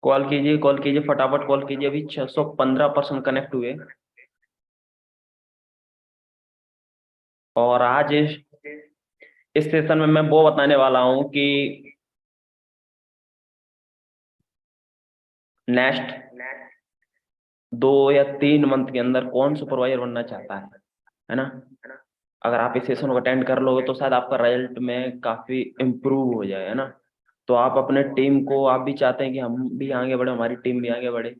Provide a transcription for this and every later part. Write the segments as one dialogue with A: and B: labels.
A: Call कीजिए, फटाफट call कीजिए। अभी 615% कनेक्ट हुए। और आज इस सेशन में मैं वो बताने वाला हूँ कि नेक्स्ट 2 या 3 मंथ के अंदर कौन सुपरवाइजर बनना चाहता है ना। अगर आप इस सेशन को अटेंड कर लोगे तो शायद आपका रिजल्ट में काफी इम्प्रूव हो जाए, है ना। तो आप अपने टीम को, आप भी चाहते हैं कि हम भी आगे बढ़े, हमारी टीम भी आगे बढ़े,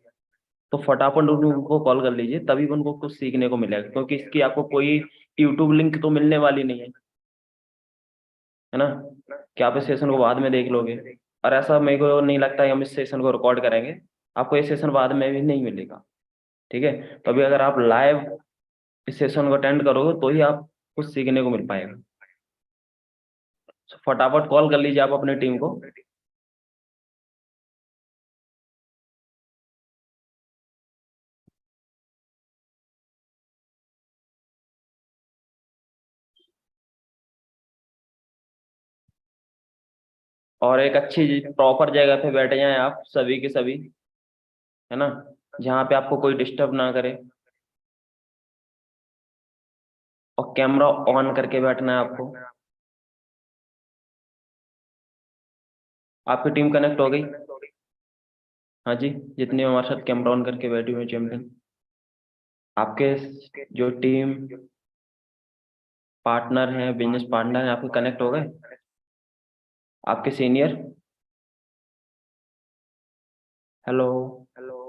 A: तो फटाफट उनको कॉल कर लीजिए, तभी उनको कुछ सीखने को मिलेगा, क्योंकि इसकी आपको कोई यूट्यूब लिंक तो मिलने वाली नहीं है ना, कि आप इस सेशन को बाद में देख लोगे। और ऐसा मेरे को नहीं लगता कि हम इस सेशन को रिकॉर्ड करेंगे, आपको ये सेशन बाद में भी नहीं मिलेगा। ठीक है। तो अभी अगर आप लाइव इस सेशन को अटेंड करोगे तो ही आप कुछ सीखने को मिल पाएगा। फटाफट कॉल कर लीजिए आप अपनी टीम को। और एक अच्छी प्रॉपर जगह पे बैठ जाएं आप सभी के सभी, है ना, जहाँ पे आपको कोई डिस्टर्ब ना करे। और कैमरा ऑन करके बैठना है आपको। आपकी टीम कनेक्ट हो गई? हाँ जी, जितने हमारे साथ कैमरा ऑन करके बैठी हुए चैंपियन, आपके जो टीम पार्टनर हैं, बिजनेस पार्टनर हैं, आपके कनेक्ट हो गए? आपके सीनियर? हेलो?
B: हेलो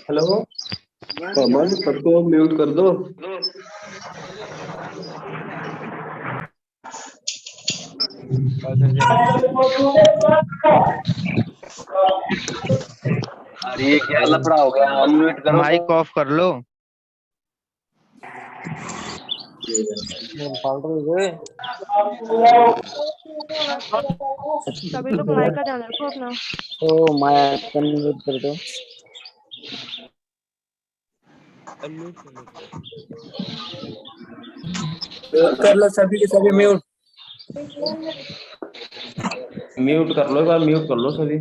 B: हेलो, कमल सबको म्यूट कर दो।
C: अरे ये क्या लफड़ा हो गया, अनम्यूट करो।
D: माइक ऑफ कर लो।
E: सभी लोग माइक का ध्यान रखो अपना।
D: तो माइक अनम्यूट कर दो।
B: कर लो सभी के सभी म्यूट।
A: म्यूट कर लो, एक बार म्यूट कर लो सभी।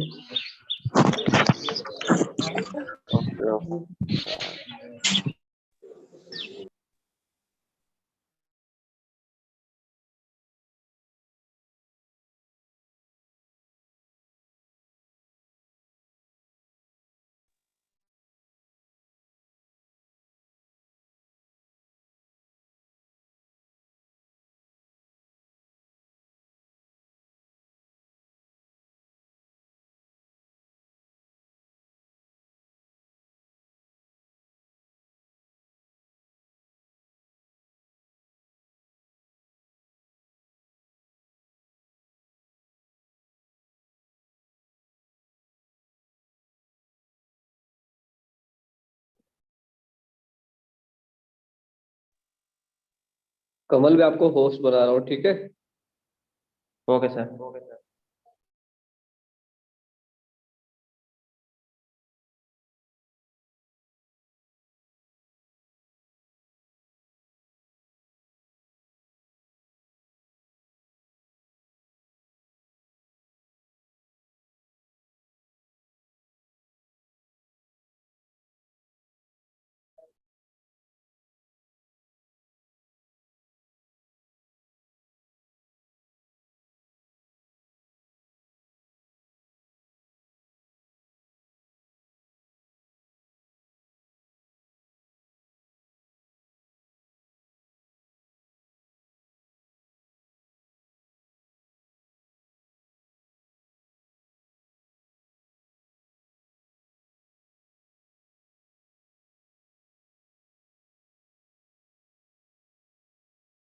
B: कमल भी आपको होस्ट बना रहा हूँ, ठीक है।
A: Okay sir.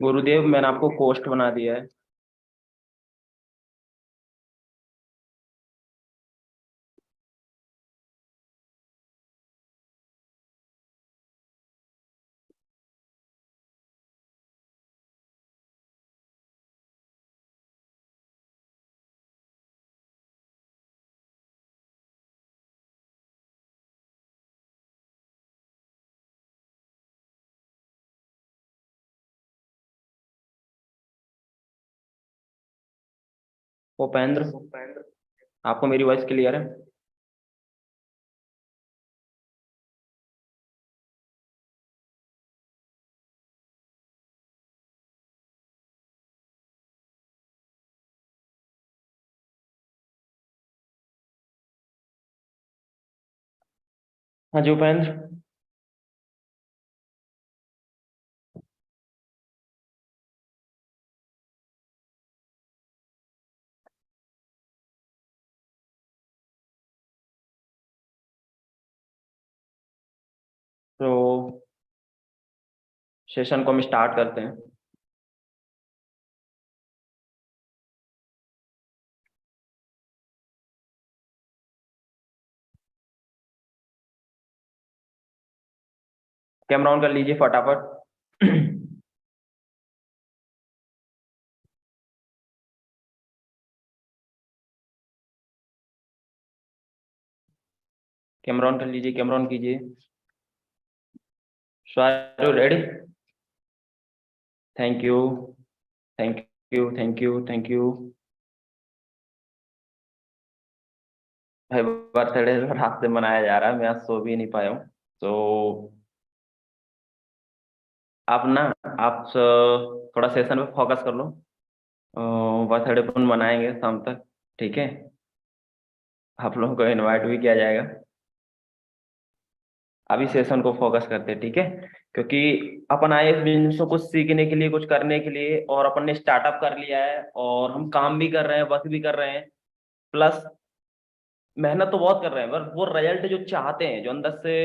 A: गुरुदेव मैंने आपको कोस्ट बना दिया है। उपेंद्र, आपको मेरी वॉइस क्लियर है? हाँ जी उपेंद्र। तो सेशन को हम स्टार्ट करते हैं। कैमरा ऑन कर लीजिए फटाफट। कैमरा ऑन कर लीजिए, कैमरा ऑन कीजिए। Are you ready? Thank you, thank you, thank you, thank you. भाई बर्थडे रात से मनाया जा रहा है, मैं आज सो भी नहीं पाया हूँ। तो आप ना, आप थोड़ा सेशन पे फोकस कर लो। बर्थडे अपन मनाएंगे शाम तक, ठीक है? आप लोगों को इनवाइट भी किया जाएगा। अभी सेशन को फोकस करते हैं, ठीक है? क्योंकि अपन आए इस बिजनेस को कुछ सीखने के लिए, कुछ करने के लिए, और अपन ने स्टार्टअप कर लिया है और हम काम भी कर रहे हैं, वर्क भी कर रहे हैं, प्लस मेहनत तो बहुत कर रहे हैं, पर वो रिजल्ट जो चाहते हैं, जो अंदर से,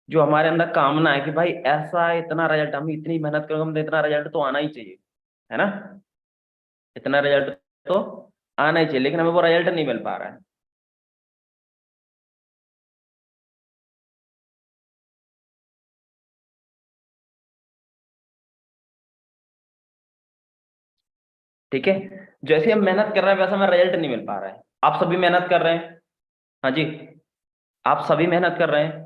A: जो हमारे अंदर कामना है कि भाई ऐसा इतना रिजल्ट, हम इतनी मेहनत करेंगे, हम इतना रिजल्ट तो आना ही चाहिए, है ना? इतना रिजल्ट तो आना ही चाहिए, लेकिन हमें वो रिजल्ट नहीं मिल पा रहा है। ठीक है? जैसे हम मेहनत कर रहे हैं वैसा हमें रिजल्ट नहीं मिल पा रहा है। आप सभी मेहनत कर रहे हैं, हाँ जी, आप सभी मेहनत कर रहे हैं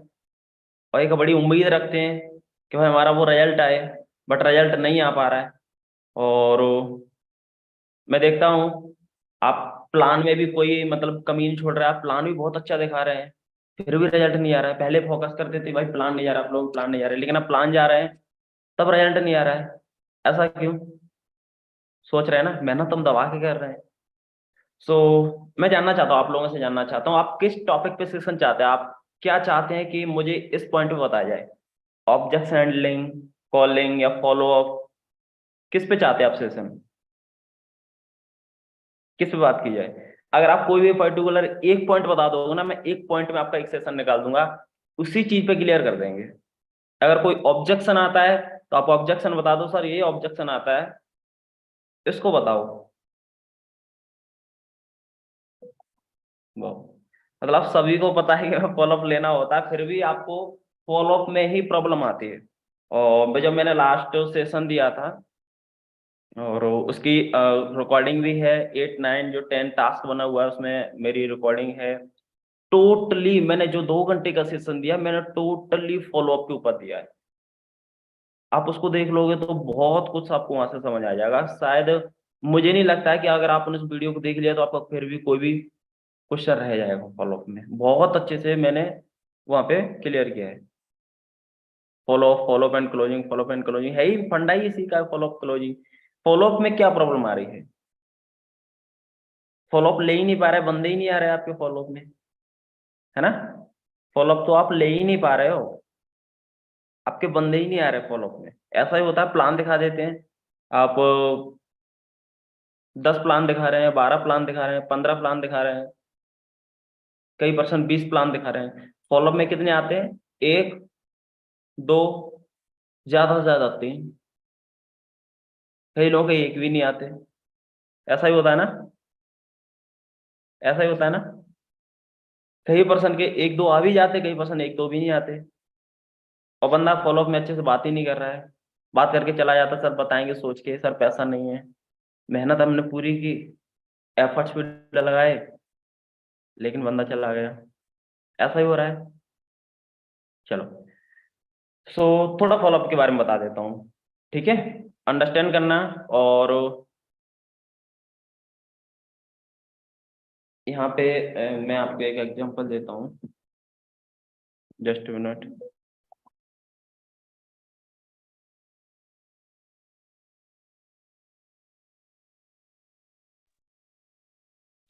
A: और एक बड़ी उम्मीद रखते हैं कि भाई हमारा वो रिजल्ट आए, बट रिजल्ट नहीं आ पा रहा है। और मैं देखता हूँ आप प्लान में भी कोई मतलब कमी नहीं छोड़ रहे, आप प्लान भी बहुत अच्छा दिखा रहे हैं, फिर भी रिजल्ट नहीं आ रहा है। पहले फोकस करते थे भाई प्लान नहीं जा रहा, आप लोग प्लान नहीं जा रहे, लेकिन अब प्लान जा रहे हैं तब रिजल्ट नहीं आ रहा है। ऐसा क्यों? सोच रहे हैं ना, मेहनत हम दबा के कर रहे हैं। सो मैं जानना चाहता हूँ, आप लोगों से जानना चाहता हूँ, आप किस टॉपिक पे सेशन चाहते हैं? आप क्या चाहते हैं कि मुझे इस पॉइंट पे बताया जाए? ऑब्जेक्ट हैंडलिंग, कॉलिंग, या फॉलो अप? किस पे चाहते हैं आप सेशन? किस पे बात की जाए? अगर आप कोई भी पर्टिकुलर एक पॉइंट बता दोगे ना, मैं एक पॉइंट में आपका एक सेशन निकाल दूंगा, उसी चीज पे क्लियर कर देंगे। अगर कोई ऑब्जेक्शन आता है तो आप ऑब्जेक्शन बता दो, सर ये ऑब्जेक्शन आता है, इसको बताओ। वो मतलब सभी को पता है कि फॉलोअप लेना होता है, फिर भी आपको फॉलोअप में ही प्रॉब्लम आती है। और जब मैंने लास्ट सेशन दिया था, और उसकी रिकॉर्डिंग भी है, 8 9 जो 10 टास्क बना हुआ है उसमें मेरी रिकॉर्डिंग है। टोटली मैंने जो 2 घंटे का सेशन दिया, मैंने टोटली फॉलोअप के ऊपर दिया है। आप उसको देख लोगे तो बहुत कुछ आपको वहां से समझ आ जाएगा शायद। मुझे नहीं लगता है कि अगर आपने उस वीडियो को देख लिया तो आपका फिर भी कोई भी क्वेश्चन रह जाएगा फॉलोअप में। बहुत अच्छे से मैंने वहां पे क्लियर किया है। Follow up and closing, follow up and closing है ही फंडा ही इसी का, फॉलोअप क्लोजिंग। फॉलोअप में क्या प्रॉब्लम आ रही है? फॉलोअप ले ही नहीं पा रहे, बंदे ही नहीं आ रहे आपके फॉलोअप में, है ना? फॉलोअप तो आप ले ही नहीं पा रहे हो, आपके बंदे ही नहीं आ रहे फॉलोअप में। ऐसा ही होता है, प्लान दिखा देते हैं आप, 10 प्लान दिखा रहे हैं, 12 प्लान दिखा रहे हैं, 15 प्लान दिखा रहे हैं, कई परसेंट 20 प्लान दिखा रहे हैं। फॉलोअप में कितने आते हैं? एक, दो, ज्यादा से ज्यादा 3। कई लोगों के एक भी नहीं आते, ऐसा ही होता है ना, ऐसा ही होता है ना। कई पर्सन के एक दो आ भी जाते, कई पर्सन एक दो भी नहीं आते, और बंदा फॉलोअप में अच्छे से बात ही नहीं कर रहा है, बात करके चला जाता, सर बताएंगे सोच के, सर पैसा नहीं है, मेहनत हमने पूरी की, एफर्ट्स भी लगाए, लेकिन बंदा चला गया। ऐसा ही हो रहा है। चलो, सो थोड़ा फॉलोअप के बारे में बता देता हूँ, ठीक है, अंडरस्टैंड करना। और यहाँ पे मैं आपको एक एग्जांपल देता हूँ, जस्ट मिनट।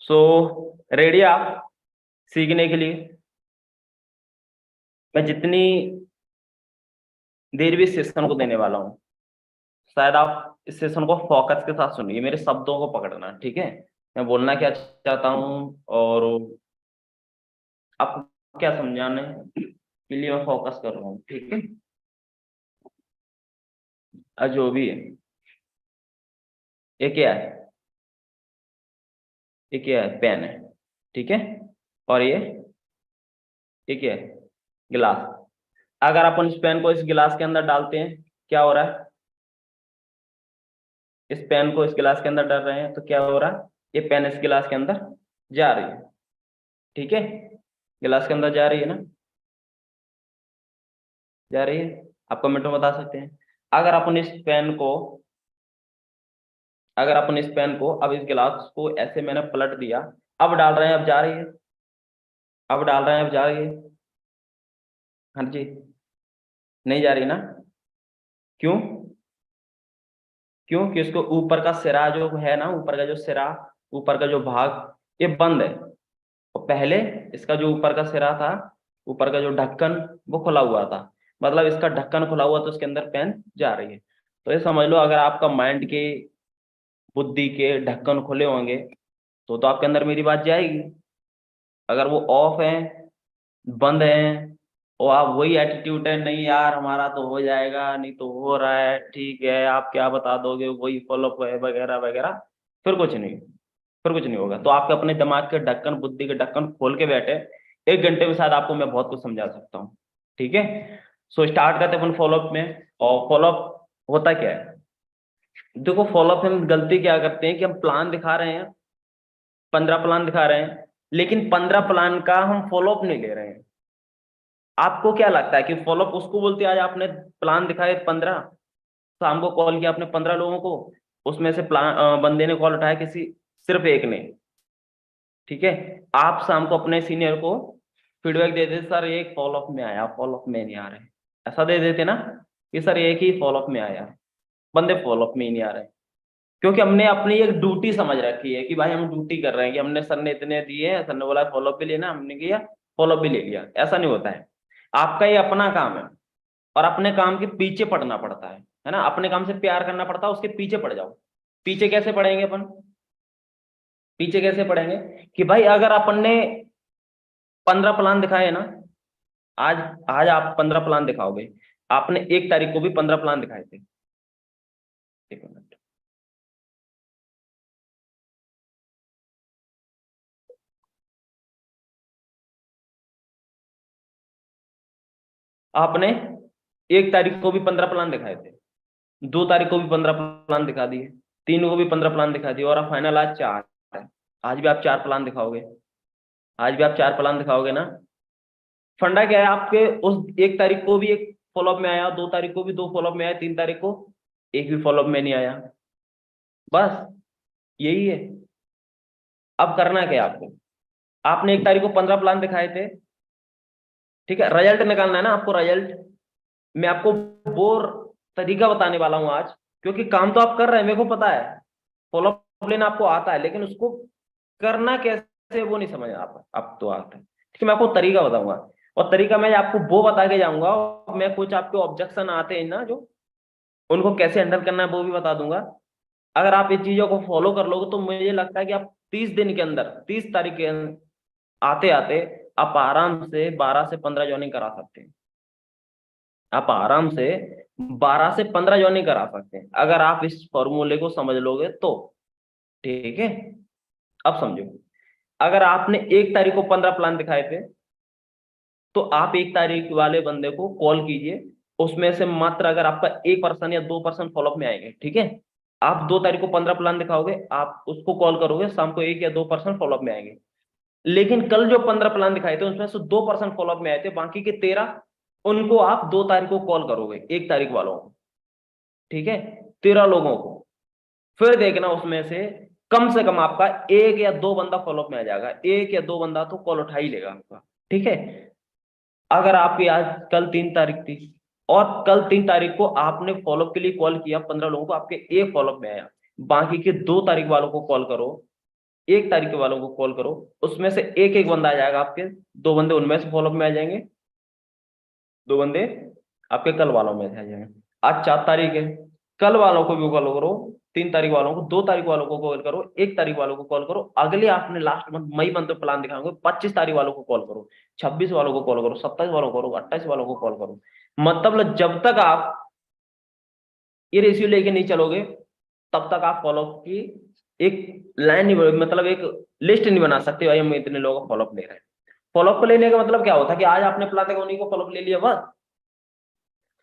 A: सो रेडी आप सीखने के लिए? मैं जितनी देर भी इस सेशन को देने वाला हूँ, शायद आप इस सेशन को फोकस के साथ सुनिए, मेरे शब्दों को पकड़ना, ठीक है, मैं बोलना क्या चाहता हूँ और आपको क्या समझाने के लिए मैं फोकस कर रहा हूँ, ठीक है। जो भी है, ये क्या है, ये क्या है, पेन है, ठीक है, और ये क्या है, गिलास। अगर अपन इस पेन को इस गिलास के अंदर डालते हैं, क्या हो रहा है, इस पेन को इस गिलास के अंदर डाल रहे हैं तो क्या हो रहा है, ये पेन इस गिलास के अंदर जा रही है, ठीक है, गिलास के अंदर जा रही है ना, जा रही है। आप कमेंट में बता सकते हैं। अगर अपन इस पेन को, अगर अपन इस पेन को अब इस गिलास को ऐसे मैंने पलट दिया, अब डाल रहे हैं, अब जा रही है, अब डाल रहे हैं, अब जा रही है, हाँ जी, नहीं जा रही ना, क्यों, क्यों कि उसको ऊपर का सिरा जो है ना, ऊपर का जो सिरा, ऊपर का जो भाग, ये बंद है, और पहले इसका जो ऊपर का सिरा था, ऊपर का जो ढक्कन, वो खुला हुआ था, मतलब इसका ढक्कन खुला हुआ तो उसके अंदर पेन जा रही है। तो ये समझ लो, अगर आपका माइंड के, बुद्धि के ढक्कन खुले होंगे तो आपके अंदर मेरी बात जाएगी। अगर वो ऑफ है, बंद है, और आप वही एटीट्यूड है, नहीं यार हमारा तो हो जाएगा, नहीं तो हो रहा है, ठीक है आप क्या बता दोगे, वही फॉलोअप है वगैरह वगैरह, फिर कुछ नहीं, फिर कुछ नहीं होगा। तो आपके अपने दिमाग के ढक्कन, बुद्धि के ढक्कन खोल के बैठे, 1 घंटे में शायद आपको मैं बहुत कुछ समझा सकता हूँ, ठीक है। सो स्टार्ट करते हैं अपन फॉलोअप में। और फॉलोअप होता क्या है, देखो फॉलोअप में हम गलती क्या करते हैं कि हम प्लान दिखा रहे हैं, 15 प्लान दिखा रहे हैं, लेकिन 15 प्लान का हम फॉलोअप नहीं ले रहे हैं। आपको क्या लगता है कि फॉलोअप उसको बोलते हैं, आज आपने प्लान दिखाए 15, शाम को कॉल किया आपने 15 लोगों को, उसमें से प्लान बंदे ने कॉल उठाया किसी, सिर्फ एक ने, ठीक है, आप शाम को अपने सीनियर को फीडबैक दे देते, सर एक फॉलोअप में आया, फॉलोअप में नहीं आ रहे, ऐसा दे देते ना कि सर एक ही फॉलोअप में आया, बंदे फॉलोअप में ही नहीं आ रहे, क्योंकि हमने अपनी एक ड्यूटी समझ रखी है कि भाई हम ड्यूटी कर रहे हैं, कि हमने, सर ने इतने दिए हैं, सर ने बोला फॉलोअप भी लेना, हमने किया, फॉलोअप भी ले लिया, ऐसा नहीं होता है। आपका ये अपना काम है, और अपने काम के पीछे पड़ना पड़ता है ना, अपने काम से प्यार करना पड़ता है, उसके पीछे पड़ जाओ। पीछे कैसे पड़ेंगे अपन, पीछे कैसे पड़ेंगे कि भाई अगर अपन ने 15 प्लान दिखाए ना, आज आज आप 15 प्लान दिखाओगे, आपने 1 तारीख को भी 15 प्लान दिखाए थे, 1 मिनट, आपने 1 तारीख को भी 15 प्लान दिखाए थे, 2 तारीख को भी 15 प्लान दिखा दिए, 3 को भी 15 प्लान दिखा दिए, और अब फाइनल आज 4 है, आज भी आप 4 प्लान दिखाओगे, आज भी आप 4 प्लान दिखाओगे ना। फंडा क्या है आपके, उस 1 तारीख को भी एक फॉलोअप में आया, 2 तारीख को भी 2 फॉलोअप में आया, 3 तारीख को एक भी फॉलोअप में नहीं आया, बस यही है। अब करना क्या है आपको, आपने 1 तारीख को 15 प्लान दिखाए थे, ठीक है, रिजल्ट निकालना है ना आपको, रिजल्ट मैं आपको वो तरीका बताने वाला हूं आज, क्योंकि काम तो आप कर रहे हैं, मेरे को पता है, फॉलोअप लेना आपको आता है, लेकिन उसको करना कैसे वो नहीं समझ आता, अब तो आता है, ठीक है, मैं आपको तरीका बताऊंगा, और तरीका मैं आपको वो बता के जाऊंगा, और मैं कुछ आपके ऑब्जेक्शन आते हैं ना जो, उनको कैसे हैंडल करना है वो भी बता दूंगा। अगर आप इन चीजों को फॉलो कर लोगे तो मुझे लगता है कि आप 30 दिन के अंदर, 30 तारीख के आते आते आप आराम से 12 से 15 ज्वाइनिंग करा सकते हैं, आप आराम से 12 से 15 ज्वाइनिंग करा सकते हैं अगर आप इस फॉर्मूले को समझ लोगे तो। ठीक है, अब समझो, अगर आपने 1 तारीख को 15 प्लान दिखाए थे तो आप 1 तारीख वाले बंदे को कॉल कीजिए, उसमें से मात्र अगर आपका 1% या 2% फॉलोअप में आएंगे, ठीक है। आप 2 तारीख को 15 प्लान दिखाओगे, आप उसको कॉल करोगे, शाम को 1 या 2% फॉलोअप में आएंगे। लेकिन कल जो 15 प्लान दिखाए थे उसमें से 2% फॉलोअप में आए थे, बाकी के 13 उनको आप 2 तारीख को कॉल करोगे, 1 तारीख वालों को, ठीक है, 13 लोगों को। फिर देखना उसमें से कम आपका 1 या 2 बंदा फॉलोअप में आ जाएगा, 1 या 2 बंदा तो कॉल उठा ही लेगा आपका, ठीक है। अगर आपकी आज कल 3 तारीख थी और कल 3 तारीख को आपने फॉलोअप के लिए कॉल किया 15 लोगों को, आपके 1 फॉलोअप में आया, बाकी के 2 तारीख वालों को कॉल करो, 1 तारीख के वालों को कॉल करो, उसमें से एक एक बंदा आ जाएगा आपके, 2 बंदे उनमें से फॉलोअप में आ जाएंगे, 2 बंदे आपके कल वालों में से आ जाएंगे। आज 4 तारीख है, कल वालों को भी कॉल करो, 3 तारीख वालों को, 2 तारीख वालों को कॉल करो, 1 तारीख वालों को कॉल करो, अगले आपने लास्ट मंथ मई मंथ में प्लान दिखाओगे 25 तारीख वालों को कॉल करो, 26 वालों को कॉल करो, 27 वालों को करो, 28 वालों को कॉल करो। मतलब जब तक आप ये रेशियो लेके नहीं चलोगे तब तक आप फॉलोअप की एक लाइन नहीं, मतलब एक लिस्ट नहीं बना सकते भाई हम इतने लोगों का फॉलोअप ले रहे हैं। फॉलोअप को लेने का मतलब क्या होता है कि आज आपने प्लान देखा उन्हीं को फॉलोअप ले लिया बस।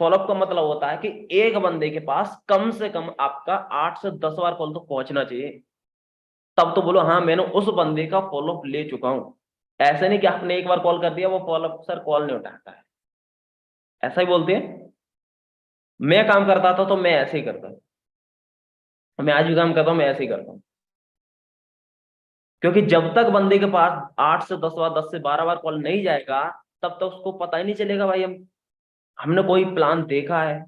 A: फॉलोअप का मतलब होता है कि एक बंदे के पास कम से कम आपका 8 से 10 बार कॉल तो पहुंचना चाहिए, तब तो बोलो हाँ मैंने उस बंदे का फॉलोअप ले चुका हूं। ऐसे नहीं कि आपने एक बार कॉल कर दिया वो फॉलोअप सर कॉल नहीं उठाता है, ऐसा ही बोलते हैं। मैं काम करता था तो मैं ऐसे ही करता हूं, मैं आज भी काम करता हूं, मैं ऐसे ही करता हूं, क्योंकि जब तक बंदे के पास 8 से 10 बार, 10 से 12 बार कॉल नहीं जाएगा तब तक उसको पता ही नहीं चलेगा भाई हमने कोई प्लान देखा है।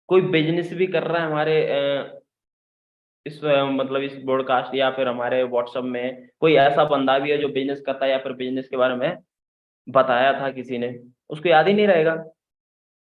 A: कोई बिजनेस भी कर रहा है हमारे मतलब इस ब्रॉडकास्ट या फिर हमारे व्हाट्सएप में कोई ऐसा बंदा भी है जो बिजनेस करता है या फिर बिजनेस के बारे में बताया था किसी ने, उसको याद ही नहीं रहेगा।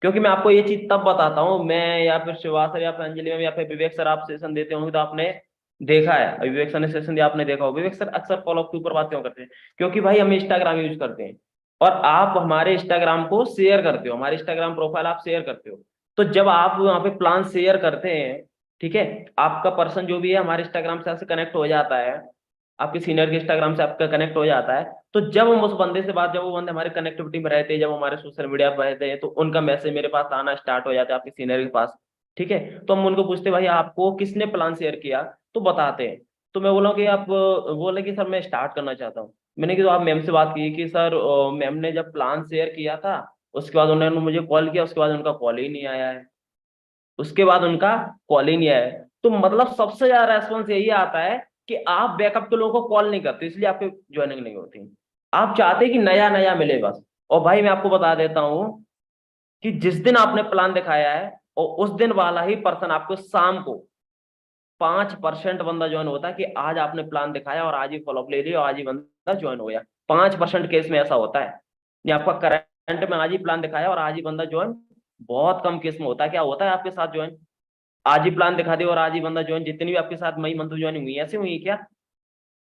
A: क्योंकि मैं आपको ये चीज तब बताता हूँ, मैं या फिर शिवा सर या फिर अंजलि मैम या फिर विवेक सर आप सेशन देते होंगे तो आपने देखा है, विवेक सर ने सेशन दिया आपने देखा हो। विवेक सर अक्सर फॉलोअप के ऊपर बात क्यों करते हैं? क्योंकि भाई हम इंस्टाग्राम यूज करते हैं और आप हमारे इंस्टाग्राम को शेयर करते हो, हमारे इंस्टाग्राम प्रोफाइल आप शेयर करते हो, तो जब आप वहाँ पे प्लान शेयर करते हैं, ठीक है, आपका पर्सन जो भी है हमारे इंस्टाग्राम से कनेक्ट हो जाता है, आपके सीनियर के इंस्टाग्राम से आपका कनेक्ट हो जाता है। तो जब हम उस बंदे से बात, जब वो बंदे हमारे कनेक्टिविटी में रहते हैं, जब हमारे सोशल मीडिया पर रहते हैं, तो उनका मैसेज मेरे पास आना स्टार्ट हो जाता है आपके सीनियर के पास, ठीक है। तो हम उनको पूछते भाई आपको किसने प्लान शेयर किया, तो बताते हैं। तो मैं बोला कि आप बोले कि सर मैं स्टार्ट करना चाहता हूँ। मैंने कि तो आप मैम से बात की कि सर मैम ने जब प्लान शेयर किया था उसके बाद उन्होंने मुझे कॉल किया, उसके बाद उनका कॉल ही नहीं आया है, उसके बाद उनका कॉल ही नहीं आया है। तो मतलब सबसे ज्यादा रेस्पॉन्स यही आता है कि आप बैकअप के लोगों को कॉल नहीं करते, इसलिए आपकी ज्वाइनिंग नहीं होती। आप चाहते कि नया नया मिले बस। और भाई मैं आपको बता देता हूं कि जिस दिन आपने प्लान दिखाया है और उस दिन वाला ही पर्सन आपको शाम को 5% बंदा ज्वाइन होता है कि आज आपने प्लान दिखाया और आज ही फॉलोअप ले लिया और आज ही बंदा ज्वाइन हो गया। 5% केस में ऐसा होता है। ये आपका करंट में आज ही प्लान दिखाया और आज ही बंदा ज्वाइन, बहुत कम केस में होता है। क्या होता है आपके साथ ज्वाइन? आज ही प्लान दिखा दिया और आज ही बंदा ज्वाइन। जितनी भी आपके साथ मई मंथ ज्वाइनिंग हुई ऐसे हुई क्या?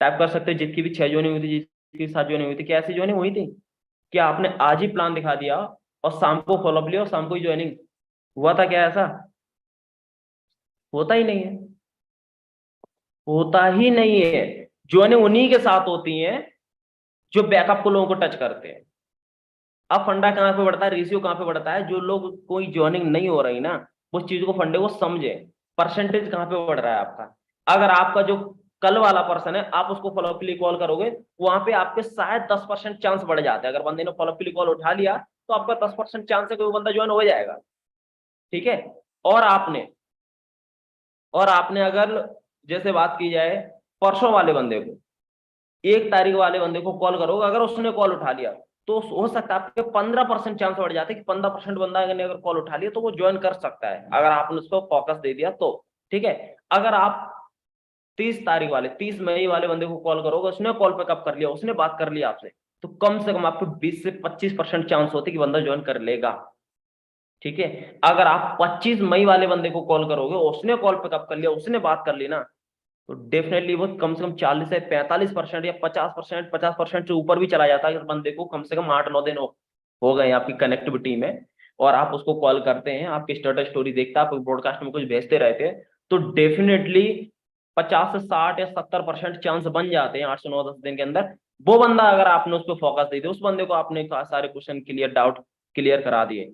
A: टाइप कर सकते हो जितकी भी 6 ज्वाइनिंग हुई थी, जिसकी 7 ज्वाइनिंग हुई थी, क्या ऐसी ज्वाइनिंग हुई थी? क्या आपने आज ही प्लान दिखा दिया और शाम को फॉलोअप लिया और शाम को ही ज्वाइनिंग हुआ था? क्या ऐसा होता ही नहीं है, होता ही नहीं है। ज्वाइनिंग उन्हीं के साथ होती है जो बैकअप को लोगों को टच करते हैं। अब फंडा कहाँ पे बढ़ता है, रेशियो कहाँ पे बढ़ता है? जो लोग कोई ज्वाइनिंग नहीं हो रही ना उस चीज को, फंडे को समझे। परसेंटेज कहाँ पे बढ़ रहा है आपका? अगर आपका जो कल वाला पर्सन है आप उसको फॉलोअप के लिए कॉल करोगे, वहां पे आपके शायद 10% चांस बढ़ जाते हैं। अगर बंदे ने फॉलोअप के लिए कॉल उठा लिया तो आपका 10% चांस है कि वो बंदा ज्वाइन हो जाएगा, ठीक है। और आपने अगर जैसे बात की जाए परसों वाले बंदे को, 1 तारीख वाले बंदे को कॉल करोगे, अगर उसने कॉल उठा लिया तो हो सकता है आपके 15% चांस बढ़ जाते हैं कि 15% बंदा ने अगर कॉल उठा लिया तो वो ज्वाइन कर सकता है, अगर आपने उसको फोकस दे दिया तो, ठीक है। अगर आप 30 मई वाले बंदे को कॉल करोगे, उसने कॉल पिकअप कर लिया, उसने बात कर लिया आपसे, तो कम से कम आपको 20 से 25% चांस होते कि बंदा ज्वाइन कर लेगा, ठीक है। अगर आप 25 मई वाले बंदे को कॉल करोगे, उसने कॉल पिकअप कर लिया, उसने बात कर ली ना, तो डेफिनेटली वो कम से कम 40 से 45% या 50% से ऊपर भी चला जाता है। इस बंदे को कम से कम 8-9 दिन हो गए आपकी कनेक्टिविटी में, और आप उसको कॉल करते हैं, आपकी स्टेटस स्टोरी देखता है, आप ब्रॉडकास्ट में कुछ भेजते रहते हैं, तो डेफिनेटली 50 से 60 या 70% चांस बन जाते हैं 8 से 9-10 दिन के अंदर। वो बंदा अगर आपने उस पर फोकस दे दिया, उस बंदे को आपने सारे क्वेश्चन क्लियर, डाउट क्लियर करा दिए,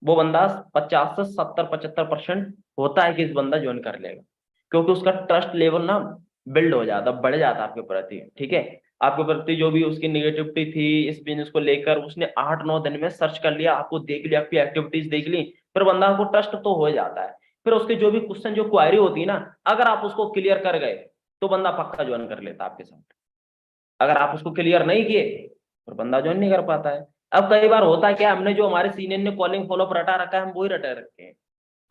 A: वो बंदा 50 से 70-75% होता है कि इस बंदा ज्वाइन कर लेगा, क्योंकि उसका ट्रस्ट लेवल ना बिल्ड हो जाता, बढ़ जाता आपके प्रति। ठीक है, आपके प्रति जो भी उसकी निगेटिविटी थी इस बिजनेस को लेकर, उसने 8-9 दिन में सर्च कर लिया, आपको देख लिया, आपकी एक्टिविटीज देख ली, फिर बंदा को ट्रस्ट तो हो जाता है। फिर उसके जो भी क्वेश्चन, जो क्वायरी होती है ना, अगर आप उसको क्लियर कर गए तो बंदा पक्का ज्वाइन कर लेता आपके साथ। अगर आप उसको क्लियर नहीं किए तो बंदा ज्वाइन नहीं कर पाता है। अब कई बार होता है क्या, हमने जो हमारे सीनियर ने कॉलिंग फॉलोअप रटा रखा है, हम वही रटे रखे हैं।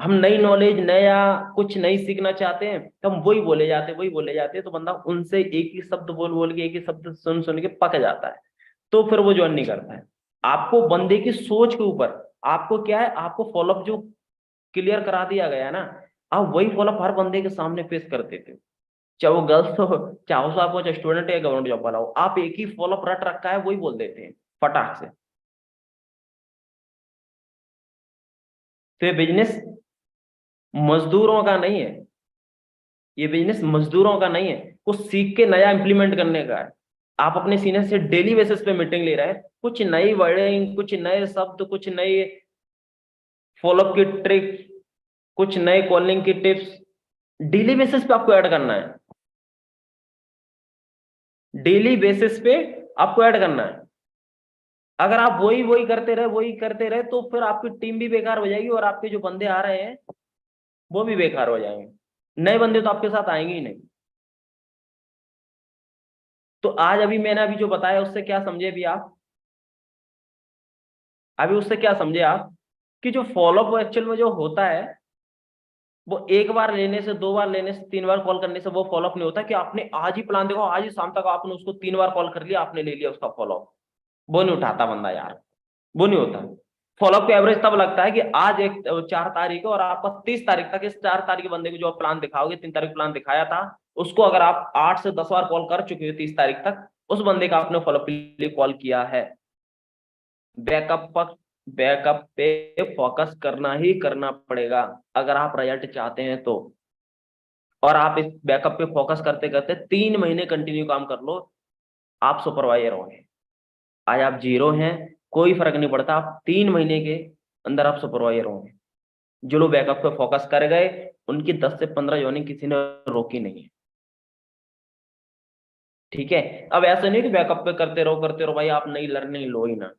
A: हम नई नॉलेज, नया कुछ नहीं सीखना चाहते हैं, तो हम वही बोले जाते हैं, तो बंदा उनसे एक ही शब्द बोल बोल के, एक ही शब्द सुन सुन के पक जाता है, तो फिर वो ज्वाइन नहीं करता है। आपको बंदे की सोच के ऊपर, आपको क्या है, आपको फॉलोअप जो क्लियर करा दिया गया है ना, आप वही फॉलोअप हर बंदे के सामने पेश कर देते हो, चाहे वो गर्ल्स हो, चाहे उसको आपको, चाहे स्टूडेंट है, गवर्नमेंट जॉब वाला हो, आप एक ही फॉलोअप रट रखा है, वही बोल देते हैं फटाक से। तो ये बिजनेस मजदूरों का नहीं है, ये बिजनेस मजदूरों का नहीं है, कुछ सीख के नया इंप्लीमेंट करने का है। आप अपने सीनियर से डेली बेसिस पे मीटिंग ले रहे हैं, कुछ नई वर्डिंग, कुछ नए शब्द, कुछ नई फॉलोअप की ट्रिक, कुछ नए कॉलिंग की टिप्स डेली बेसिस पे आपको ऐड करना है, डेली बेसिस पे आपको ऐड करना है। अगर आप वही वही करते रहे तो फिर आपकी टीम भी बेकार हो जाएगी, और आपके जो बंदे आ रहे हैं वो भी बेकार हो जाएंगे, नए बंदे तो आपके साथ आएंगे ही नहीं। तो आज अभी मैंने अभी जो बताया उससे क्या समझे भी आप, अभी उससे क्या समझे आप, कि जो फॉलोअप एक्चुअल में जो होता है, वो एक बार लेने से, 2 बार लेने से, 3 बार कॉल करने से वो फॉलोअप नहीं होता, कि आपने आज ही प्लान देखो, आज ही शाम तक आपने उसको 3 बार कॉल कर लिया, आपने ले लिया उसका फॉलोअप, वो नहीं उठाता बंदा यार, वो नहीं होता। फॉलोअप का एवरेज तब लगता है कि आज 4 तारीख है और आपका 30 तारीख तक, इस 4 तारीख के बंदे को जो आप प्लान दिखाओगे, 3 तारीख प्लान दिखाया था, उसको अगर आप 8 से 10 बार कॉल कर चुके हो 30 तारीख तक, उस बंदे का आपने फॉलोअप के लिए कॉल किया है। बैकअप पर, बैकअप पे फोकस करना ही करना पड़ेगा अगर आप रिजल्ट चाहते हैं तो। और आप इस बैकअप पे फोकस करते करते 3 महीने कंटिन्यू काम कर लो, आप सुपरवाइजर होंगे। आज आप जीरो हैं, कोई फर्क नहीं पड़ता, आप 3 महीने के अंदर आप सुपरवाइजर होंगे। जो लोग बैकअप पे फोकस कर गए, उनकी 10 से 15 जॉइनिंग किसी ने रोकी नहीं है। ठीक है, अब ऐसा नहीं कि बैकअप पे करते रहो भाई, आप नई लर्निंग लो ही ना,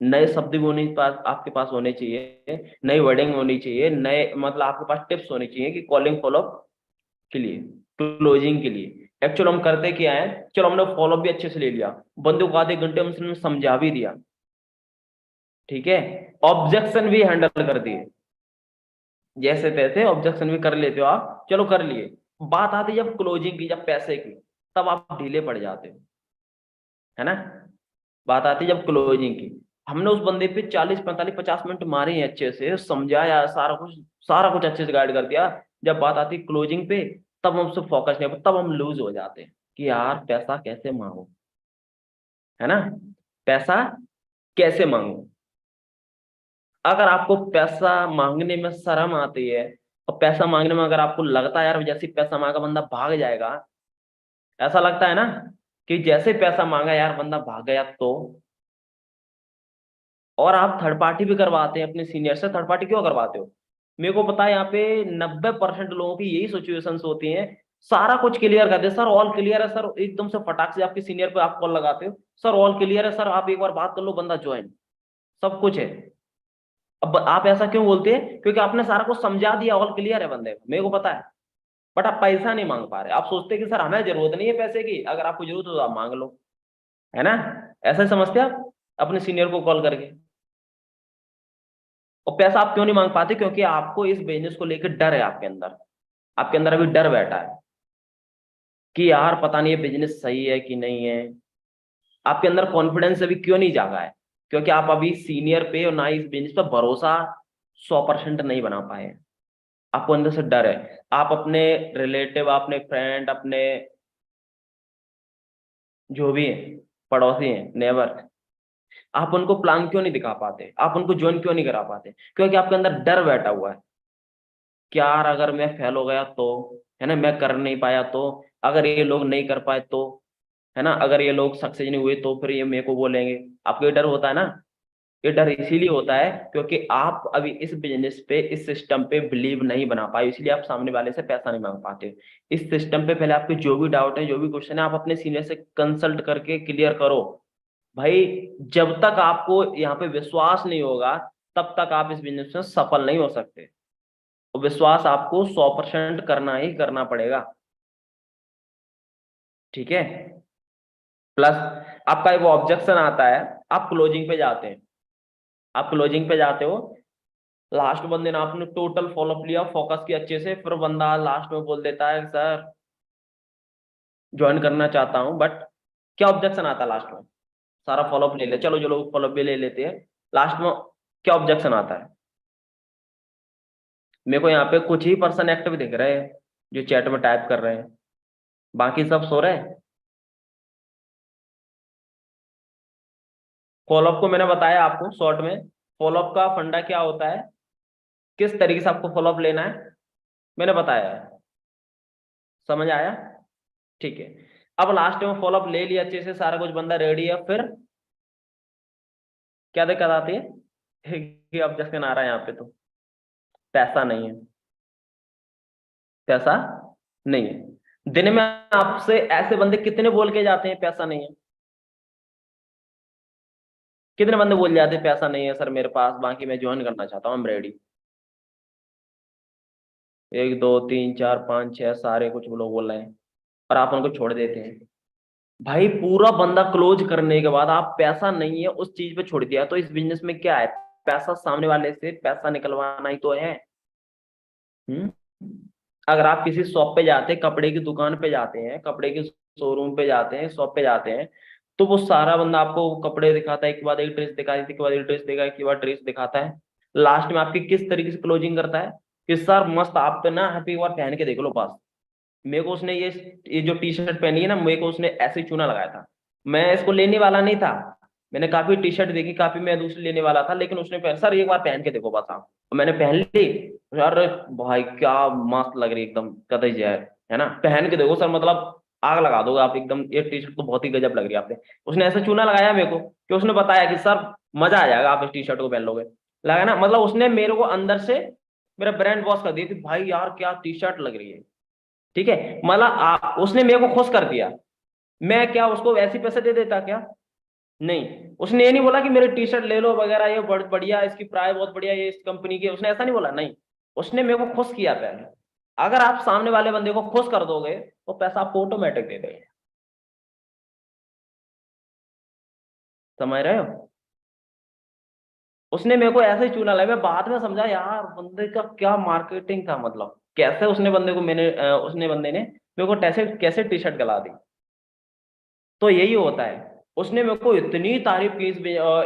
A: नए शब्द भी होने पास आपके पास होने चाहिए, नई वर्डिंग होनी चाहिए, नए मतलब आपके पास टिप्स होनी चाहिए कि कॉलिंग फॉलोअप के लिए, क्लोजिंग के लिए। एक्चुअल हम करते क्या है, चलो हमने फॉलोअप भी अच्छे से ले लिया, बंदे को आधे घंटे में समझा भी दिया, ठीक है, ऑब्जेक्शन भी हैंडल कर दिए, जैसे तैसे ऑब्जेक्शन भी कर लेते हो आप, चलो कर लिए। बात आती जब क्लोजिंग की, जब पैसे की, तब आप ढीले पड़ जाते हो, है ना। बात आती जब क्लोजिंग की, हमने उस बंदे पे 40-45-50 मिनट मारे हैं, अच्छे से समझाया, सारा कुछ अच्छे से गाइड कर दिया। जब बात आती क्लोजिंग पे, तब हम उससे फोकस नहीं, तब हम लूज हो जाते हैं कि यार पैसा कैसे मांगू, है ना, पैसा कैसे मांगू। अगर आपको पैसा मांगने में शर्म आती है, और पैसा मांगने में अगर आपको लगता है यार जैसे पैसा मांगा बंदा भाग जाएगा, ऐसा लगता है ना कि जैसे पैसा मांगा यार बंदा भाग गया, तो और आप थर्ड पार्टी भी करवाते हैं अपने सीनियर से, थर्ड पार्टी क्यों करवाते हो, मेरे को पता है यहाँ पे 90% लोगों की यही सिचुएशंस होती हैं। सारा कुछ क्लियर कर दे, सर ऑल क्लियर है सर, एकदम से फटाक से आपके सीनियर पे आप कॉल लगाते हो, सर ऑल क्लियर है सर, आप एक बार बात कर लो, बंदा ज्वाइन, सब कुछ है। अब आप ऐसा क्यों बोलते हैं, क्योंकि आपने सारा कुछ समझा दिया, ऑल क्लियर है बंदे को, मेरे को पता है, बट आप पैसा नहीं मांग पा रहे, आप सोचते हैं कि सर हमें जरूरत नहीं है पैसे की, अगर आपको जरूरत हो तो आप मांग लो, है ना, ऐसा समझते हैं आप अपने सीनियर को कॉल करके। और पैसा आप क्यों नहीं मांग पाते, क्योंकि आपको इस बिजनेस को लेकर डर है, आपके अंदर अभी डर बैठा है कि यार पता नहीं ये बिजनेस सही है कि नहीं है। आपके अंदर कॉन्फिडेंस अभी क्यों नहीं जागा है, क्योंकि आप अभी सीनियर पे और ना इस बिजनेस पे भरोसा 100% नहीं बना पाए हैं, आपको अंदर से डर है। आप अपने रिलेटिव, अपने फ्रेंड, अपने जो भी है, पड़ोसी हैं, नेबर, आप उनको प्लान क्यों नहीं दिखा पाते, आप उनको ज्वाइन क्यों नहीं करा पाते? क्योंकि आपके अंदर डर बैठा हुआ है कि यार अगर मैं फेल हो गया तो, है ना, मैं कर नहीं पाया तो, अगर ये लोग नहीं कर पाए तो, है ना, अगर ये लोग सक्सेस नहीं हुए तो फिर ये मेरे को बोलेंगे। आपको ये डर होता है ना? ये डर इसीलिए होता है क्योंकि आप अभी इस बिजनेस पे, इस सिस्टम पे बिलीव नहीं बना पाए, इसलिए आप सामने वाले से पैसा नहीं मांग पाते। इस सिस्टम पे पहले आपके जो भी डाउट है, जो भी क्वेश्चन है, आप अपने सीनियर से कंसल्ट करके क्लियर करो। भाई जब तक आपको यहाँ पे विश्वास नहीं होगा, तब तक आप इस बिजनेस में सफल नहीं हो सकते। और विश्वास आपको 100% करना ही करना पड़ेगा। ठीक है। प्लस आपका एक ऑब्जेक्शन आता है, आप क्लोजिंग पे जाते हैं, आप क्लोजिंग पे जाते हो, लास्ट बंदे ने आपने टोटल फॉलोअप लिया, फोकस किया अच्छे से, फिर बंदा लास्ट में बोल देता है सर ज्वाइन करना चाहता हूँ, बट क्या ऑब्जेक्शन आता है लास्ट में? सारा फॉलोअप ले ले, चलो जो लोग फॉलोअप भी ले लेते हैं, लास्ट में क्या ऑब्जेक्शन आता है? मेरे को यहाँ पे कुछ ही पर्सन एक्टिव दिख रहे हैं जो चैट में टाइप कर रहे हैं, बाकी सब सो रहे हैं। फॉलोअप को मैंने बताया आपको शॉर्ट में, फॉलोअप का फंडा क्या होता है, किस तरीके से आपको फॉलोअप लेना है, मैंने बताया है। समझ आया? ठीक है। अब लास्ट में फॉलोअप ले लिया अच्छे से, सारा कुछ बंदा रेडी है, फिर क्या दिक्कत आती है? ये ऑब्जेक्शन आ रहा है यहाँ पे, तो पैसा नहीं है, पैसा नहीं है। दिन में आपसे ऐसे बंदे कितने बोल के जाते हैं पैसा नहीं है? कितने बंदे बोल जाते हैं पैसा नहीं है सर मेरे पास, बाकी मैं ज्वाइन करना चाहता हूँ, हम रेडी। 1 2 3 4 5 6 सारे कुछ लोग बोल रहे हैं, और आप उनको छोड़ देते हैं। भाई पूरा बंदा क्लोज करने के बाद आप पैसा नहीं है उस चीज पे छोड़ दिया, तो इस बिजनेस में क्या है? पैसा सामने वाले से पैसा निकलवाना ही तो है। हम्म। अगर आप किसी शॉप पे जाते हैं, कपड़े की दुकान पे जाते हैं, कपड़े के शोरूम पे जाते हैं, शॉप पे जाते हैं, तो वो सारा बंदा आपको कपड़े दिखाता है, एक के बाद एक ड्रेस दिखाता है, एक के बाद एक ड्रेस दिखाता है, एक के बाद ड्रेस दिखाता है, लास्ट में आपकी किस तरीके से क्लोजिंग करता है कि सर मस्त, आप पे ना हैप्पी, एक बार पहन के देख लो बस। मेरे को उसने ये जो टी शर्ट पहनी है ना, मेरे को उसने ऐसे ही चूना लगाया था, मैं इसको लेने वाला नहीं था, मैंने काफी टी शर्ट देखी, काफी मैं दूसरी लेने वाला था, लेकिन उसने पहन, सर एक बार पहन के देखो बस आप, और मैंने पहन ली। यार भाई क्या मस्त लग रही है एकदम, कतई जहर, है ना, पहन के देखो सर, मतलब आग लगा दोगे आप एकदम, ये टी शर्ट तो बहुत ही गजब लग रही है आपने। उसने ऐसे चूना लगाया मेरे को कि उसने बताया कि सर मजा आ जाएगा, आप इस टी शर्ट को पहन लोगे, लगा ना, मतलब उसने मेरे को अंदर से मेरा ब्रांड वॉश कर दिया कि भाई यार क्या टी शर्ट लग रही है। ठीक है, मतलब उसने मेरे को खुश कर दिया। मैं क्या उसको वैसे ही पैसे दे देता क्या? नहीं, उसने ये नहीं बोला कि मेरे टी शर्ट ले लो वगैरह, ये बहुत बढ़िया, इसकी प्राइस बहुत बढ़िया, ये इस कंपनी की, उसने ऐसा नहीं बोला, नहीं, उसने मेरे को खुश किया पहले। अगर आप सामने वाले बंदे को खुश कर दोगे तो पैसा आपको ऑटोमेटिक दे देगा। समझ रहे हो? उसने मेरे को ऐसे ही चूना लगा, मैं बाद में समझा यार बंदे का क्या मार्केटिंग था, मतलब कैसे उसने बंदे को उसने बंदे ने मेरे को कैसे कैसे टी शर्ट गला दी। तो यही होता है, उसने मेरे को इतनी तारीफ की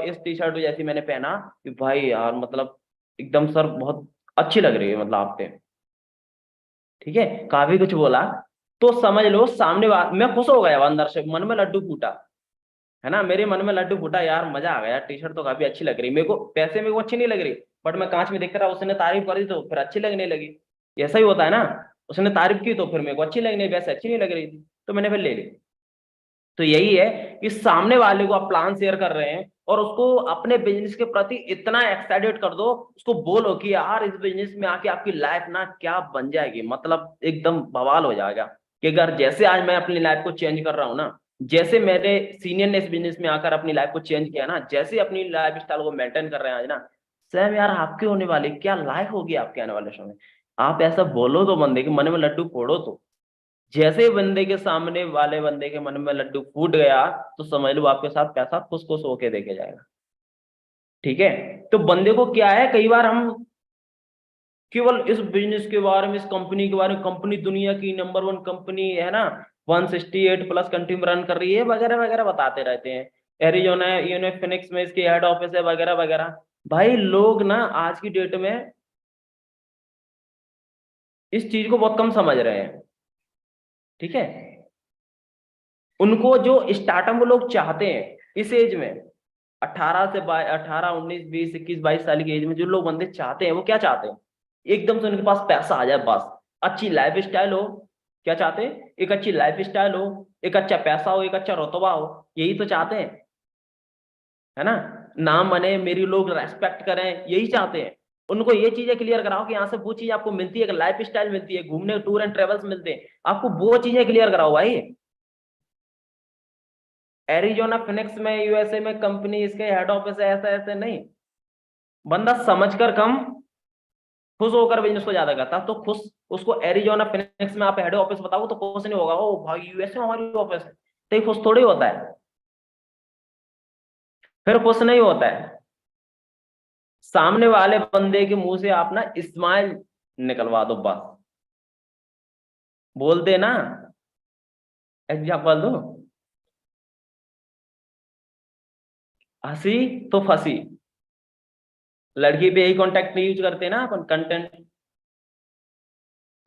A: इस टी शर्ट जैसी मैंने पहना कि भाई यार मतलब एकदम सर बहुत अच्छी लग रही है, मतलब आप पे। ठीक है, काफी कुछ बोला, तो समझ लो सामने मैं खुश हो गया, अंदर से मन में लड्डू फूटा, है ना, मेरे मन में लड्डू फूटा, यार मजा आ गया, टी शर्ट तो काफी अच्छी लग रही, मेरे को पैसे मेरे को अच्छी नहीं लग रही, बट मैं कांच में देख रहा, उसने तारीफ कर दी तो फिर अच्छी लगने लगी। ऐसा ही होता है ना, उसने तारीफ की तो फिर मेरे को अच्छी लगनी, वैसे अच्छी नहीं लग रही थी, तो मैंने फिर ले ली। तो यही है कि सामने वाले को आप प्लान शेयर कर रहे हैं और उसको अपने बिजनेस के प्रति इतना एक्साइटेड कर दो, उसको बोलो कि यार इस बिजनेस में आके आपकी लाइफ ना क्या बन जाएगी, मतलब एकदम बवाल हो जाएगा। कि अगर जैसे आज मैं अपनी लाइफ को चेंज कर रहा हूँ ना, जैसे मेरे सीनियर ने इस बिजनेस में आकर अपनी लाइफ को चेंज किया ना, जैसे अपनी लाइफ स्टाइल को मेंटेन कर रहे हैं आज ना, सैम यार आपके होने वाली क्या लाइफ होगी आपके आने वाले समय। आप ऐसा बोलो तो बंदे के मन में लड्डू फोड़ो, तो जैसे बंदे के सामने वाले बंदे के मन में लड्डू फूट गया, तो समझ लो आपके साथ पैसा खुश खुश होके देके जाएगा। ठीक है, तो बंदे को क्या है, कई बार हम केवल इस बिजनेस के बारे में, इस कंपनी के बारे में, कंपनी दुनिया की नंबर 1 कंपनी है ना, 168 प्लस कंट्री में रन कर रही है वगैरह वगैरह बताते रहते हैं, एरिजोना फिनिक्स में इसकी हेड ऑफिस है वगैरह वगैरह। भाई लोग ना आज की डेट में इस चीज को बहुत कम समझ रहे हैं। ठीक है, उनको जो स्टार्टअप लोग चाहते हैं इस एज में, 18 से 18, 19, 20, 21, 22 साल की एज में जो लोग बंदे चाहते हैं वो क्या चाहते हैं? एकदम से उनके पास पैसा आ जाए, बस अच्छी लाइफ स्टाइल हो। क्या चाहते हैं? एक अच्छी लाइफ स्टाइल हो, एक अच्छा पैसा हो, एक अच्छा रुतबा हो, यही तो चाहते हैं, है ना? नाम बने, मेरी लोग रेस्पेक्ट करें, यही चाहते हैं। उनको ये चीजें क्लियर कराओ कि यहाँ से वो चीज आपको मिलती है, लाइफ स्टाइल मिलती है, घूमने टूर एंड ट्रेवल्स मिलते हैं, आपको वो चीजें क्लियर कराओ भाई। एरिजोना फिनिक्स में, यूएसए में कंपनी, इसके हेड ऑफिस है, ऐसा ऐसे नहीं। बंदा समझकर कम, खुश होकर बिजनेस को ज्यादा करता, तो खुश, उसको एरिजोना फिनिक्स में आप हेड ऑफिस बताओ तो खुश नहीं होगा, ओ भाई यूएसए में हमारी ऑफिस है, तो ये खुश थोड़ी होता है, फिर खुश नहीं होता है। सामने वाले बंदे के मुंह से आप ना स्माइल निकलवा दो बस। बोलते ना, एग्जाम्पल दो, हंसी तो फंसी। लड़की पे यही कॉन्टेक्ट यूज करते हैं ना अपन, कंटेंट।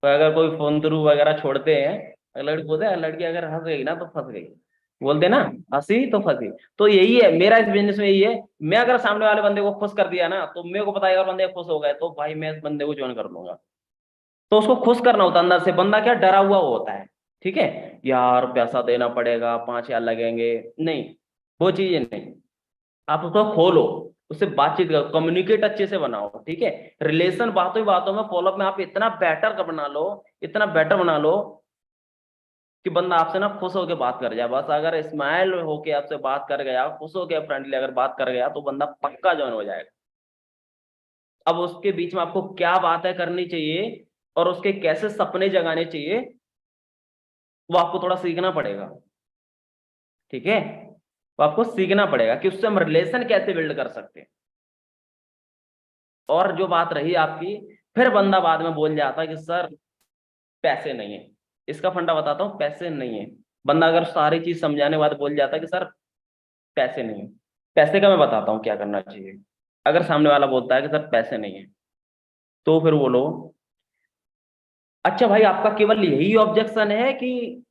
A: तो अगर कोई फोन थ्रू वगैरह छोड़ते हैं, अगर लड़की बोलते हैं, लड़की अगर हंस गई ना तो फंस गई, बोलते ना, हंसी तो फंसी। तो यही है मेरा इस बिजनेस में, यही है। मैं अगर सामने वाले बंदे को खुश कर दिया ना, तो मेरे को पता है अगर बंदे खुश हो गए तो भाई मैं इस बंदे को ज्वाइन कर लूंगा। तो उसको खुश करना होता है अंदर से। बंदा क्या डरा हुआ होता है, ठीक है, यार पैसा देना पड़ेगा, 5,000 लगेंगे, नहीं, वो चीज नहीं। आप उसको खोलो, उससे बातचीत करो, कम्युनिकेट अच्छे से बनाओ, ठीक है। रिलेशन बातों ही बातों में, फॉलोअप में आप इतना बेटर बना लो, इतना बेटर बना लो कि बंदा आपसे ना खुश होकर बात कर जाए। बस अगर स्माइल होके आपसे बात कर गया, खुश होकर फ्रेंडली अगर बात कर गया, तो बंदा पक्का ज्वाइन हो जाएगा। अब उसके बीच में आपको क्या बातें करनी चाहिए और उसके कैसे सपने जगाने चाहिए, वो आपको थोड़ा सीखना पड़ेगा, ठीक है। वो आपको सीखना पड़ेगा कि उससे हम रिलेशन कैसे बिल्ड कर सकते हैं। और जो बात रही आपकी, फिर बंदा बाद में बोल जाता है कि सर पैसे नहीं है। इसका फंडा बताता हूँ, पैसे नहीं है। बंदा अगर सारी चीज समझाने के बाद बोल जाता है कि सर पैसे नहीं है, पैसे का मैं बताता हूँ क्या करना चाहिए। अगर सामने वाला बोलता है कि सर पैसे नहीं है, तो फिर बोलो, अच्छा भाई आपका केवल यही ऑब्जेक्शन है कि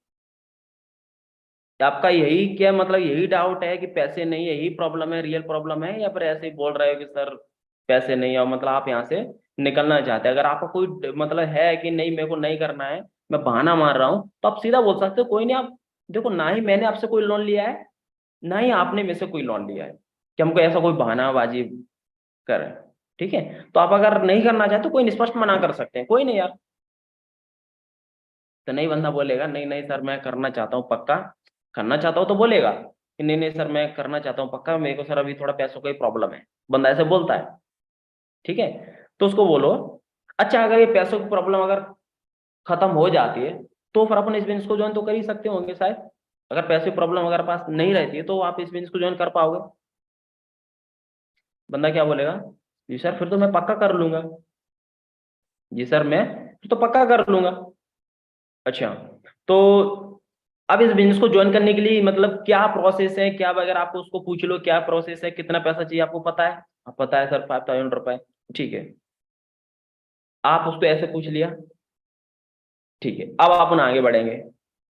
A: आपका यही क्या मतलब, यही डाउट है कि पैसे नहीं, यही प्रॉब्लम है, रियल प्रॉब्लम है, या फिर ऐसे ही बोल रहे हो कि सर पैसे नहीं है और मतलब आप यहाँ से निकलना चाहते हैं? अगर आपका कोई मतलब है कि नहीं मेरे को नहीं करना है, मैं बहाना मार रहा हूँ, तो आप सीधा बोल सकते हो, कोई नहीं, आप देखो, ना ही मैंने आपसे कोई लोन लिया है, ना ही आपने मेरे से कोई लोन लिया है कि हमको ऐसा कोई बहानाबाजी करें, ठीक है। तो आप अगर नहीं करना चाहते तो कोई निष्पष्ट मना कर सकते हैं, कोई नहीं यार। तो नहीं, बंदा बोलेगा नहीं नहीं सर मैं करना चाहता हूँ पक्का, करना चाहता हूँ तो बोलेगा कि नहीं नहीं सर मैं करना चाहता हूँ पक्का, मेरे को सर अभी थोड़ा पैसों का ही प्रॉब्लम है, बंदा ऐसे बोलता है, ठीक है। तो उसको बोलो, अच्छा अगर ये पैसों की प्रॉब्लम अगर खत्म हो जाती है, तो फिर अपन इस बिजनेस को ज्वाइन तो कर ही सकते होंगे शायद। अगर पैसे की प्रॉब्लम अगर पास नहीं रहती है, तो आप इस बिजनेस को ज्वाइन कर पाओगे। बंदा क्या बोलेगा, जी सर फिर तो मैं पक्का कर लूंगा, जी सर मैं फिर तो पक्का कर लूंगा। अच्छा, तो अब इस बिजनेस को ज्वाइन करने के लिए मतलब क्या प्रोसेस है, क्या वगैरह, आपको उसको पूछ लो क्या प्रोसेस है, कितना पैसा चाहिए आपको पता है? आप पता है सर 5,000 रुपए, ठीक है। आप उसको ऐसे पूछ लिया, ठीक है। अब अपन आगे बढ़ेंगे,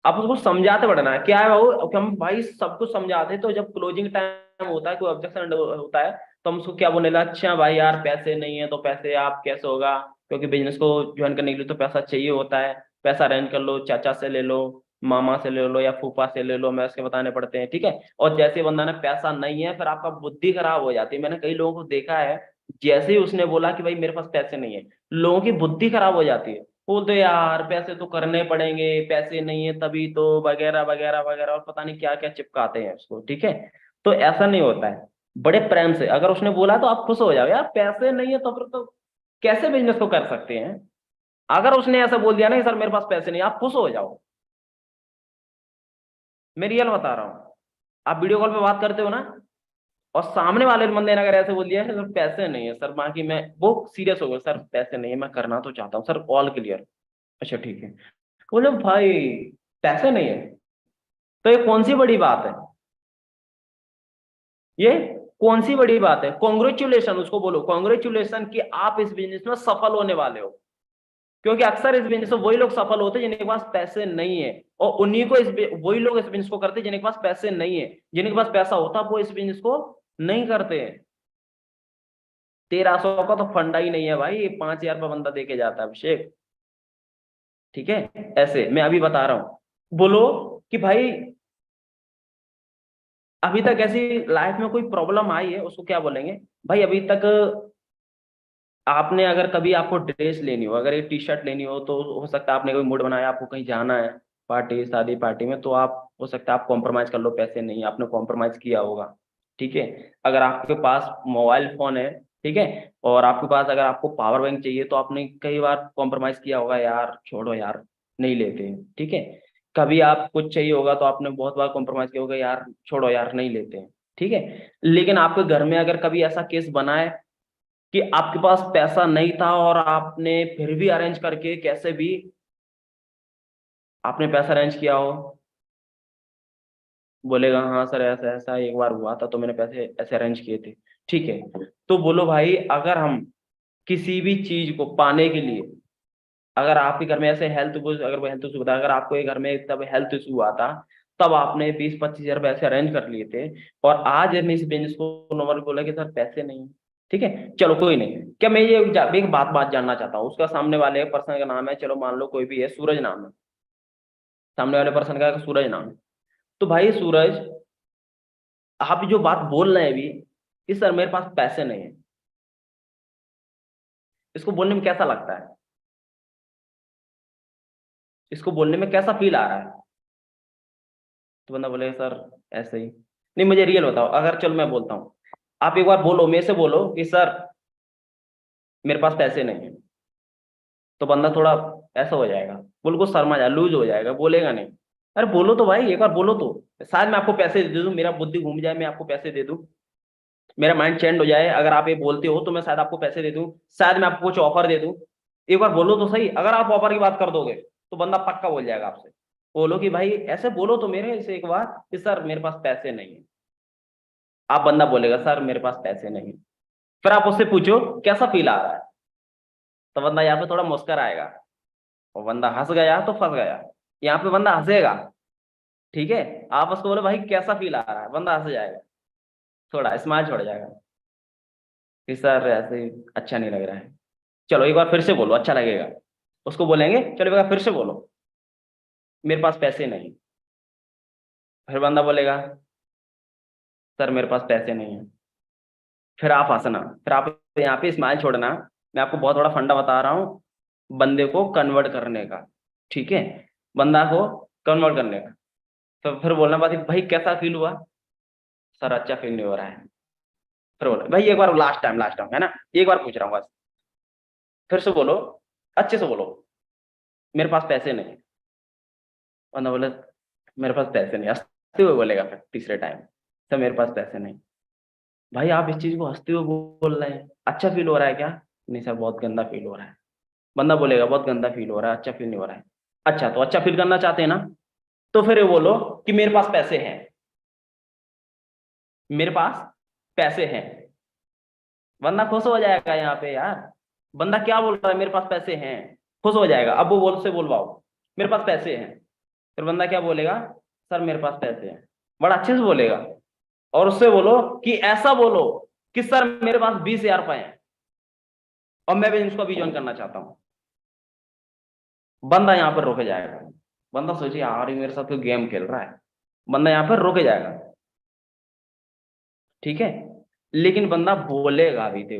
A: आप उसको समझाते बढ़ना है। क्या है वो कि हम भाई सब कुछ समझाते हैं, तो जब क्लोजिंग टाइम होता है, कोई ऑब्जेक्शन होता है, तो हम उसको क्या बोलने लगा, अच्छा भाई यार पैसे नहीं है, तो पैसे आप कैसे होगा, क्योंकि बिजनेस को ज्वाइन करने के लिए तो पैसा चाहिए होता है, पैसा अरेंज कर लो, चाचा से ले लो, मामा से ले लो, या फूफा से ले लो, मैं उसके बताने पड़ते हैं, ठीक है। और जैसे बंदा ने पैसा नहीं है, फिर आपका बुद्धि खराब हो जाती है। मैंने कई लोगों को देखा है, जैसे ही उसने बोला कि भाई मेरे पास पैसे नहीं है, लोगों की बुद्धि खराब हो जाती है। बोलते यार पैसे तो करने पड़ेंगे, पैसे नहीं है तभी तो, वगैरह वगैरह वगैरह, और पता नहीं क्या क्या चिपकाते हैं उसको, ठीक है। तो ऐसा नहीं होता है। बड़े प्रेम से अगर उसने बोला तो आप खुश हो जाओ, यार पैसे नहीं है तो फिर तो कैसे बिजनेस को कर सकते हैं। अगर उसने ऐसा बोल दिया ना कि सर मेरे पास पैसे नहीं, आप खुश हो जाओ। मैं रियल बता रहा हूँ। आप वीडियो कॉल पे बात करते हो ना, और सामने वाले बंदे ने अगर ऐसे बोल दिया है सर पैसे नहीं है सर, बाकी मैं, वो सीरियस हो गया, सर पैसे नहीं है, मैं करना तो चाहता हूँ सर, ऑल क्लियर, अच्छा ठीक है। बोले भाई पैसे नहीं है, तो ये कौन सी बड़ी बात है, ये कौन सी बड़ी बात है? कॉन्ग्रेचुलेशन, उसको बोलो कॉन्ग्रेचुलेशन कि आप इस बिजनेस में सफल होने वाले हो। क्योंकि अक्सर इस बिजनेस में वही लोग सफल होते हैं जिनके पास पैसे नहीं है, और उन्हीं को वही लोग इस बिजनेस को करते हैं जिनके पास पैसे नहीं है। जिनके पास पैसा होता वो इस बिजनेस को नहीं करते। 1300 का तो फंडा ही नहीं है भाई, 5,000 रुपये बंदा दे के जाता है अभिषेक। ठीक है, ऐसे मैं अभी बता रहा हूं। बोलो कि भाई अभी तक ऐसी लाइफ में कोई प्रॉब्लम आई है, उसको क्या बोलेंगे? भाई अभी तक आपने, अगर कभी आपको ड्रेस लेनी हो, अगर एक टी शर्ट लेनी हो, तो हो सकता है आपने कोई मूड बनाया, आपको कहीं जाना है पार्टी शादी पार्टी में, तो आप हो सकता है आप कॉम्प्रोमाइज कर लो, पैसे नहीं आपने कॉम्प्रोमाइज किया होगा। ठीक है, अगर आपके पास मोबाइल फोन है, ठीक है, और आपके पास अगर आपको पावर बैंक चाहिए, तो आपने कई बार कॉम्प्रोमाइज किया होगा, यार छोड़ो यार नहीं लेते। ठीक है, कभी आप कुछ चाहिए होगा तो आपने बहुत बार कॉम्प्रोमाइज किया होगा, यार छोड़ो यार नहीं लेते हैं। ठीक है, लेकिन आपके घर में अगर कभी ऐसा केस बना है कि आपके पास पैसा नहीं था और आपने फिर भी अरेंज करके कैसे भी आपने पैसा अरेंज किया हो, बोलेगा हाँ सर ऐसा ऐसा एक बार हुआ था तो मैंने पैसे ऐसे अरेंज किए थे। ठीक है, तो बोलो भाई अगर हम किसी भी चीज को पाने के लिए, अगर आपके घर में ऐसे हेल्थ, अगर वो हेल्थ इशू बता, अगर आपको एक घर में तब हेल्थ इशू हुआ था, तब आपने 20-25 हजार पैसे अरेंज कर लिए थे, और आज हमने इस बिजनेस को नॉर्मल बोला कि सर पैसे नहीं है। ठीक है, चलो कोई नहीं, क्या मैं ये एक बात बात जानना चाहता हूँ, उसका सामने वाले पर्सन का नाम है, चलो मान लो कोई भी है, सूरज नाम है, सामने वाले पर्सन का सूरज नाम है। तो भाई सूरज, आप जो बात बोल रहे हैं अभी कि सर मेरे पास पैसे नहीं है, इसको बोलने में कैसा लगता है? इसको बोलने में कैसा फील आ रहा है? तो बंदा बोले सर ऐसे ही। नहीं मुझे रियल बताओ, अगर चलो मैं बोलता हूँ, आप एक बार बोलो, मेरे से बोलो कि सर मेरे पास पैसे नहीं है, तो बंदा थोड़ा ऐसा हो जाएगा, बिल्कुल शर्मा जाए, लूज हो जाएगा, बोलेगा नहीं। अरे बोलो तो भाई, एक बार बोलो तो, शायद मैं आपको पैसे दे दूं, मेरा बुद्धि घूम जाए, मैं आपको पैसे दे दूं, मेरा माइंड चेंज हो जाए, अगर आप ये बोलते हो तो मैं शायद आपको पैसे दे दूं, शायद मैं आपको कुछ ऑफर दे दूं। एक बार बोलो तो सही, अगर आप ऑफर की बात कर दोगे तो बंदा पक्का बोल जाएगा आपसे। बोलो कि भाई ऐसे बोलो तो मेरे से एक बार कि सर मेरे पास पैसे नहीं है। आप बंदा बोलेगा सर मेरे पास पैसे नहीं है। फिर आप उससे पूछो कैसा फील आ रहा है, तो बंदा यहाँ पे थोड़ा मुस्कुरा आएगा, और बंदा हंस गया तो फंस गया। यहाँ पे बंदा हंसेगा, ठीक है, आप उसको बोले भाई कैसा फील आ रहा है, बंदा हंस जाएगा, थोड़ा स्माइल छोड़ जाएगा कि सर ऐसे अच्छा नहीं लग रहा है। चलो एक बार फिर से बोलो, अच्छा लगेगा। उसको बोलेंगे चलो एक बार फिर से बोलो, मेरे पास पैसे नहीं। फिर बंदा बोलेगा सर मेरे पास पैसे नहीं है। फिर आप हंसना, फिर आप यहाँ पे स्माइल छोड़ना। मैं आपको बहुत बड़ा फंडा बता रहा हूँ बंदे को कन्वर्ट करने का। ठीक है, बंदा को कन्वर्ट करने का। तो फिर बोलना बात भाई कैसा फील हुआ? सर अच्छा फील नहीं हो रहा है। फिर बोलो भाई एक बार लास्ट टाइम है ना, एक बार पूछ रहा हूँ बस, फिर से बोलो, अच्छे से बोलो, मेरे पास पैसे नहीं। बंदा बोले मेरे पास पैसे नहीं, हंसते हुए बोलेगा फिर तीसरे टाइम, सर मेरे पास पैसे नहीं। भाई आप इस चीज को हंसते हुए बोल रहे हैं, अच्छा फील हो रहा है क्या? नहीं सर बहुत गंदा फील हो रहा है। बंदा बोलेगा बहुत गंदा फील हो रहा है, अच्छा फील नहीं हो रहा है। अच्छा तो अच्छा फील करना चाहते हैं ना, तो फिर ये बोलो कि मेरे पास पैसे हैं, मेरे पास पैसे हैं। बंदा खुश हो जाएगा यहाँ पे यार, बंदा क्या बोल रहा है, मेरे पास पैसे हैं, खुश हो जाएगा। अब वो बोल से बोलवाओ मेरे पास पैसे हैं, फिर बंदा क्या बोलेगा, सर मेरे पास पैसे हैं, बड़ा अच्छे से बोलेगा। और उससे बोलो कि ऐसा बोलो कि सर मेरे पास 20,000 रुपए हैं और मैं भी इसको अभी ज्वाइन करना चाहता हूँ। बंदा यहाँ पर रुक जाएगा, बंदा सोचे यार ये मेरे साथ कोई गेम खेल रहा है, बंदा यहाँ पर रुक जाएगा। ठीक है, लेकिन बंदा बोलेगा भी थे,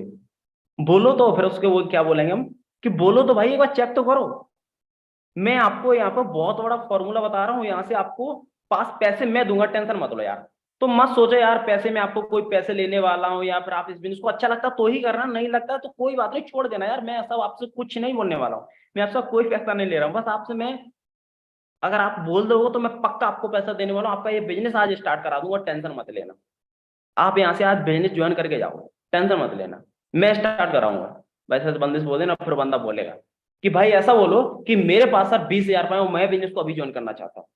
A: बोलो तो फिर उसके वो क्या बोलेंगे हम कि बोलो तो भाई एक बार चेक तो करो। मैं आपको यहाँ पर बहुत बड़ा फॉर्मूला बता रहा हूँ, यहाँ से आपको पास पैसे मैं दूंगा, टेंशन मत लो यार। तो मत सोचो यार पैसे में आपको कोई पैसे लेने वाला हूँ, या फिर आप इस बिजनेस को अच्छा लगता तो ही करना, नहीं लगता तो कोई बात नहीं छोड़ देना यार। मैं ऐसा आपसे कुछ नहीं बोलने वाला हूँ, मैं आपसे कोई पैसा नहीं ले रहा हूँ, बस आपसे मैं, अगर आप बोल दोगे तो मैं पक्का आपको पैसा देने वाला हूँ, आपका ये बिजनेस आज स्टार्ट करा दूंगा, टेंशन मत लेना। आप यहाँ से आज बिजनेस ज्वाइन करके जाओ, टेंशन मत लेना, मैं स्टार्ट कराऊंगा। वैसे तो बंदे से बोल देना, फिर बंदा बोलेगा कि भाई ऐसा बोलो कि मेरे पास सर 20,000 रुपए है, मैं बिजनेस को अभी ज्वाइन करना चाहता हूँ।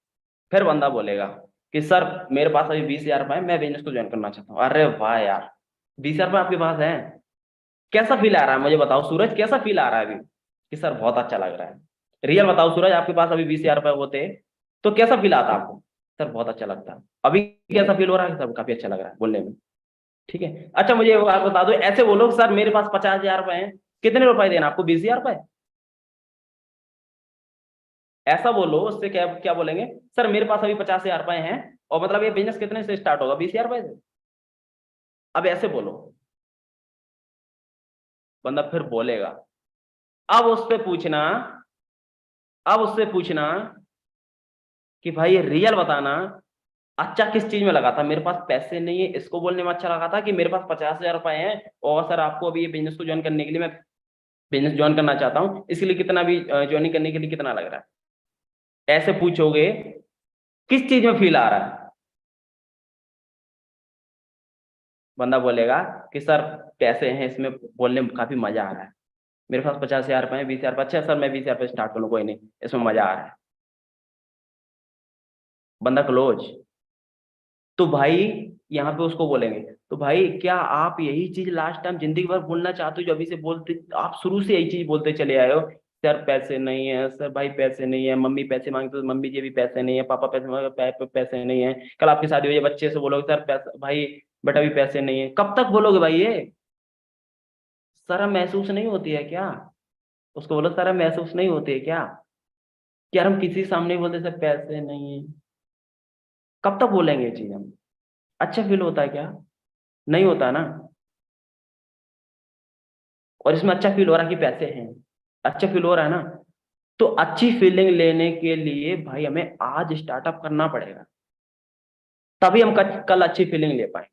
A: फिर बंदा बोलेगा कि सर मेरे पास अभी 20,000 रुपए है, मैं बिजनेस को ज्वाइन करना चाहता हूँ। अरे वाह यार, 20,000 रुपए आपके पास है, कैसा फील आ रहा है मुझे बताओ सूरज, कैसा फील आ रहा है अभी कि सर बहुत अच्छा लग रहा है? रियल बताओ सूरज, आपके पास अभी 20,000 रुपए होते तो कैसा फील आता आपको? सर बहुत अच्छा लगता है। अभी कैसा फील हो रहा है? सर काफी अच्छा लग रहा है बोलने में। ठीक है। अच्छा मुझे एक बात बता दो, ऐसे बोलो सर मेरे पास 50,000 रुपए हैं, कितने रुपए देना आपको? 20,000 रुपए। ऐसा बोलो, उससे क्या क्या बोलेंगे? सर मेरे पास अभी 50,000 रुपए हैं, और मतलब ये बिजनेस कितने से स्टार्ट होगा? 20,000 रुपए से। अब ऐसे बोलो, बंदा फिर बोलेगा। अब उससे पूछना, अब उससे पूछना कि भाई रियल बताना, अच्छा किस चीज में लगा था? मेरे पास पैसे नहीं है, इसको बोलने में अच्छा लगा था कि मेरे पास 50,000 रुपए हैं, और सर आपको अभी ये बिजनेस को ज्वाइन करने के लिए, मैं बिजनेस ज्वाइन करना चाहता हूँ, इसलिए कितना भी ज्वाइनिंग करने के लिए कितना लग रहा है? ऐसे पूछोगे, किस चीज में फील आ रहा है? बंदा बोलेगा कि सर पैसे हैं, इसमें बोलने में काफी मजा आ रहा है, मेरे पास 50,000 रुपए हैं, 20,000 रुपए। अच्छा सर मैं 20,000 रुपए स्टार्ट कर लूँ, कोई नहीं, इसमें मजा आ रहा है। बंदा क्लोज। तो भाई यहाँ पे उसको बोलेंगे, तो भाई क्या आप यही चीज लास्ट टाइम जिंदगी भर बोलना चाहते हो, जो अभी से बोलते, आप शुरू से यही चीज बोलते चले आए हो? सर पैसे नहीं है, सर भाई पैसे नहीं है, मम्मी पैसे मांगते तो मम्मी जी भी पैसे नहीं है, पापा पैसे मांगते पैसे नहीं है, कल आपकी शादी हुई है बच्चे से बोलोगे सर पैसा भाई बेटा भी पैसे नहीं है, कब तक बोलोगे भाई ये? शर्म महसूस नहीं होती है क्या? उसको बोलो शर्म महसूस नहीं होती है क्या कि यार हम किसी के सामने बोलते सर पैसे नहीं है? कब तक बोलेंगे ये चीज हम? अच्छा फील होता है क्या? नहीं होता ना। और इसमें अच्छा फील हो रहा है कि पैसे हैं, अच्छा फील हो रहा है ना। तो अच्छी फीलिंग लेने के लिए भाई हमें आज स्टार्टअप करना पड़ेगा, तभी हम कल अच्छी फीलिंग ले पाएंगे,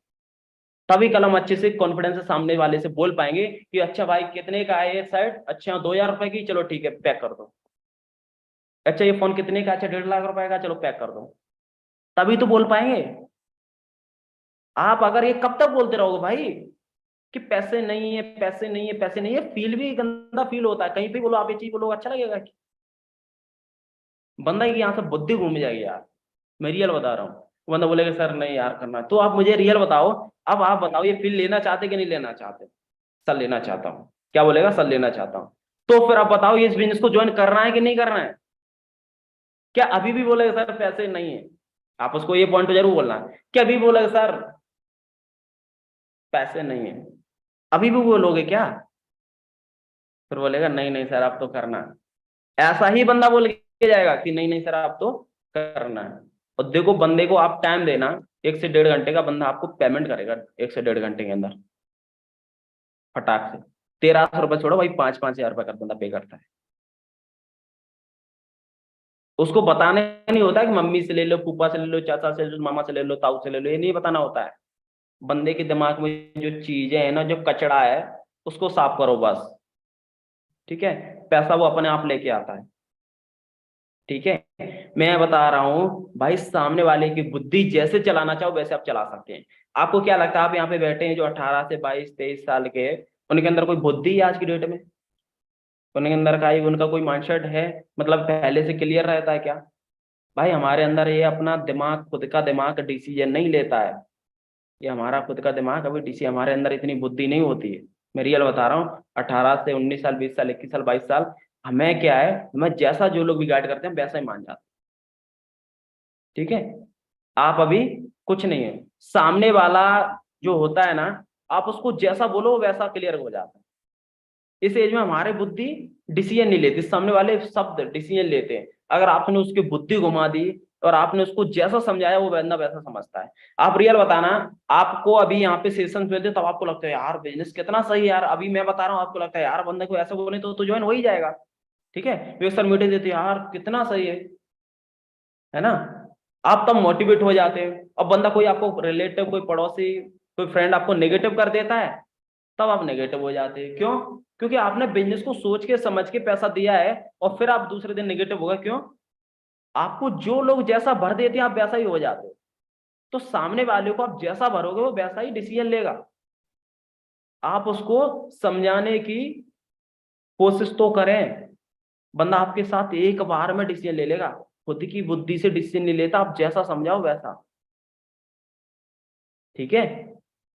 A: तभी कल हम अच्छे से कॉन्फिडेंस से सामने वाले से बोल पाएंगे कि अच्छा भाई कितने का है ये शर्ट? अच्छा 2,000 रुपए की, चलो ठीक है पैक कर दो। अच्छा ये फोन कितने का? अच्छा 1.5 लाख रुपए का, चलो पैक कर दो। तभी तो बोल पाएंगे। आप अगर ये कब तक बोलते रहोगे भाई कि पैसे नहीं है, पैसे नहीं है, पैसे नहीं है, फील भी गंदा फील होता है। कहीं पे बोलो आप ये चीज बोलो, अच्छा लगेगा कि बंदा की यहाँ से बुद्धि घूम जाएगी यार, मैं रियल बता रहा हूँ। बंदा बोलेगा सर नहीं यार करना। तो आप मुझे रियल बताओ, अब आप बताओ ये फील लेना चाहते कि नहीं लेना चाहते? सर लेना चाहता हूँ। क्या बोलेगा? सर लेना चाहता हूँ। तो फिर आप बताओ ये इस बिजनेस को ज्वाइन करना है कि नहीं करना है? क्या अभी भी बोलेगा सर पैसे नहीं है? आप उसको ये पॉइंट जरूर बोलना है। क्या अभी बोलेगा सर पैसे नहीं है? अभी भी बोलोगे क्या? फिर बोलेगा नहीं नहीं सर आप तो करना है। ऐसा ही बंदा बोल के जाएगा कि नहीं नहीं सर आप तो करना है। और देखो बंदे को आप टाइम देना, 1 से 1.5 घंटे का, बंदा आपको पेमेंट करेगा 1 से 1.5 घंटे के अंदर फटाक से। 1,300 रुपए छोड़ो भाई, 5-5 हजार रुपए का बंदा पे करता है। उसको बताने नहीं होता कि मम्मी से ले लो, फूफा से ले लो, चाचा से ले लो, मामा से ले लो, ताऊ से ले लो, ये नहीं बताना होता है। बंदे के दिमाग में जो चीजें है ना, जो कचड़ा है, उसको साफ करो बस। ठीक है, पैसा वो अपने आप लेके आता है। ठीक है, मैं बता रहा हूँ भाई, सामने वाले की बुद्धि जैसे चलाना चाहो वैसे आप चला सकते हैं। आपको क्या लगता है आप यहाँ पे बैठे हैं जो 18 से 22-23 साल के हैं, उनके अंदर कोई बुद्धि है आज की डेट में? उनके अंदर का ही उनका कोई माइंडसेट है, मतलब पहले से क्लियर रहता है क्या? भाई हमारे अंदर ये अपना दिमाग, खुद का दिमाग डिसीजन नहीं लेता है। ये हमारा खुद का दिमाग अभी डिसीजन, हमारे अंदर इतनी बुद्धि नहीं होती है। मैं रियल बता रहा हूँ, 18 से 19 साल, 20 साल, 21 साल, 22 साल, हमें क्या है, हमें जैसा जो लोग भी गाइड करते हैं वैसा ही मान जाते हैं। ठीक है, आप अभी कुछ नहीं है, सामने वाला जो होता है ना, आप उसको जैसा बोलो वो वैसा क्लियर हो जाता है। इस एज में हमारे बुद्धि डिसीजन नहीं लेती, सामने वाले शब्द डिसीजन लेते हैं। अगर आपने उसकी बुद्धि घुमा दी और आपने उसको जैसा समझाया वो बंदा वैसा समझता है। आप रियल बताना, आपको अभी यहाँ पे सेशन मिलते तब आपको लगता है यार बिजनेस कितना सही है यार, अभी मैं बता रहा हूँ आपको लगता है यार बंदे को ऐसा बोले तो ज्वाइन हो ही जाएगा। ठीक है, वे सर मीटिंग देते यार कितना सही है ना? आप तब मोटिवेट हो जाते हैं। अब बंदा कोई आपको रिलेटिव, कोई पड़ोसी, कोई फ्रेंड आपको नेगेटिव कर देता है, तब आप नेगेटिव हो जाते हैं। क्यों? क्योंकि आपने बिजनेस को सोच के समझ के पैसा दिया है, और फिर आप दूसरे दिन नेगेटिव हो गए। क्यों? आपको जो लोग जैसा भर देते हैं आप वैसा ही हो जाते हो। तो सामने वाले को आप जैसा भरोगे वो वैसा ही डिसीजन लेगा। आप उसको समझाने की कोशिश तो करें, बंदा आपके साथ एक बार में डिसीजन ले लेगा। खुद की बुद्धि से डिसीजन नहीं लेता, आप जैसा समझाओ वैसा। ठीक है,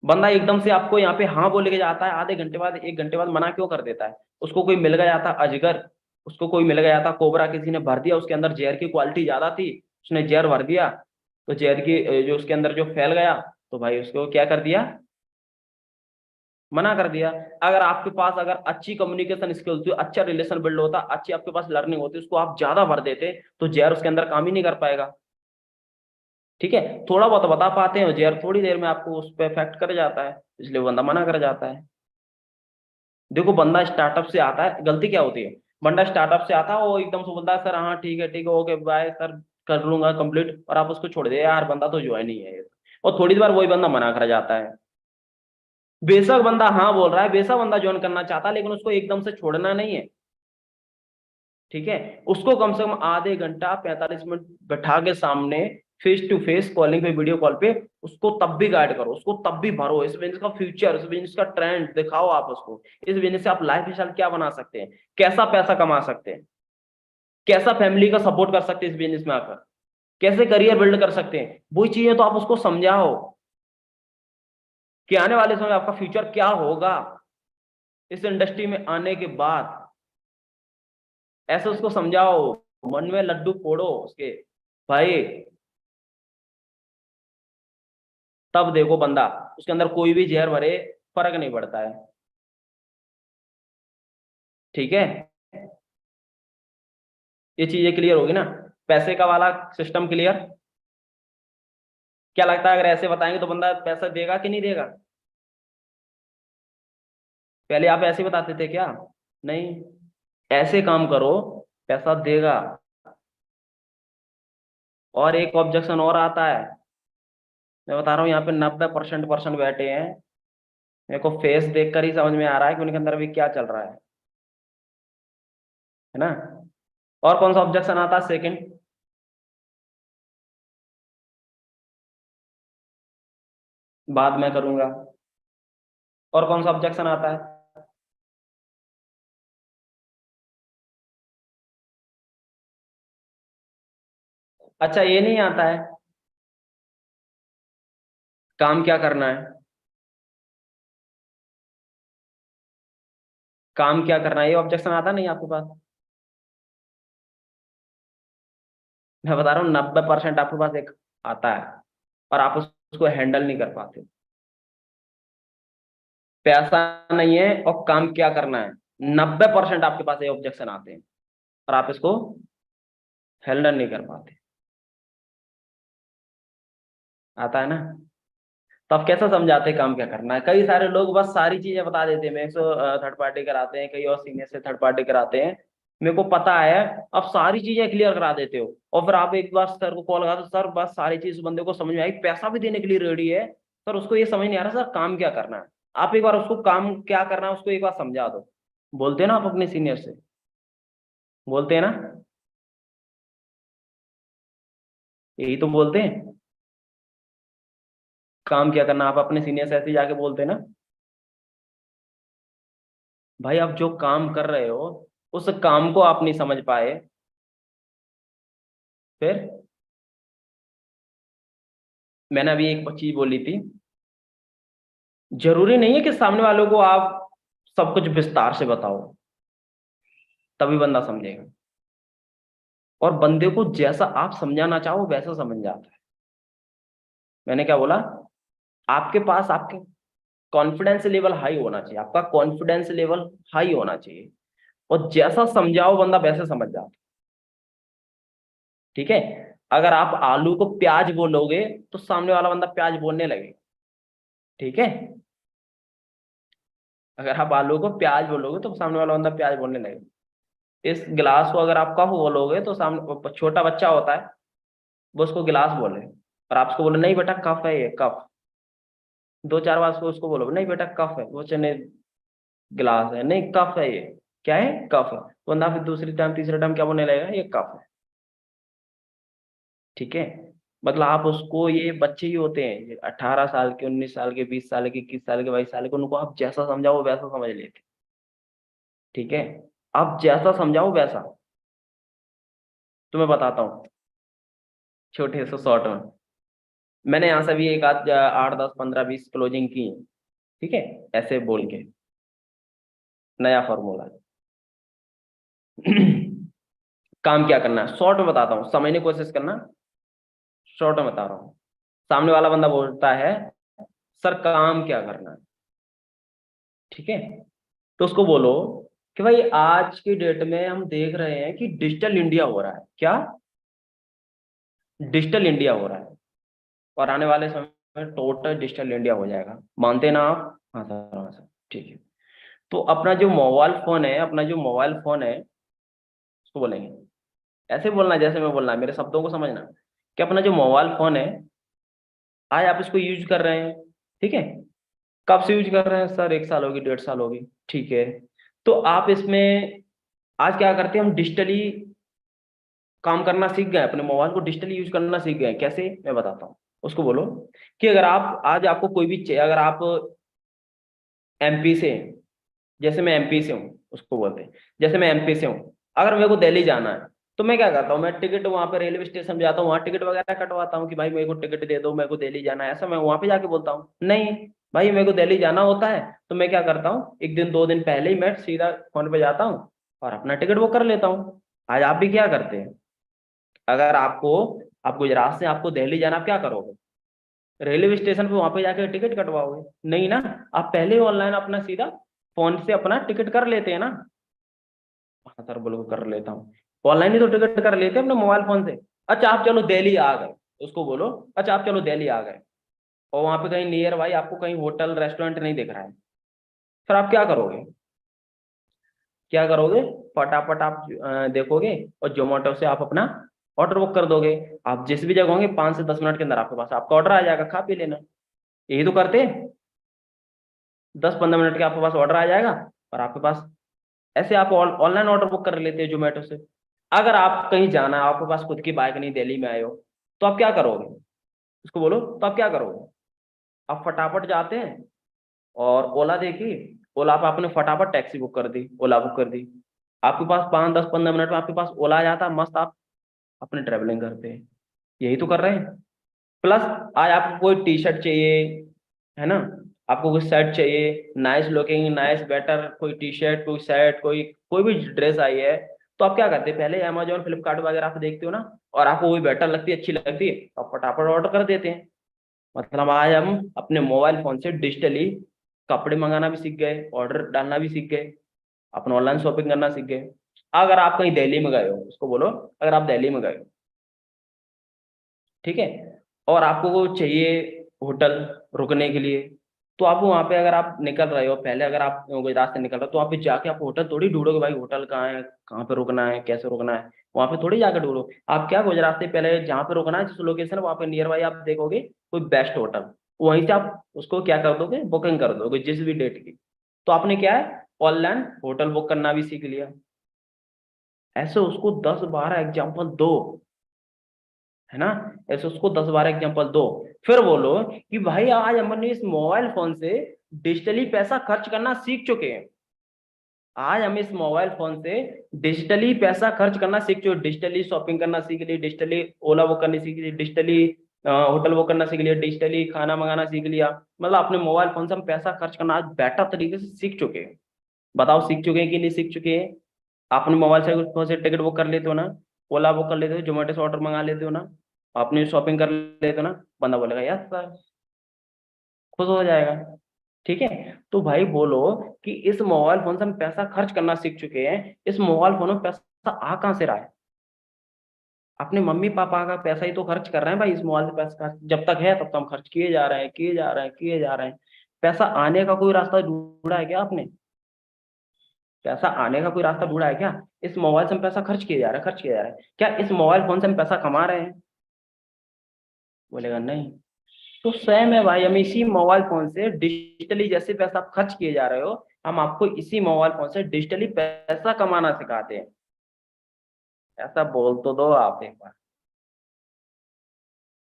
A: बंदा एकदम से आपको यहाँ पे हाँ बोल के जाता है, आधे घंटे बाद, 1 घंटे बाद मना क्यों कर देता है? उसको कोई मिल गया था अजगर, उसको कोई मिल गया था कोबरा, किसी ने भर दिया, उसके अंदर जहर की क्वालिटी ज्यादा थी, उसने जहर भर दिया, तो जहर की जो उसके अंदर जो फैल गया, तो भाई उसको क्या कर दिया, मना कर दिया। अगर आपके पास अगर अच्छी कम्युनिकेशन स्किल्स थी, अच्छा रिलेशन बिल्ड होता, अच्छी आपके पास लर्निंग होती, उसको आप ज्यादा भर देते, तो जेआर उसके अंदर काम ही नहीं कर पाएगा। ठीक है, थोड़ा बहुत बता पाते हैं जेआर, थोड़ी देर में आपको उस पर इफेक्ट कर जाता है, इसलिए वो बंदा मना कर जाता है। देखो बंदा स्टार्टअप से आता है, गलती क्या होती है, बंदा स्टार्टअप से आता है, वो एकदम से बोलता है सर हाँ ठीक है ओके बाय सर, कर लूंगा कंप्लीट, और आप उसको छोड़ दे, यार बंदा तो ज्वाइन ही है ये। और थोड़ी देर वही बंदा मना कर जाता है। बेशक बंदा हाँ बोल रहा है, बेशक बंदा ज्वाइन करना चाहता है, लेकिन उसको एकदम से छोड़ना नहीं है। ठीक है, उसको कम से कम आधे घंटा 45 मिनट बैठा के सामने, फेस टू फेस कॉलिंग पे, वीडियो कॉल पे, उसको तब भी गाइड करो, उसको तब भी भरो, इस बिजनेस का फ्यूचर, इस बिजनेस का ट्रेंड दिखाओ आप उसको, इस बिजनेस से आप लाइफ स्टाइल क्या बना सकते हैं, कैसा पैसा कमा सकते हैं, कैसा फैमिली का सपोर्ट कर सकते हैं इस बिजनेस में आकर, कैसे करियर बिल्ड कर सकते हैं, वही चीजें तो आप उसको समझाओ कि आने वाले समय आपका फ्यूचर क्या होगा इस इंडस्ट्री में आने के बाद। ऐसे उसको समझाओ, मन में लड्डू फोड़ो उसके भाई, तब देखो बंदा उसके अंदर कोई भी जहर भरे, फर्क नहीं पड़ता है। ठीक है, ये चीजें क्लियर होगी ना, पैसे का वाला सिस्टम क्लियर। क्या लगता है अगर ऐसे बताएंगे तो बंदा पैसा देगा कि नहीं देगा? पहले आप ऐसे बताते थे क्या? नहीं, ऐसे काम करो, पैसा देगा। और एक ऑब्जेक्शन और आता है, मैं बता रहा हूँ, यहाँ पे 90% पर्सन बैठे हैं, मेरे को फेस देखकर ही समझ में आ रहा है कि उनके अंदर अभी क्या चल रहा है ना। और कौन सा ऑब्जेक्शन आता है सेकंड? बाद में करूंगा। और कौन सा ऑब्जेक्शन आता है? अच्छा ये नहीं आता है, काम क्या करना है, काम क्या करना है, ये ऑब्जेक्शन आता नहीं आपके पास? मैं बता रहा हूँ 90% आपके पास एक आता है, और आप उसको हैंडल नहीं कर पाते। पैसा नहीं है और काम क्या करना है, 90% आपके पास ये ऑब्जेक्शन आते हैं, और आप इसको हैंडल नहीं कर पाते। आता है ना? तो आप कैसा समझाते हैं काम क्या करना है? कई सारे लोग बस सारी चीजें बता देते हैं, मेरे से थर्ड पार्टी कराते हैं, कई और सीनियर से थर्ड पार्टी कराते हैं, मेरे को पता है, आप सारी चीजें क्लियर करा देते हो, और फिर आप एक बार सर को कॉल लगा, तो सर बस सारी चीज उस बंदे को समझ में आई, पैसा भी देने के लिए रेडी है, सर उसको ये समझ नहीं आ रहा सर काम क्या करना है। आप एक बार उसको काम क्या करना है उसको एक बार समझा दो। बोलते हैं ना आप अपने सीनियर से, बोलते हैं ना, यही तो बोलते हैं, काम क्या करना, आप अपने सीनियर से ऐसे ही जाके बोलते हैं ना। भाई आप जो काम कर रहे हो, उस काम को आप नहीं समझ पाए, फिर मैंने अभी एक चीज बोली थी, जरूरी नहीं है कि सामने वालों को आप सब कुछ विस्तार से बताओ, तभी बंदा समझेगा, और बंदे को जैसा आप समझाना चाहो वैसा समझ जाता है। मैंने क्या बोला, आपके पास आपके कॉन्फिडेंस लेवल हाई होना चाहिए, आपका कॉन्फिडेंस लेवल हाई होना चाहिए, और जैसा समझाओ बंदा वैसे समझ जाता है। ठीक है, अगर आप आलू को प्याज बोलोगे तो सामने वाला बंदा प्याज बोलने लगेगा। ठीक है, अगर आप आलू को प्याज बोलोगे तो सामने वाला बंदा प्याज बोलने लगेगा। इस गिलास को अगर आप कप बोलोगे तो सामने छोटा बच्चा होता है, वो उसको गिलास बोले, और आप उसको बोले नहीं बेटा कप है ये कप, दो चार बार उसको बोलो नहीं बेटा कप है, वो चने गिलास है, नहीं कप है ये, क्या है कप है, तो बंदा फिर दूसरी टाइम तीसरे टाइम क्या बोलने लगेगा, ये कप है। ठीक है, मतलब आप उसको, ये बच्चे ही होते हैं 18 साल के, 19 साल के, 20 साल के, 21 साल के, 22 साल के, उनको आप जैसा समझाओ वैसा समझ लेते। ठीक है, आप जैसा समझाओ वैसा। तो मैं बताता हूँ छोटे से शॉर्ट में, मैंने यहाँ से भी एक आध 8 10 15 20 क्लोजिंग की है। ठीक है, ऐसे बोल के नया फॉर्मूला काम क्या करना है शॉर्ट में बताता हूँ, समझने की कोशिश करना, शॉर्ट में बता रहा हूँ। सामने वाला बंदा बोलता है सर काम क्या करना है, ठीक है। तो उसको बोलो कि भाई आज की डेट में हम देख रहे हैं कि डिजिटल इंडिया हो रहा है। क्या? डिजिटल इंडिया हो रहा है, और आने वाले समय में टोटल डिजिटल इंडिया हो जाएगा। मानते ना आप? हाँ सर, हाँ सर, ठीक है। तो अपना जो मोबाइल फोन है, अपना जो मोबाइल फोन है, उसको बोलेंगे, ऐसे बोलना जैसे मैं बोलना है, मेरे शब्दों को समझना, कि अपना जो मोबाइल फोन है, आज आप इसको यूज कर रहे हैं, ठीक है। कब से यूज कर रहे हैं सर? 1 साल होगी, 1.5 साल होगी, ठीक है। तो आप इसमें आज क्या करते हैं, हम डिजिटली काम करना सीख गए, अपने मोबाइल को डिजिटली यूज करना सीख गए। कैसे? मैं बताता हूँ। उसको बोलो कि अगर आप आज आपको कोई भी अगर आप एमपी से, जैसे मैं एमपी से हूँ, उसको बोलते हैं, जैसे मैं एमपी से हूँ, अगर मेरे को दिल्ली जाना है, तो मैं क्या करता हूँ, मैं टिकट वहाँ पे रेलवे स्टेशन जाता हूँ, वहाँ टिकट वगैरह कटवाता हूँ कि भाई मेरे को टिकट दे दो, मेरे को दिल्ली जाना है, ऐसा मैं वहाँ पे जाके बोलता हूँ? नहीं भाई, मेरे को दिल्ली जाना होता है तो मैं क्या करता हूँ, 1 दिन 2 दिन पहले ही मैं सीधा फोन पे जाता हूँ और अपना टिकट बुक कर लेता हूँ। आज आप भी क्या करते हैं, अगर आप गुजरात से आपको दिल्ली जाना, आप क्या करोगे? रेलवे स्टेशन पे वहां पे जाके टिकट कटवाओगे? नहीं ना, आप पहले ही ऑनलाइन अपना सीधा फोन से अपना टिकट कर लेते हैं ना। हाँ सर बिल्कुल कर लेता हूँ, ऑनलाइन ही तो टिकट कर लेते हैं अपने मोबाइल फोन से। अच्छा आप चलो दिल्ली आ गए, उसको बोलो, अच्छा आप चलो दिल्ली आ गए और वहां पे कहीं नियर बाई आपको कहीं होटल रेस्टोरेंट नहीं दिख रहा है, फिर आप क्या करोगे? क्या करोगे? फटाफट आप देखोगे और जोमेटो से आप अपना ऑर्डर बुक कर दोगे। आप जिस भी जगह होंगे 5 से 10 मिनट के अंदर आपके पास आपका ऑर्डर आ जाएगा, खा पी लेना। यही तो करते हैं, 10-15 मिनट के आपके पास ऑर्डर आ जाएगा और आपके पास, ऐसे आप ऑनलाइन ऑर्डर बुक कर लेते हैं जोमेटो से। अगर आप कहीं जाना है, आपके पास खुद की बाइक नहीं, दिल्ली में आए हो, तो आप क्या करोगे? उसको बोलो, तो आप क्या करोगे? आप फटाफट जाते हैं और ओला देखी, ओला पे आपने फटाफट टैक्सी बुक कर दी, ओला बुक कर दी, आपके पास 5-10-15 मिनट में आपके पास ओला आ जाता है, मस्त आप अपने ट्रेवलिंग करते हैं। यही तो कर रहे हैं। प्लस आज आपको कोई टी शर्ट चाहिए, है ना, आपको कोई शर्ट चाहिए, नाइस लुकिंग, नाइस बेटर, कोई टी शर्ट, कोई शर्ट, कोई कोई भी ड्रेस आई है, तो आप क्या करते हैं, पहले अमेजोन फ्लिपकार्ट वगैरह आप देखते हो ना, और आपको वही बेटर लगती है, अच्छी लगती है, तो आप फटाफट ऑर्डर कर देते हैं। मतलब आज हम अपने मोबाइल फोन से डिजिटली कपड़े मंगाना भी सीख गए, ऑर्डर डालना भी सीख गए, अपना ऑनलाइन शॉपिंग करना सीख गए। अगर आप कहीं दिल्ली में गए हो, उसको बोलो, अगर आप दिल्ली में गए हो, ठीक है, और आपको वो चाहिए होटल रुकने के लिए, तो आप वहाँ पे अगर आप निकल रहे हो, पहले अगर आप गुजरात से निकल रहे हो, तो वहाँ पे जाके आप होटल थोड़ी ढूंढोगे, भाई होटल कहाँ है, कहाँ पे रुकना है, कैसे रुकना है, वहाँ पे थोड़ी जाकर ढूंढो। आप क्या, गुजरात से पहले जहाँ पे रुकना है, जिस लोकेशन है वहाँ पे नियर बाई आप देखोगे कोई बेस्ट होटल, वहीं से आप उसको क्या कर दोगे, बुकिंग कर दोगे जिस भी डेट की। तो आपने क्या है, ऑनलाइन होटल बुक करना भी सीख लिया। ऐसे उसको 10-12 एग्जाम्पल दो, है ना, ऐसे उसको 10-12 एग्जांपल दो। फिर बोलो कि भाई आज हम इस मोबाइल फोन से डिजिटली पैसा खर्च करना सीख चुके हैं। आज हम इस मोबाइल फोन से डिजिटली पैसा खर्च करना सीख चुके, डिजिटली शॉपिंग करना सीख ली, डिजिटली ओला बुक करनी सीख ली, डिजिटली होटल बुक करना सीख लिया, डिजिटली खाना मंगाना सीख लिया। मतलब अपने मोबाइल फोन से हम पैसा खर्च करना आज बेटर तरीके से सीख चुके हैं। बताओ सीख चुके हैं कि नहीं सीख चुके हैं? अपने मोबाइल से फोन से टिकट बुक कर लेते हो ना, ओला बुक कर लेते हो, जोमेटो से ऑर्डर मंगा लेते हो ना, अपनी शॉपिंग कर लेते हो ना, बंदा बोलेगा यस सर, खुश हो जाएगा। ठीक है। तो भाई बोलो कि इस मोबाइल फोन से हम पैसा खर्च करना सीख चुके हैं, इस मोबाइल फोन में पैसा आ कहाँ से रहा है? अपने मम्मी पापा का पैसा ही तो खर्च कर रहे हैं भाई, इस मोबाइल से पैसा जब तक है तब तक हम खर्च किए जा रहे हैं, किए जा रहे हैं, किए जा रहे हैं। पैसा आने का कोई रास्ता ढूंढा है क्या आपने? पैसा आने का कोई रास्ता ढूंढा है क्या? इस मोबाइल से हम पैसा खर्च किए जा रहे हैं, खर्च किए जा रहे हैं, क्या इस मोबाइल फोन से हम पैसा कमा रहे हैं? बोलेगा नहीं। तो सेम है भाई, हम इसी मोबाइल फोन से डिजिटली जैसे पैसा आप खर्च किए जा रहे हो, हम आपको इसी मोबाइल फोन से डिजिटली पैसा कमाना सिखाते हैं। ऐसा बोल तो दो आप एक बार।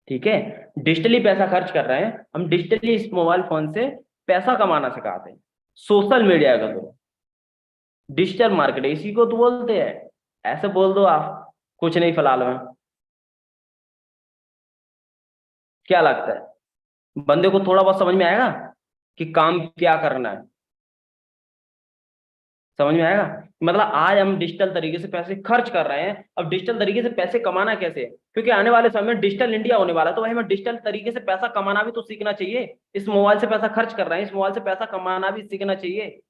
A: ठीक है, डिजिटली पैसा खर्च कर रहे हैं हम, डिजिटली इस मोबाइल फोन से पैसा कमाना सिखाते हैं, सोशल मीडिया का तो डिजिटल मार्केट इसी को तो बोलते हैं। ऐसे बोल दो आप, कुछ नहीं फिलहाल में। क्या लगता है बंदे को थोड़ा बहुत समझ में आएगा कि काम क्या करना है? समझ में आएगा? मतलब आज हम डिजिटल तरीके से पैसे खर्च कर रहे हैं, अब डिजिटल तरीके से पैसे कमाना कैसे है, क्योंकि आने वाले समय में डिजिटल इंडिया होने वाला है, तो भाई हमें डिजिटल तरीके से पैसा कमाना भी तो सीखना चाहिए। इस मोबाइल से पैसा खर्च कर रहे हैं, इस मोबाइल से पैसा कमाना भी सीखना चाहिए।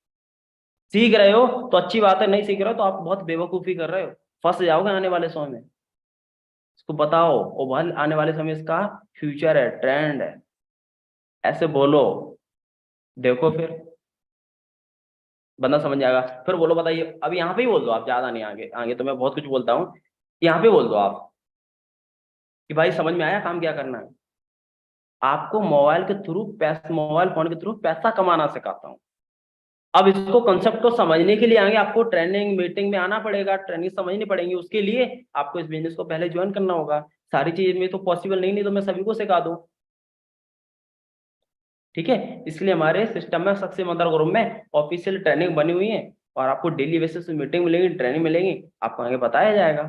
A: सीख रहे हो तो अच्छी बात है, नहीं सीख रहे हो तो आप बहुत बेवकूफी कर रहे हो, फंस जाओगे आने वाले समय में। इसको बताओ, और भाई आने वाले समय इसका फ्यूचर है, ट्रेंड है, ऐसे बोलो, देखो फिर बंदा समझ जाएगा। फिर बोलो बताइए, अब यहाँ पे ही बोल दो आप, ज्यादा नहीं, आगे आगे तो मैं बहुत कुछ बोलता हूँ, यहाँ पे बोल दो आप कि भाई समझ में आया काम क्या करना है। आपको मोबाइल के थ्रू पैसा, मोबाइल फोन के थ्रू पैसा कमाना सिखाता हूँ। अब इसको कंसेप्ट को समझने के लिए आगे आपको ट्रेनिंग मीटिंग में आना पड़ेगा, ट्रेनिंग समझनी पड़ेगी, उसके लिए आपको इस बिजनेस को पहले ज्वाइन करना होगा। सारी चीज में तो पॉसिबल नहीं तो मैं सभी को सिखा दूं, ठीक है। इसलिए हमारे सिस्टम में सक्सेस मदर ग्रुप में ऑफिशियल ट्रेनिंग बनी हुई है, और आपको डेली बेसिस पे मीटिंग मिलेगी, ट्रेनिंग मिलेगी, आपको आगे बताया जाएगा।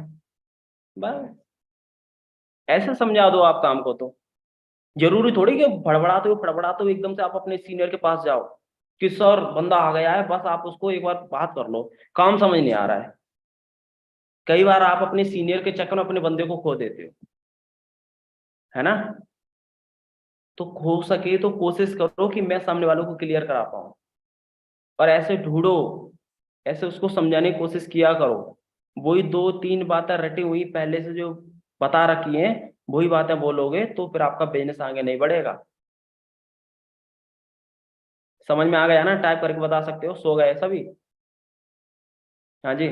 A: बस ऐसे समझा दो आप काम को, तो जरूरी थोड़ी कि फड़फड़ाते हुए एकदम से आप अपने सीनियर के पास जाओ कि सर बंदा आ गया है, बस आप उसको एक बार बात कर लो, काम समझ नहीं आ रहा है। कई बार आप अपने सीनियर के चक्कर में अपने बंदे को खो देते हो, है ना। तो हो सके तो कोशिश करो कि मैं सामने वालों को क्लियर करा पाऊँ, और ऐसे ढूंढो, ऐसे उसको समझाने की कोशिश किया करो। वही दो तीन बातें रटी हुई पहले से जो बता रखी हैं, वही बातें बोलोगे तो फिर आपका बिजनेस आगे नहीं बढ़ेगा। समझ में आ गया ना? टाइप करके बता सकते हो। सो गए सभी? हाँ जी,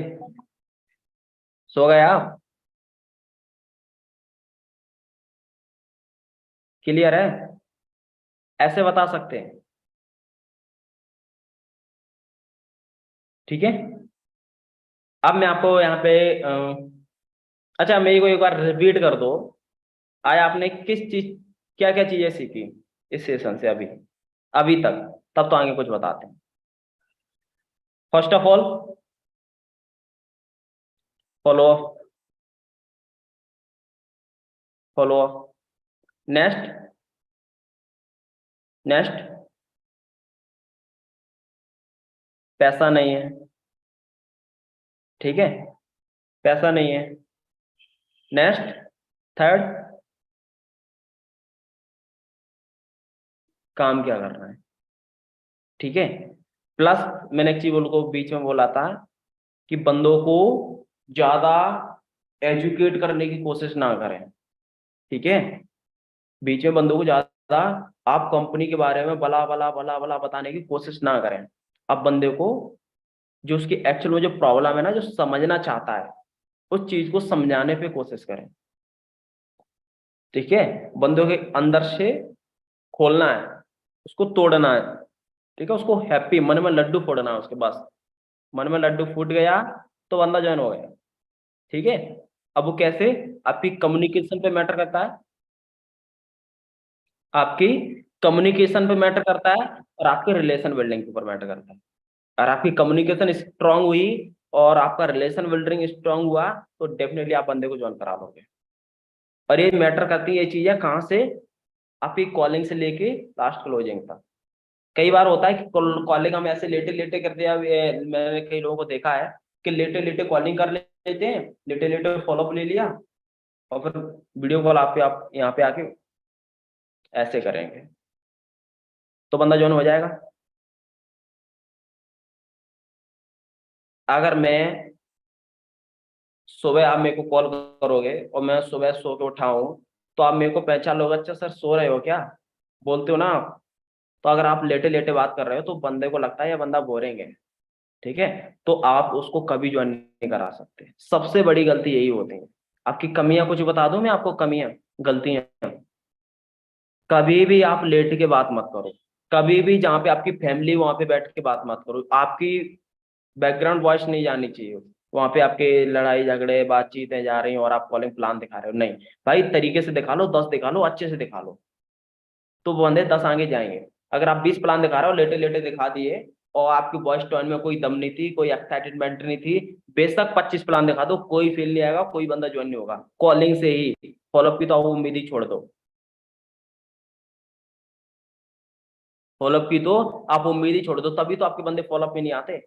A: सो गए आप? क्लियर है? ऐसे बता सकते हैं, ठीक है। अब मैं आपको यहाँ पे अच्छा मेरे को एक बार रिपीट कर दो, आज आपने किस चीज, क्या क्या चीजें सीखी इस सेशन से अभी अभी तक, तब तो आगे कुछ बताते हैं। First of all follow up, follow up, next, next पैसा नहीं है, ठीक है, पैसा नहीं है। नेक्स्ट, थर्ड, काम क्या करना है, ठीक है। प्लस मैंने एक चीज को बीच में बोला था कि बंदों को ज्यादा एजुकेट करने की कोशिश ना करें, ठीक है। बीच में बंदों को ज्यादा आप कंपनी के बारे में भला भला भला भला बताने की कोशिश ना करें। अब बंदे को जो उसकी एक्चुअल में जो प्रॉब्लम है ना, जो समझना चाहता है, उस चीज को समझाने पे कोशिश करें, ठीक है। बंदों के अंदर से खोलना है, उसको तोड़ना है, ठीक है। उसको हैप्पी, मन में लड्डू फोड़ना है उसके पास, मन में लड्डू फूट गया तो बंदा ज्वाइन हो गया, ठीक है। अब वो कैसे? आपकी कम्युनिकेशन पे मैटर करता है, आपकी कम्युनिकेशन पे मैटर करता है, और आपके रिलेशन बिल्डिंग के ऊपर मैटर करता है। और आपकी कम्युनिकेशन स्ट्रांग हुई और आपका रिलेशन बिल्डिंग स्ट्रांग हुआ, तो डेफिनेटली आप बंदे को ज्वाइन करा लोगे। और ये मैटर करती है ये चीजें कहाँ से? आपकी कॉलिंग से लेके लास्ट क्लोजिंग तक। कई बार होता है कि कॉलिंग हम ऐसे लेटे लेटे कर दिया, मैंने कई लोगों को देखा है कि लेटे लेटे कॉलिंग कर लेते हैं, लेटे लेटे फॉलोअप ले लिया, और फिर वीडियो कॉल आप यहाँ पे आके ऐसे करेंगे तो बंदा ज्वाइन हो जाएगा। अगर मैं सुबह, आप मेरे को कॉल करोगे और मैं सुबह सो के उठाऊं, तो आप मेरे को पहचान लोगे, अच्छा सर सो रहे हो क्या, बोलते हो ना आप। तो अगर आप लेटे लेटे बात कर रहे हो तो बंदे को लगता है ये बंदा बोरिंग है, ठीक है। तो आप उसको कभी ज्वाइन नहीं करा सकते। सबसे बड़ी गलती यही होती है। आपकी कमियां कुछ बता दूं मैं आपको, कमियां, गलतियां। कभी भी आप लेट के बात मत करो, कभी भी जहाँ पे आपकी फैमिली वहां पे बैठ के बात मत करो। आपकी बैकग्राउंड वॉइस नहीं जानी चाहिए वहां पे, आपके लड़ाई झगड़े बातचीतें जा रही हैं और आप कॉलिंग प्लान दिखा रहे हो, नहीं भाई। तरीके से दिखा लो, 10 दिखा लो, अच्छे से दिखा लो, तो वो बंदे 10 आगे जाएंगे। अगर आप 20 प्लान दिखा रहे हो, लेटे लेटे दिखा दिए, और आपकी वॉइस टोन में कोई दम नहीं थी, कोई एक्साइटमेंट नहीं थी, बेशक 25 प्लान दिखा दो, कोई फील नहीं आएगा, कोई बंदा ज्वाइन नहीं होगा। कॉलिंग से ही, फॉलोअप की तो आप उम्मीद ही छोड़ दो, फॉलोअप की तो आप उम्मीद ही छोड़ दो, तभी तो आपके बंदे फॉलोअप में नहीं आते।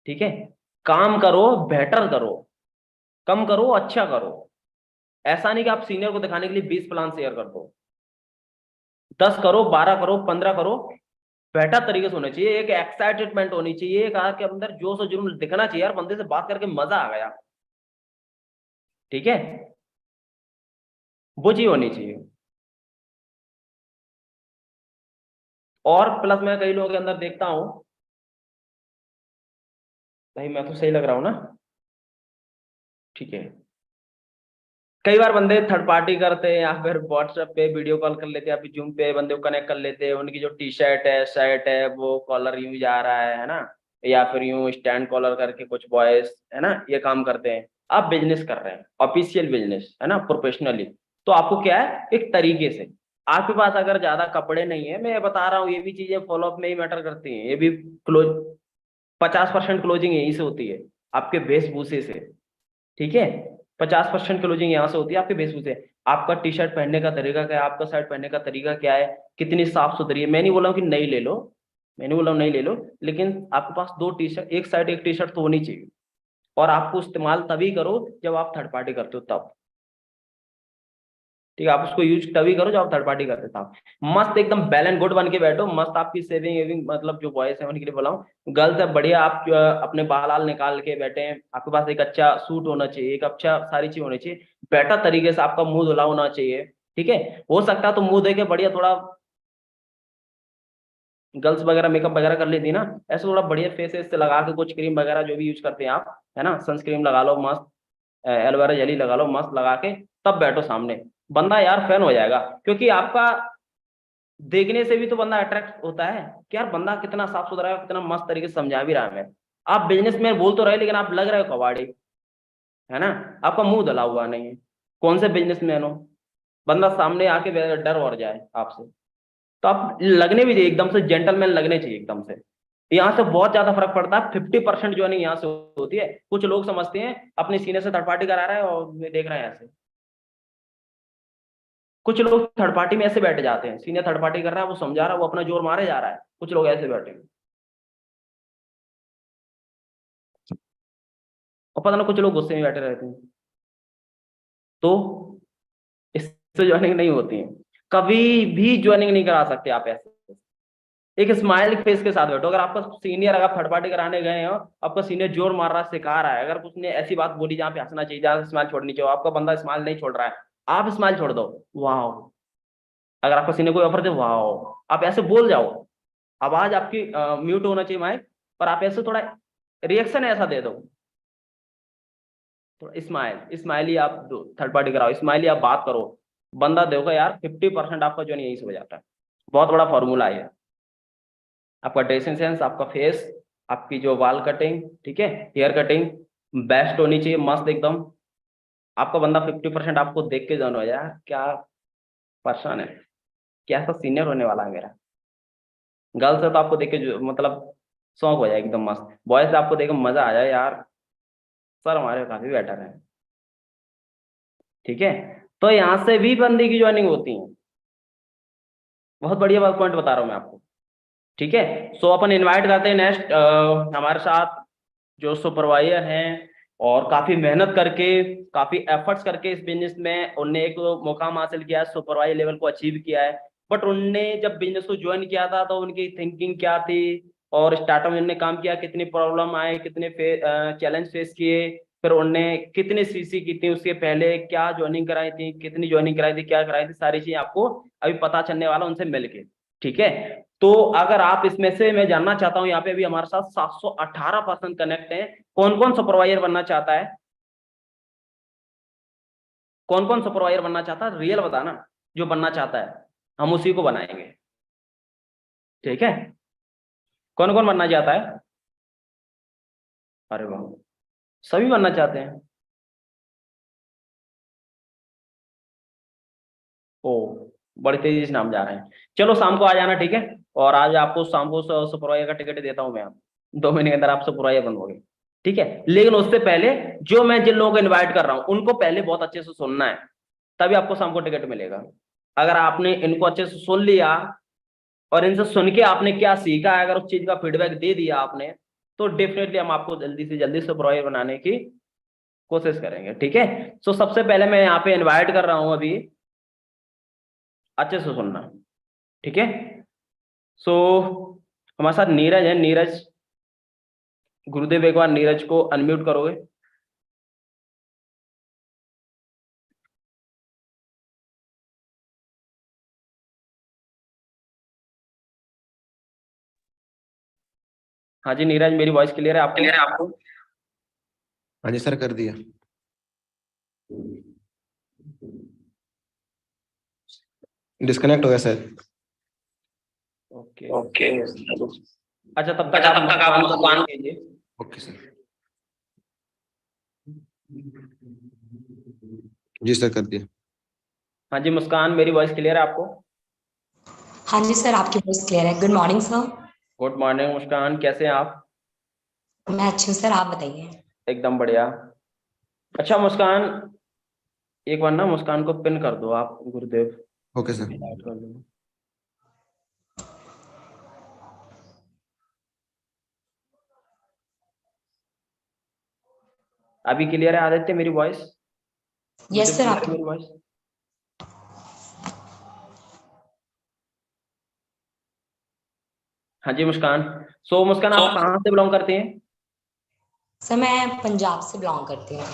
A: ठीक है, काम करो, बेटर करो, कम करो, अच्छा करो। ऐसा नहीं कि आप सीनियर को दिखाने के लिए 20 प्लान शेयर कर दो, 10 करो, 12 करो, 15 करो। बेटर तरीके से होना चाहिए, एक एक्साइटमेंट होनी चाहिए, एक आपके अंदर जोश और जुनून दिखना चाहिए, यार बंदे से बात करके मजा आ गया। ठीक है, वो चीज होनी चाहिए। और प्लस मैं कई लोगों के अंदर देखता हूं, भाई मैं तो सही लग रहा हूं ना? ठीक है, कई बार बंदे थर्ड पार्टी करते हैं, या फिर व्हाट्सएप पे वीडियो कॉल कर लेते हैं, या फिर जूम पे बंदे को कनेक्ट कर लेते हैं, उनकी जो टी शर्ट है, शर्ट है, वो कॉलर यूं जा रहा है ना, या फिर यूं स्टैंड कॉलर करके कुछ बॉयज है ना ये काम करते हैं। आप बिजनेस कर रहे हैं, ऑफिशियल बिजनेस है ना, प्रोफेशनली, तो आपको क्या है, एक तरीके से, आपके पास अगर ज्यादा कपड़े नहीं है, मैं ये बता रहा हूँ, ये भी चीजें फॉलोअप में ही मैटर करती हैं, ये भी क्लोज 50% क्लोजिंग यहीं से होती है, आपके वेशभूषे से। ठीक है, 50% क्लोजिंग यहाँ से होती है आपके वेशभूषे। आपका टी शर्ट पहनने का तरीका क्या है, आपका शर्ट पहनने का तरीका क्या है, कितनी साफ सुथरी है। मैं नहीं बोला हूँ कि नहीं ले लो, मैं नहीं बोला हूँ नहीं ले लो, लेकिन आपके पास दो टी शर्ट, एक शर्ट एक टी शर्ट तो होनी चाहिए। और आपको इस्तेमाल तभी करो जब आप थर्ड पार्टी करते हो तब। ठीक है, आप उसको यूज तभी करो जब आप थर्ड पार्टी करते हो। मस्त एकदम बैलेंस गुड बन के बैठो, मस्त आपकी सेविंग वेविंग, मतलब जो बॉयज है उनके लिए बोला हूँ, गर्ल्स है बढ़िया, आप अपने बाल आल निकाल के बैठे हैं, आपके पास एक अच्छा सूट होना चाहिए, एक अच्छा सारी चीज होनी चाहिए, बेटर तरीके से आपका मुंह धुला होना चाहिए। ठीक है, हो सकता है तो मुंह दे के बढ़िया थोड़ा, गर्ल्स वगैरह मेकअप वगैरह कर लेती है ना, ऐसे थोड़ा बढ़िया फेस से लगा के कुछ क्रीम वगैरह जो भी यूज करते हैं आप, है ना, सनस्क्रीन लगा लो मस्त, एलोवेरा जेली लगा लो मस्त लगा के, तब बैठो सामने, बंदा यार फैन हो जाएगा। क्योंकि आपका देखने से भी तो बंदा अट्रैक्ट होता है कि यार बंदा कितना साफ सुथरा है, कितना मस्त तरीके से समझा भी रहा है हमें। आप बिजनेसमैन बोल तो रहे, लेकिन आप लग रहे हो कबाड़ी, है ना, आपका मुंह धला हुआ नहीं है। कौन से बिजनेसमैन हो, बंदा सामने आके डर और जाए आपसे, तो आप लगने भी चाहिए एकदम से जेंटलमैन लगने चाहिए एकदम से। यहाँ से बहुत ज्यादा फर्क पड़ता है, 50% ज्वाइनिंग यहाँ से होती है। कुछ लोग समझते हैं अपने सीनियर से थर्ड पार्टी करा रहा है और देख रहे हैं ऐसे, कुछ लोग थर्ड पार्टी में ऐसे बैठ जाते हैं, सीनियर थर्ड पार्टी कर रहा है, वो समझा रहा है, वो अपना जोर मारे जा रहा है, कुछ लोग ऐसे बैठे हैं। और पता ना कुछ लोग गुस्से में बैठे रहते हैं, तो इससे ज्वाइनिंग नहीं होती है। कभी भी ज्वाइनिंग नहीं करा सकते आप ऐसे। एक स्माइल फेस के साथ बैठो। अगर आपका सीनियर, अगर थर्ड पार्टी कराने गए हो, आपका सीनियर जोर मार रहा है, सिखा रहा है, अगर उसने ऐसी बात बोली जहाँ पे हंसना चाहिए, जहाँ स्माइल छोड़नी चाहिए, आपका बंदा स्माइल नहीं छोड़ रहा है, आप स्माइल छोड़ दो, वाह। अगर आपका सीनियर कोई ऑफर दे, वाह, आप ऐसे बोल जाओ, आवाज आपकी म्यूट होना चाहिए माइक, पर आप ऐसे थोड़ा रिएक्शन ऐसा दे दो, थोड़ा स्माइल, स्माइली आप दो, थर्ड पार्टी कराओ, स्माइली आप बात करो, बंदा देखो यार 50% आपका जो नहीं यही से हो जाता है। बहुत बड़ा फॉर्मूला है। आपका ड्रेसिंग सेंस, आपका फेस, आपकी जो बाल कटिंग, ठीक है, हेयर कटिंग बेस्ट होनी चाहिए, मस्त एकदम। आपका बंदा 50% आपको देख के जानो यार क्या पर्सन है, क्या सा सीनियर होने वाला है मेरा। गर्ल्स है तो आपको देख के मतलब शौक हो जाए एकदम मस्त, बॉयज से आपको देख के मजा आ जाए यार, सर हमारे काफी बेटर है। ठीक है, तो यहाँ से भी बंदे की ज्वाइनिंग होती है। बहुत बढ़िया बात पॉइंट बता रहा हूँ मैं आपको। ठीक है, सो अपन इनवाइट करते हैं नेक्स्ट हमारे साथ जो सुपरवाइजर हैं, और काफी मेहनत करके, काफी एफर्ट्स करके इस बिजनेस में उनने एक मुकाम हासिल किया है, सुपरवाइजर लेवल को अचीव किया है। बट उनने जब बिजनेस को ज्वाइन किया था तो उनकी थिंकिंग क्या थी, और स्टार्टअप में उन्होंने काम किया, कितनी प्रॉब्लम आए, कितने चैलेंज फेस किए, फिर उनने कितनी सीसी की थी, उसके पहले क्या ज्वाइनिंग कराई थी, कितनी ज्वाइनिंग कराई थी, क्या कराई थी, सारी चीजें आपको अभी पता चलने वाला उनसे मिलके। ठीक है, तो अगर आप इसमें से, मैं जानना चाहता हूं, यहाँ पे अभी हमारे साथ 718 पर्सन कनेक्ट हैं, कौन कौन सुपरवाइजर बनना चाहता है, कौन कौन सुपरवाइजर बनना चाहता है, रियल बताना, जो बनना चाहता है हम उसी को बनाएंगे। ठीक है, कौन कौन बनना चाहता है? अरे वाह, सभी बनना चाहते हैं। ओ, बड़ी तेजी से नाम जा रहे हैं। चलो शाम को आ जाना, ठीक है, और आज आपको शाम को सुपरवाइजर का टिकट देता हूँ मैं, आप 2 महीने के अंदर आप सुपरवाइजर बनोगे। ठीक है, लेकिन उससे पहले जो मैं जिन लोगों को इनवाइट कर रहा हूँ उनको पहले बहुत अच्छे से सुनना है, तभी आपको शाम को टिकट मिलेगा। अगर आपने इनको अच्छे से सुन लिया और इनसे सुन के आपने क्या सीखा है, अगर उस चीज का फीडबैक दे दिया आपने, तो डेफिनेटली हम आपको जल्दी से जल्दी सुपरवाइजर बनाने की कोशिश करेंगे, ठीक है। सो सबसे पहले मैं यहाँ पे इनवाइट कर रहा हूँ अभी, अच्छे से सुनना, ठीक है। सो हमारे साथ नीरज है, नीरज, गुरुदेव एक बार नीरज को अनम्यूट करोगे। हाँ जी नीरज, मेरी वॉइस क्लियर है आपको?
F: हाँ जी सर, कर दिया। डिस्कनेक्ट हो गया सर।
A: ओके
C: ओके
A: अच्छा, तब तक आप मुस्कान को कीजिए।
F: Okay sir. जी सर, कर दिया।
A: हाँ जी मुस्कान, मेरी वॉइस क्लियर है आपको?
G: हाँ जी सर, आपकी वॉइस क्लियर है। Good morning sir.
A: Good morning Muskan, कैसे हैं आप?
G: मैं अच्छी हूँ सर, आप बताइए।
A: एकदम बढ़िया। अच्छा मुस्कान, एक बार ना मुस्कान को पिन कर दो आप, गुरुदेव।
F: Okay sir.
A: ऐड कर दो। अभी क्लियर है आदित्य मेरी वॉइस?
G: यस सर,
A: क्लियर है
G: आपकी
A: मेरी वॉइस? हाँ जी मुस्कान। सो मुस्कान, आप कहाँ से बिलोंग करते हैं?
G: सर मैं पंजाब से बिलोंग करती हूँ।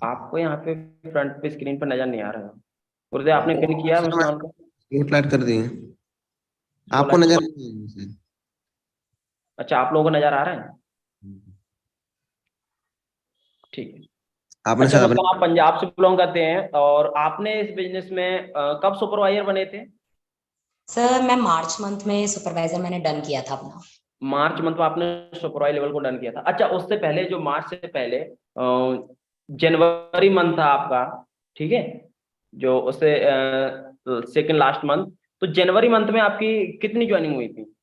A: आपको यहाँ पे फ्रंट पे स्क्रीन पर नजर नहीं आ रहा है। गुरुदेव आपने पिन किया है मुस्कान को?
F: स्पॉटलाइट कर दिए। आपको
A: बोला-
F: नजर नहीं आ रहा है
A: अच्छा, आप लोगों को नजर आ रहा है, ठीक है।
F: आपने
A: अच्छा
F: सर
A: मुस्कान, आप पंजाब से बिलोंग करते हैं और आपने इस बिजनेस में कब सुपरवाइजर बने थे?
G: सर मैं मार्च मंथ में सुपरवाइजर मैंने डन किया था अपना।
A: मार्च मंथ में आपने सुपरवाइजर लेवल को डन किया था। अच्छा, उससे पहले जो मार्च से पहले जनवरी मंथ था आपका, ठीक है, जो उससे सेकंड लास्ट मंथ, तो जनवरी मंथ में आपकी कितनी ज्वाइनिंग हुई थी?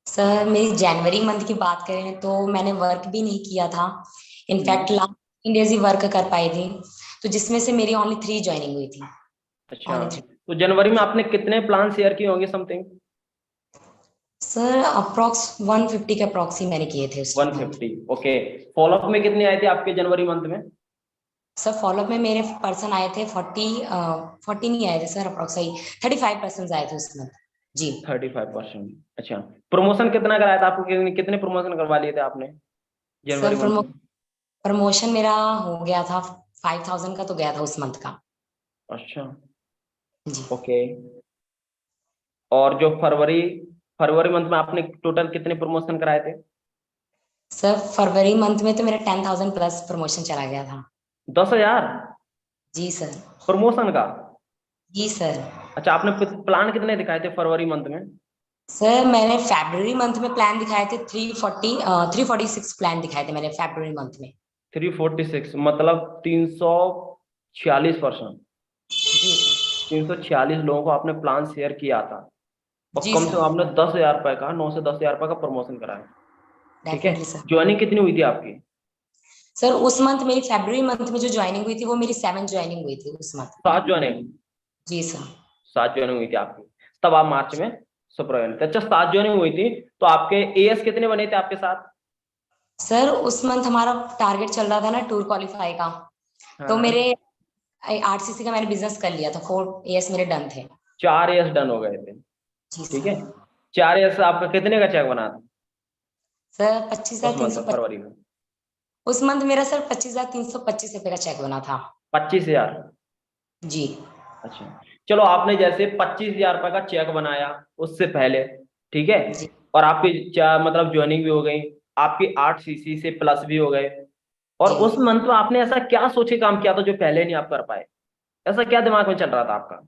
G: सर मेरी जनवरी मंथ की बात करें तो मैंने वर्क भी नहीं किया था। इनफैक्ट लास्ट 15 डेज ही वर्क कर पाई थी, तो जिसमें से मेरी ओनली 3 ज्वाइनिंग हुई थी।
A: अच्छा,
G: ओनली 3।
A: तो जनवरी में आपने कितने प्लान शेयर किए होंगे समथिंग?
G: सर अप्रोक्स 150 के अप्रोक्स ही मैंने किए थे उस मंथ।
A: 150, ओके। फॉलोअप में कितने आए थे आपके जनवरी मंथ में?
G: सर फॉलोअप में मेरे पर्सन आए थे 40 नहीं आए थे सर, अप्रोक्स 35% आए थे उस मंथ। जी
A: 35%। अच्छा, प्रमोशन कितना कराया था आपको? कितने प्रमोशन करवा लिए थे आपने जनवरी
G: सर
A: मंथ में?
G: प्रमोशन मेरा हो गया था 5000 का तो गया था उस मंथ का।
A: अच्छा,
G: जी
A: ओके। और जो फरवरी फरवरी मंथ में आपने टोटल कितने प्रमोशन कराए थे?
G: सर फरवरी मंथ में तो मेरा 10,000 प्लस प्रमोशन चला गया था।
A: 10,000
G: जी सर।
A: प्रमोशन का?
G: जी सर।
A: अच्छा, आपने प्लान कितने दिखाए थे फरवरी मंथ में?
G: सर मैंने फरवरी मंथ में प्लान दिखाए थे 346 प्लान दिखाए थे मैंने फरवरी मंथ में।
A: 346 मतलब 346%।
G: जी सर।
A: 346 लोगों को आपने प्लान शेयर किया था और
G: जी
A: कम से कम
G: सर।
A: आपने 10,000 रुपए का, 9 से 10,000 रुपए का प्रमोशन कराया, ठीक है।
G: Definitely sir.
A: ज्वाइनिंग कितनी हुई थी आपकी?
G: सर उस मंथ मेरी फरवरी मंथ में जो ज्वाइनिंग हुई थी वो मेरी 7 ज्वाइनिंग हुई थी उस मंथ।
A: 7 ज्वाइनिंग?
G: जी सर।
A: 7 ज्वाइनिंग हुई थी आपकी, तब आप मार्च में सुपरवाइजर थे। अच्छा, 7 ज्वाइनिंग हुई थी, तो आपके एएस कितने बने थे आपके साथ?
G: सर उस मंथ हमारा टारगेट चल रहा था ना टूर क्वालिफाई का, तो
A: हाँ,
G: मेरे आरसीसी का मैंने बिजनेस कर लिया था, 4 एएस मेरे डन थे।
A: 4 एएस डन हो गए थे,
G: जी
A: ठीक है।
G: सर।
A: 4 एएस आपका कितने का चेक बना था
G: सर 25,325
A: फरवरी में?
G: उस मंथ मेरा सर 25,325 रुपए का चेक बना था।
A: 25,000?
G: जी
A: अच्छा, चलो, आपने जैसे 25,000 रुपए का चेक बनाया उससे पहले, ठीक है,
G: जी
A: और आपकी मतलब ज्वाइनिंग भी हो गई, आपकी 8 सीसी से प्लस भी हो गए, और
G: जी।
A: उस मंथ में आपने ऐसा क्या सोचे काम किया था जो पहले नहीं आप कर पाए? ऐसा क्या दिमाग में चल रहा था आपका?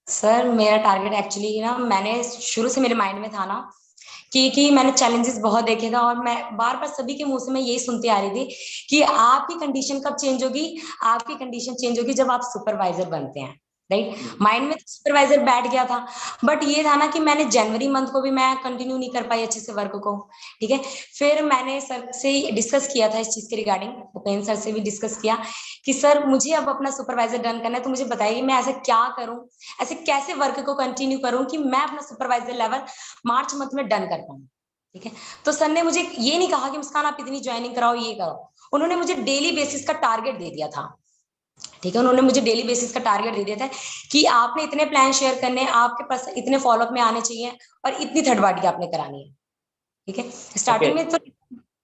G: सर मेरा टारगेट एक्चुअली ना, मैंने शुरू से मेरे माइंड में था ना कि मैंने चैलेंजेस बहुत देखे था, और मैं बार बार सभी के मुंह से मैं यही सुनती आ रही थी कि आपकी कंडीशन कब चेंज होगी, आपकी कंडीशन चेंज होगी जब आप सुपरवाइजर बनते हैं। राइट, माइंड में सुपरवाइजर बैठ गया था, बट ये था ना कि मैंने जनवरी मंथ को भी मैं कंटिन्यू नहीं कर पाई अच्छे से वर्क को। ठीक है, फिर मैंने सर से डिस्कस किया था इस चीज के रिगार्डिंग, उपेंद्र सर से भी डिस्कस किया कि सर मुझे अब अपना सुपरवाइजर डन करना है, तो मुझे बताइए मैं ऐसा क्या करूं, ऐसे कैसे वर्क को कंटिन्यू करूं कि मैं अपना सुपरवाइजर लेवल मार्च मंथ में डन कर पाऊं। ठीक है। तो सर ने मुझे ये नहीं कहा कि मुस्कान आप इतनी ज्वाइनिंग कराओ, ये करो, उन्होंने मुझे डेली बेसिस का टारगेट दे दिया था। ठीक है, उन्होंने मुझे डेली बेसिस का टारगेट दे दिया था कि आपने इतने प्लान शेयर करने हैं, आपके पास इतने फॉलोअप में आने चाहिए और इतनी थर्ड पार्टी आपने करानी है। ठीक है, स्टार्टिंग में तो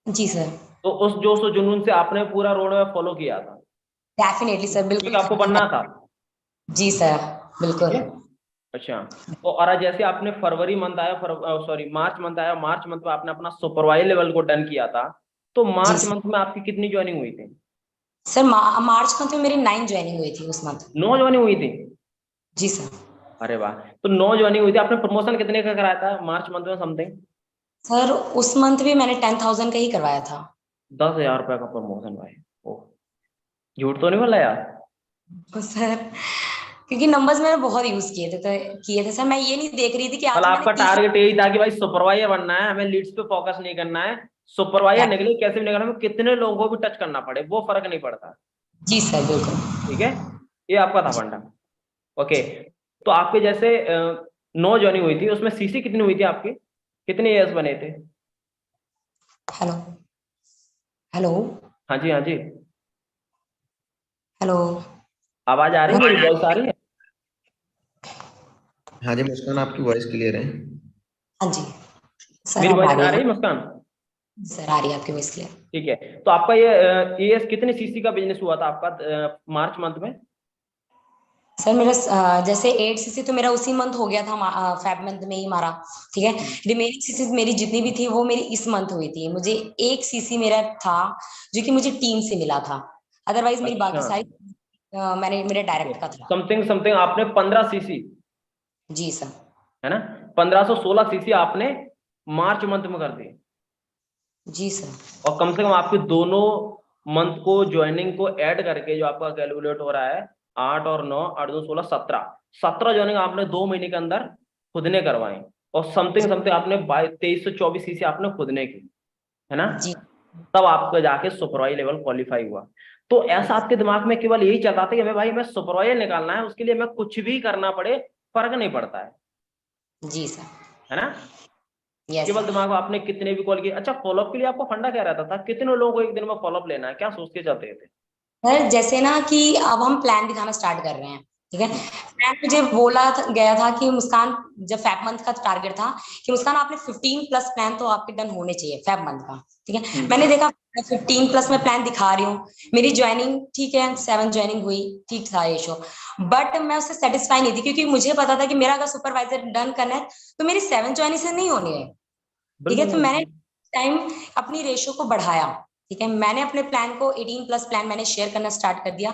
G: जी सर।
A: तो उस जोश और जुनून से आपने पूरा रोड मैप फॉलो किया था?
G: डेफिनेटली सर, बिल्कुल
A: आपको बनना था?
G: जी सर, बिल्कुल।
A: अच्छा, तो और जैसे आपने फरवरी मंथ आया, सॉरी मार्च मंथ आया, मार्च मंथ में आपने अपना सुपरवाइजर लेवल को डन किया था, तो मार्च मंथ में आपकी कितनी ज्वाइनिंग हुई थी?
G: सर मार्च मंथ में मेरी 9 ज्वाइनिंग हुई थी उस मंथ।
A: 9 ज्वाइनिंग हुई थी?
G: जी सर।
A: अरे वाह, तो 9 ज्वाइनिंग हुई थी। आपने प्रमोशन कितने का कराया था मार्च मंथ में समथिंग?
G: सर उस मंथ भी मैंने 10,000 का ही करवाया था।
A: 10,000 रुपए का प्रमोशन भाई, ओह झूठ तो नहीं बोला यार?
G: तो सर क्योंकि नंबर्स मैंने बहुत यूज किए थे सर, मैं ये नहीं देख रही थी कि आज
A: मतलब
G: मैंने
A: आपका
G: 30
A: टारगेट यही था कि भाई सुपरवाइजर बनना है, हमें लीड्स पे फोकस नहीं करना है, सुपरवाइजर निकले कैसे भी निकले, हमें कितने लोगों को भी टच करना पड़े वो फर्क नहीं पड़ता।
G: जी सर, बिल्कुल।
A: ठीक है, ये आपका था फंडा। ओके, तो आपके जैसे 9 ज्वाइनिंग हुई थी, उसमें सीसी कितनी हुई थी आपकी, कितने ईयर्स बने थे?
G: हेलो हेलो
A: हाँ जी, हाँ जी,
G: हेलो,
A: आवाज आ रही है, मेरी वॉइस आ रही है?
F: हाँ जी मुस्कान, आपकी वॉइस क्लियर है।
G: हाँ जी सर,
A: मेरी
G: आप
A: वॉइस
G: आ
A: आ
G: रही
A: रही
G: है?
A: है मुस्कान?
G: सर आ रही है आपकी वॉइस क्लियर।
A: ठीक है, तो आपका ये ईएस कितने सीसी का बिजनेस हुआ था आपका मार्च मंथ में?
G: सर मेरा जैसे 8 सीसी तो मेरा उसी मंथ हो गया था, फेब मंथ में ही मारा। ठीक है, रिमेनिंग सीसी मेरी जितनी भी थी वो मेरी इस मंथ हुई थी। मुझे 1 सीसी मेरा था जो कि मुझे टीम से मिला था, अदरवाइज मेरी बाकी
A: अच्छा,
G: सारी मैंने मेरे डायरेक्ट का था।
A: समथिंग समथिंग आपने 15 सीसी,
G: जी सर।
A: है ना, 1516 सीसी आपने मार्च मंथ में कर दी,
G: जी सर।
A: और कम से कम आपके दोनों मंथ को ज्वाइनिंग को ऐड करके जो आपका कैलकुलेट हो रहा है 8 और 9, 8 2 16, 17 ज्वाइनिंग आपने 2 महीने के अंदर खुद ने करवाई, और समथिंग समथिंग आपने 2324 सीसी आपने खुद ने की, है ना,
G: जी
A: तब आपका जाके सुपरवाइजर लेवल क्वालिफाई हुआ। तो ऐसा आपके दिमाग में केवल यही चलता था कि हमें भाई मैं सुपरवाइजर निकालना है, उसके लिए मैं कुछ भी करना पड़े फर्क नहीं पड़ता
G: जी सर।
A: है ना?
G: यस
A: केवल
G: सर।
A: दिमाग में आपने कितने भी कॉल किए। अच्छा, फॉलोअप के लिए आपको फंडा क्या रहता था, कितने लोगों को एक दिन में फॉलोअप लेना है, क्या सोच के चलते थे?
G: सर जैसे ना कि अब हम प्लान दिखाना स्टार्ट कर रहे हैं, ठीक है। प्लान मुझे गया था कि मुस्कान, जब फैब मंथ का टारगेट था कि मुस्कान आपने 15+ प्लान तो आपके डन होने चाहिए फैब मंथ का। ठीक है, मैंने देखा 15+ में प्लान दिखा रही हूँ, मेरी ज्वाइनिंग ठीक है 7 ज्वाइनिंग हुई, ठीक था ये शो, बट मैं उससे सेटिस्फाई नहीं थी क्योंकि मुझे पता था कि मेरा अगर सुपरवाइजर डन करना है तो मेरी 7 ज्वाइनिंग से नहीं होनी है। ठीक है,
A: बिल्कुल
G: तो
A: नहीं।
G: मैंने टाइम अपनी रेशो को बढ़ाया। ठीक है, मैंने अपने प्लान को 18+ प्लान मैंने शेयर करना स्टार्ट कर दिया,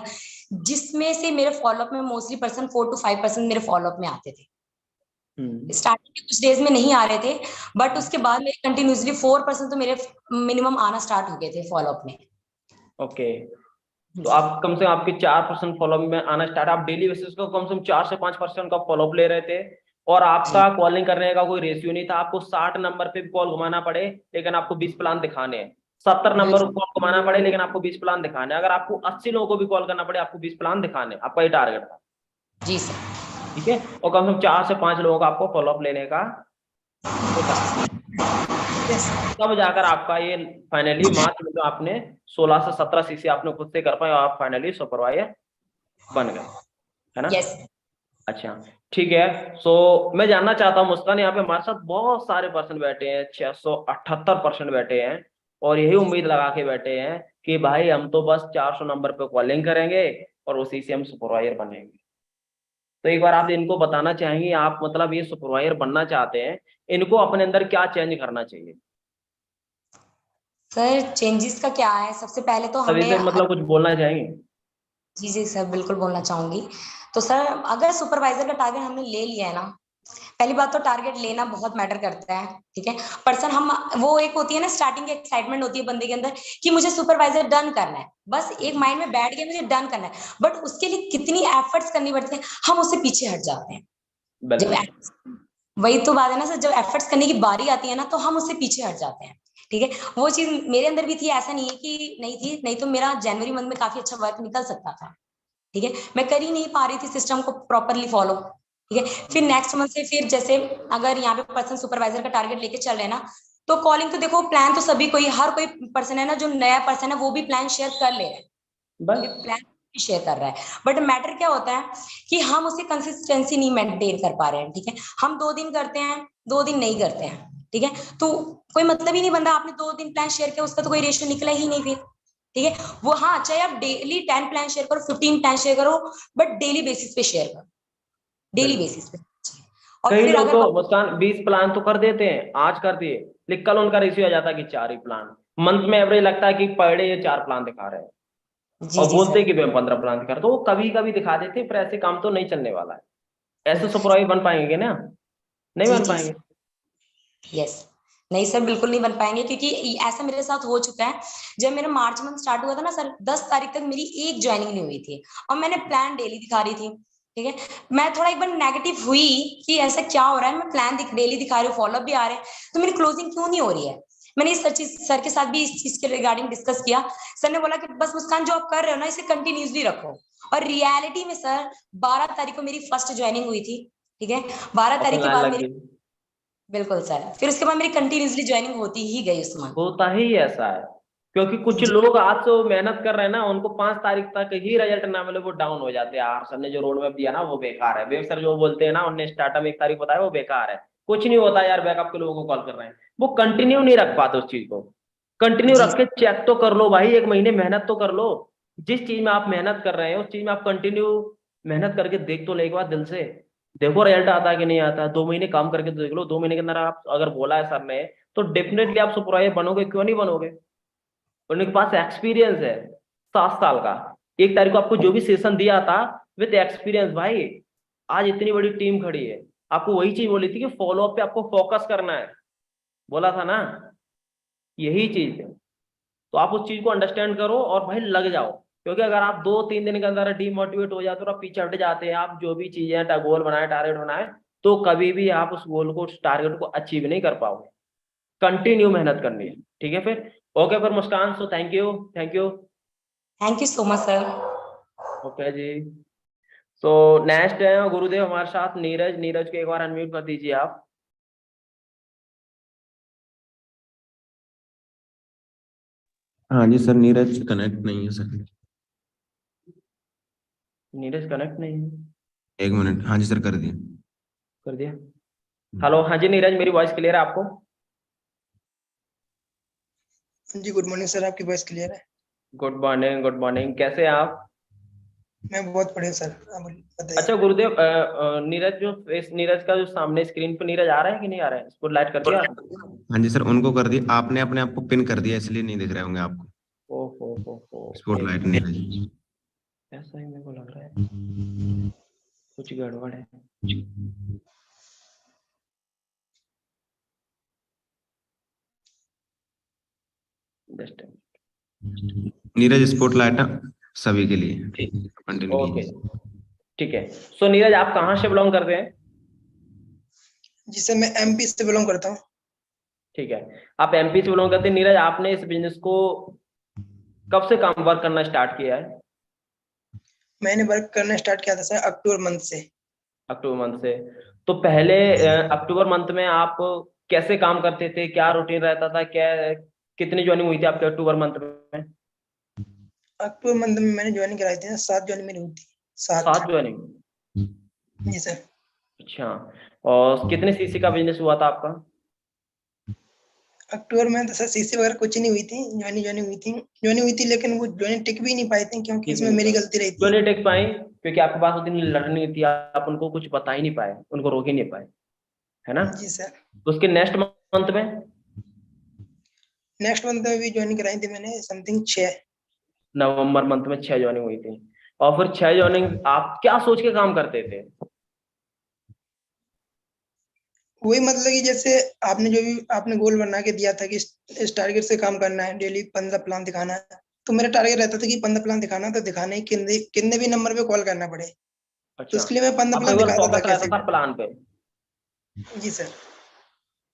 G: जिसमें से मेरे फॉलोअप में मोस्टली पर्सन 4 to 5% मेरे फॉलोअप में आते थे। स्टार्टिंग के कुछ डेज में नहीं आ रहे थे, बट उसके बाद मेरे कंटिन्यूसली 4% तो मेरे मिनिमम आना स्टार्ट हो गए थे फॉलोअप में।
A: ओके, तो
G: जी
A: आप कम से कम आपके 4% फॉलोअप में आना स्टार्ट, आप डेली बेसिस को कम से कम 4 से 5% का फॉलोअप ले रहे थे, और
G: जी
A: आपका कॉलिंग करने का कोई रेशियो नहीं था, आपको 60 नंबर पे भी कॉल घुमाना पड़े लेकिन आपको 20 प्लान दिखाने हैं, 70 नंबर
G: बिल्कुल।
A: कॉल घुमाना पड़े लेकिन आपको 20 प्लान दिखाने हैं, अगर आपको 80 लोगों को भी कॉल करना पड़े आपको 20 प्लान दिखाने हैं, आपका ये टारगेट था।
G: जी सर।
A: ठीक है, और कम से कम 4 से 5 लोगों का आपको फॉलोअप लेने का होता है। तब जाकर आपका ये फाइनली मार्च में जो आपने 16 से 17 सीसी आपने खुद से कर पाए और आप फाइनली सुपरवाइजर बन गए, है ना?
G: यस।
A: अच्छा, ठीक है। सो मैं जानना चाहता हूँ मुस्कान, यहाँ पे हमारे साथ बहुत सारे पर्सन बैठे हैं, 678% बैठे हैं, और यही उम्मीद लगा के बैठे हैं कि भाई हम तो बस 400 नंबर पे कॉलिंग करेंगे और उसी से हम सुपरवाइजर बनेंगे। तो एक बार आप इनको बताना चाहेंगे, आप मतलब ये सुपरवाइजर बनना चाहते हैं, इनको अपने अंदर क्या चेंज करना चाहिए?
G: सर चेंजेस का क्या है, सबसे पहले तो
A: तभी
G: हमें
A: से मतलब कुछ बोलना चाहेंगे?
G: जी जी सर, बिल्कुल बोलना चाहूंगी। तो सर अगर सुपरवाइजर का टारगेट हमने ले लिया है ना, पहली बात तो टारगेट लेना बहुत मैटर करता है। ठीक है, पर्सन हम वो एक होती है ना स्टार्टिंग की एक्साइटमेंट होती है बंदे के अंदर कि मुझे सुपरवाइजर डन करना है, बस एक माइंड में बैठ गया मुझे डन करना है, बट उसके लिए कितनी एफर्ट्स करनी पड़ती है हम उससे पीछे हट जाते हैं। जब
A: बिल्कुल।
G: वही तो बात है ना सर, जब एफर्ट्स करने की बारी आती है ना तो हम उससे पीछे हट जाते हैं। ठीक है, वो चीज मेरे अंदर भी थी, ऐसा नहीं है कि नहीं थी, नहीं तो मेरा जनवरी मंथ में काफी अच्छा वर्क निकल सकता था। ठीक है, मैं कर ही नहीं पा रही थी सिस्टम को प्रॉपरली फॉलो। ठीक है, फिर नेक्स्ट मंथ से फिर जैसे अगर यहाँ पे पर्सन सुपरवाइजर का टारगेट लेके चल रहे हैं ना, तो कॉलिंग तो देखो प्लान तो सभी कोई, हर कोई पर्सन है ना, जो नया पर्सन है वो भी प्लान शेयर कर ले रहा है,
A: बस
G: प्लान शेयर कर रहा है। बट मैटर क्या होता है कि हम उसकी कंसिस्टेंसी नहीं मेंटेन कर पा रहे हैं, ठीक है। हम 2 दिन करते हैं, 2 दिन नहीं करते हैं, ठीक है, तो कोई मतलब ही नहीं बन रहा। आपने 2 दिन प्लान शेयर किया, उसका तो कोई रेशियो निकला ही नहीं फिर, ठीक है। वो हाँ, चाहे आप डेली 10 प्लान शेयर करो, 15 प्लान शेयर करो, बट डेली बेसिस पे शेयर करो, डेली बेसिस पे। और
A: कई
G: फिर
A: लोग
G: अगर
A: तो मुस्कान 20 प्लान तो कर देते हैं, आज कर दिए, लेकिन कल उनका रेशियो आ जाता है कि 4 ही प्लान। मंथ में एवरेज लगता है कि पर डे ये 4 प्लान दिखा रहे हैं,
G: जी
A: और
G: जी
A: बोलते
G: सर,
A: हैं कि मैं 15 प्लान दिखा रहा हूं। तो वो कभी कभी दिखा देते हैं, पर ऐसे काम तो नहीं चलने वाला है। ऐसे सुपरवाइजर बन पाएंगे ना? नहीं
G: जी
A: बन
G: जी
A: पाएंगे।
G: यस। नहीं सर, बिल्कुल नहीं बन पाएंगे, क्योंकि ऐसा मेरे साथ हो चुका है। जब मेरा मार्च मंथ स्टार्ट हुआ था ना सर, 10 तारीख तक मेरी एक ज्वाइनिंग नहीं हुई थी, और मैंने प्लान डेली दिखा रही थी, ठीक है। मैं थोड़ा एक बार नेगेटिव हुई कि ऐसा क्या हो रहा है, मैं प्लान डेली दिखा रही हूँ, फॉलोअप भी आ रहे हैं, तो मेरी क्लोजिंग क्यों नहीं हो रही है। मैंने इस सर के साथ भी इस चीज के रिगार्डिंग डिस्कस किया। सर ने बोला कि बस मुस्कान, जो आप कर रहे हो ना, इसे कंटिन्यूसली रखो। और रियलिटी में सर, 12 तारीख को मेरी फर्स्ट ज्वाइनिंग हुई थी, ठीक है। 12 तारीख
A: अपनी
G: के
A: लाइन
G: बाद
A: लग
G: मेरी,
A: गई।
G: बिल्कुल सर, फिर उसके बाद मेरी कंटिन्यूसली ज्वाइनिंग होती ही गई उस मंथ।
A: होता ही ऐसा है, क्योंकि कुछ
G: जी
A: लोग आज से मेहनत कर रहे हैं ना, उनको 5 तारीख तक ही रिजल्ट ना मिले, वो डाउन हो जाते हैं। यार सर ने जो रोड मैप दिया ना वो बेकार है, वेब सर जो बोलते हैं ना, उन्होंने स्टार्टअप 1 तारीख बताया वो बेकार है, कुछ नहीं होता यार, बैकअप के लोगों को कॉल कर रहे हैं। वो कंटिन्यू नहीं रख पाते उस चीज को। कंटिन्यू
G: जी
A: रख के चेक तो कर लो भाई, 1 महीने मेहनत तो कर लो। जिस चीज में आप मेहनत कर रहे हैं उस चीज में आप कंटिन्यू मेहनत करके देख तो ले एक बार दिल से, देखो रिजल्ट आता है कि नहीं आता। 2 महीने काम करके तो देख लो, 2 महीने के अंदर आप अगर बोला है सर ने, तो डेफिनेटली आप सुपरवाइजर बनोगे, क्यों नहीं बनोगे। उनके पास एक्सपीरियंस है 7 साल का। 1 तारीख को आपको जो भी सेशन दिया था विद एक्सपीरियंस भाई, आज इतनी बड़ी टीम खड़ी है। आपको वही चीज बोली थी कि फॉलो अप पे आपको फोकस करना है, बोला था ना, यही चीज है। तो आप उस चीज को अंडरस्टैंड करो और भाई लग जाओ, क्योंकि अगर आप 2-3 दिन के अंदर डीमोटिवेट हो जाते हो और आप पीछे हट जाते हैं, आप जो भी चीजें गोल बनाए, टारगेट बनाए, तो कभी भी आप उस गोल को, उस टारगेट को अचीव नहीं कर पाओगे। कंटिन्यू मेहनत करनी है, ठीक है फिर। ओके फिर Muskan, so thank you, thank you.
G: Thank you so much sir.
A: Okay जी। सो नेक्स्ट है गुरुदेव हमारे साथ, नीरज। नीरज को एक बार अनम्यूट कर दीजिए आप।
F: हाँ जी सर, नीरज कनेक्ट नहीं है सर।
A: नीरज कनेक्ट नहीं है,
F: 1 मिनट, हाँ जी सर, कर दिए।
A: कर दिया। हेलो, हाँ जी नीरज, मेरी वॉइस क्लियर है आपको?
H: जी गुड मॉर्निंग सर, आपकी वॉइस क्लियर है।
A: गुड मॉर्निंग, गुड मॉर्निंग, कैसे हैं आप?
H: मैं बहुत बढ़िया सर, आप बताइए।
A: अच्छा गुरुदेव, नीरज जो फेस, नीरज का जो सामने स्क्रीन पे नीरज आ रहा है कि नहीं आ रहा है, इसको लाइट कर दिया आपने?
F: हाँ जी सर, उनको कर दिया आपने, अपने आप को पिन कर दिया, इसलिए नहीं दिख रहे होंगे आपको।
A: एक
F: स्पॉटलाइट
A: मिनट,
F: नहीं
A: ऐसा ही मेरे को लग रहा है, कुछ गड़बड़ है। जस्ट
F: नीरज, स्पॉटलाइट सभी के लिए कंटिन्यू
A: ओके,
F: कीजिए।
A: ठीक है। सो नीरज, आप कहाँ से बिलोंग करते हैं?
H: जी सर, मैं एमपी से बिलोंग करता हूँ।
A: ठीक है, आप एमपी से बिलोंग करते हैं। नीरज, आपने इस बिजनेस को कब से काम वर्क करना स्टार्ट किया है?
H: मैंने वर्क करना स्टार्ट किया था सर अक्टूबर मंथ से।
A: अक्टूबर मंथ से। तो पहले अक्टूबर मंथ में आप कैसे काम करते थे, क्या रूटीन रहता था, क्या, कितनी ज्वाइनिंग हुई थी आपके अक्टूबर मंथ में?
H: अक्टूबर मंथ में मैंने ज्वाइनिंग कराई थी ना, 7 ज्वाइनिंग मेरी हुई थी। 7।
A: 7 ज्वाइनिंग।
H: जी सर।
A: अच्छा, और कितने सीसी का बिजनेस हुआ था आपका?
H: अक्टूबर में तो सर सीसी वगैरह कुछ नहीं हुई थी, ज्वाइनिंग हुई थी, लेकिन वो ज्वाइनिंग टिक भी नहीं पाई थी, क्योंकि
A: ठीक
H: इसमें
A: नहीं
H: मेरी
A: पाए,
H: गलती रही
A: क्यों
H: थी।
A: नहीं टेक पाए? क्योंकि आपके पास उतनी लर्निंग थी, आप उनको कुछ बता ही नहीं पाए, उनको रोक ही नहीं पाए, है ना?
H: जी सर।
A: तो उसके नेक्स्ट मंथ में,
H: नेक्स्ट मंथ में भी ज्वाइनिंग कराई थी मैंने, समथिंग 6।
A: नवंबर मंथ में 6 ज्वाइनिंग हुई थी। और फिर 6 ज्वाइनिंग आप क्या सोच के काम करते थे?
H: वही मतलब कि जैसे आपने जो भी आपने गोल बना के दिया था कि इस टारगेट से काम करना है, डेली 15 प्लान दिखाना है, तो मेरा टारगेट रहता था कि 15 प्लान दिखाना, तो दिखाने कितने भी नंबर पे कॉल करना पड़े, तो
A: अच्छा,
H: इसके लिए मैं 15
A: आपका
H: प्लान
A: एक बार
H: दिखाता था
A: फोकस रहता
H: कैसे
A: था प्लान पे।
H: भी। जी सर।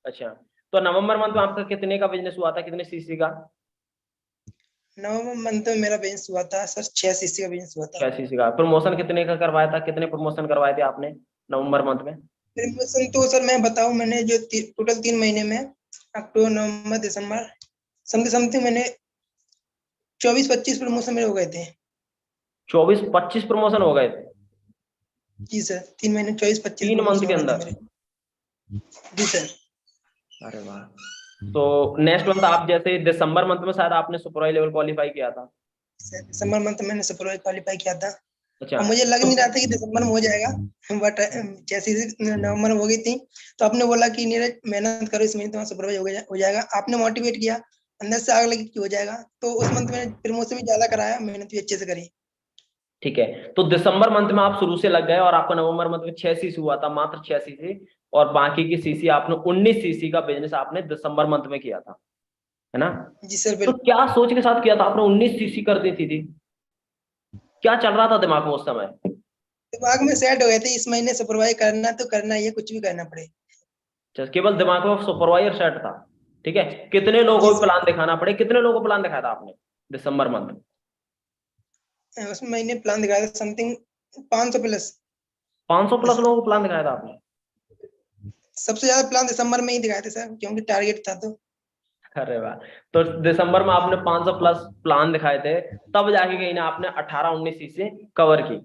A: अच्छा, तो नवंबर मंथ में आपका कितने का बिजनेस हुआ था, कितने सीसी का?
H: नवंबर मंथ में मेरा बिजनेस हुआ था सर, 6 सीसी का बिजनेस हुआ था।
A: 6 सीसी का। प्रमोशन कितने का करवाया था, कितने प्रमोशन करवाए थे आपने नवंबर मंथ में?
H: प्रमोशन तो सर मैं बताऊं, मैंने जो टोटल 3 महीने में अक्टूबर नवंबर दिसंबर समथिंग मैंने 24-25 प्रमोशन मेरे हो गए थे।
A: 24-25 प्रमोशन हो गए थे
H: जी सर, 3 महीने 24-25
A: 3 मंथ
H: प्रमोशन
A: के
H: हो गए थे
A: अंदर?
H: मेरे। जी सर।
A: अरे वाह। तो नेक्स्ट मंथ आप जैसे दिसंबर मंथ में शायद आपने सुपरवाइजर लेवल क्वालिफाई किया था।
H: दिसंबर मंथ में मैंने सुपरवाइजर क्वालिफाई किया था
A: अच्छा,
H: और मुझे लग
A: तो
H: नहीं रहा था कि दिसंबर में हो जाएगा, बट जैसे ही नवंबर में हो गई थी तो आपने बोला कि नीरज मेहनत करो, इस महीने तुम्हारा सुपरवाइजर हो जाएगा। आपने मोटिवेट किया, अंदर से आग लगी कि हो जाएगा, तो उस मंथ में प्रमोशन भी ज्यादा कराया, मेहनत भी अच्छे से करी।
A: ठीक है, तो दिसंबर मंथ में आप शुरू से लग गए और आपको नवंबर मंथ में 6 सीसी हुआ था, मात्र 6 सीसी, और बाकी की सीसी आपने 19 सीसी का बिजनेस आपने दिसंबर मंथ में किया था, है ना?
H: जी सर
A: तो
H: बिल्कुल।
A: क्या सोच के साथ किया था आपने 19 सीसी कर दी थी? क्या चल रहा था दिमाग में उस समय?
H: दिमाग में सेट हो गए थे, इस महीने सुपरवाइज करना तो करना ही है, कुछ भी करना पड़े।
A: केवल दिमाग में सुपरवाइजर सेट था, ठीक है। कितने लोगों
H: जी
A: को प्लान दिखाना पड़े, कितने लोगों को प्लान दिखाया था आपने दिसंबर मंथ में?
H: सर, उस महीने प्लान दिखाया था समथिंग 500 प्लस।
A: 500 प्लस लोगों को प्लान दिखाया था आपने?
H: सबसे ज्यादा प्लान दिसंबर में ही दिखाए थे सर, क्योंकि टारगेट था तो।
A: अरे वाह। तो दिसंबर में आपने 500 प्लस प्लान दिखाए थे, तब जाके कहीं ना आपने 18-19 चीजें कवर की।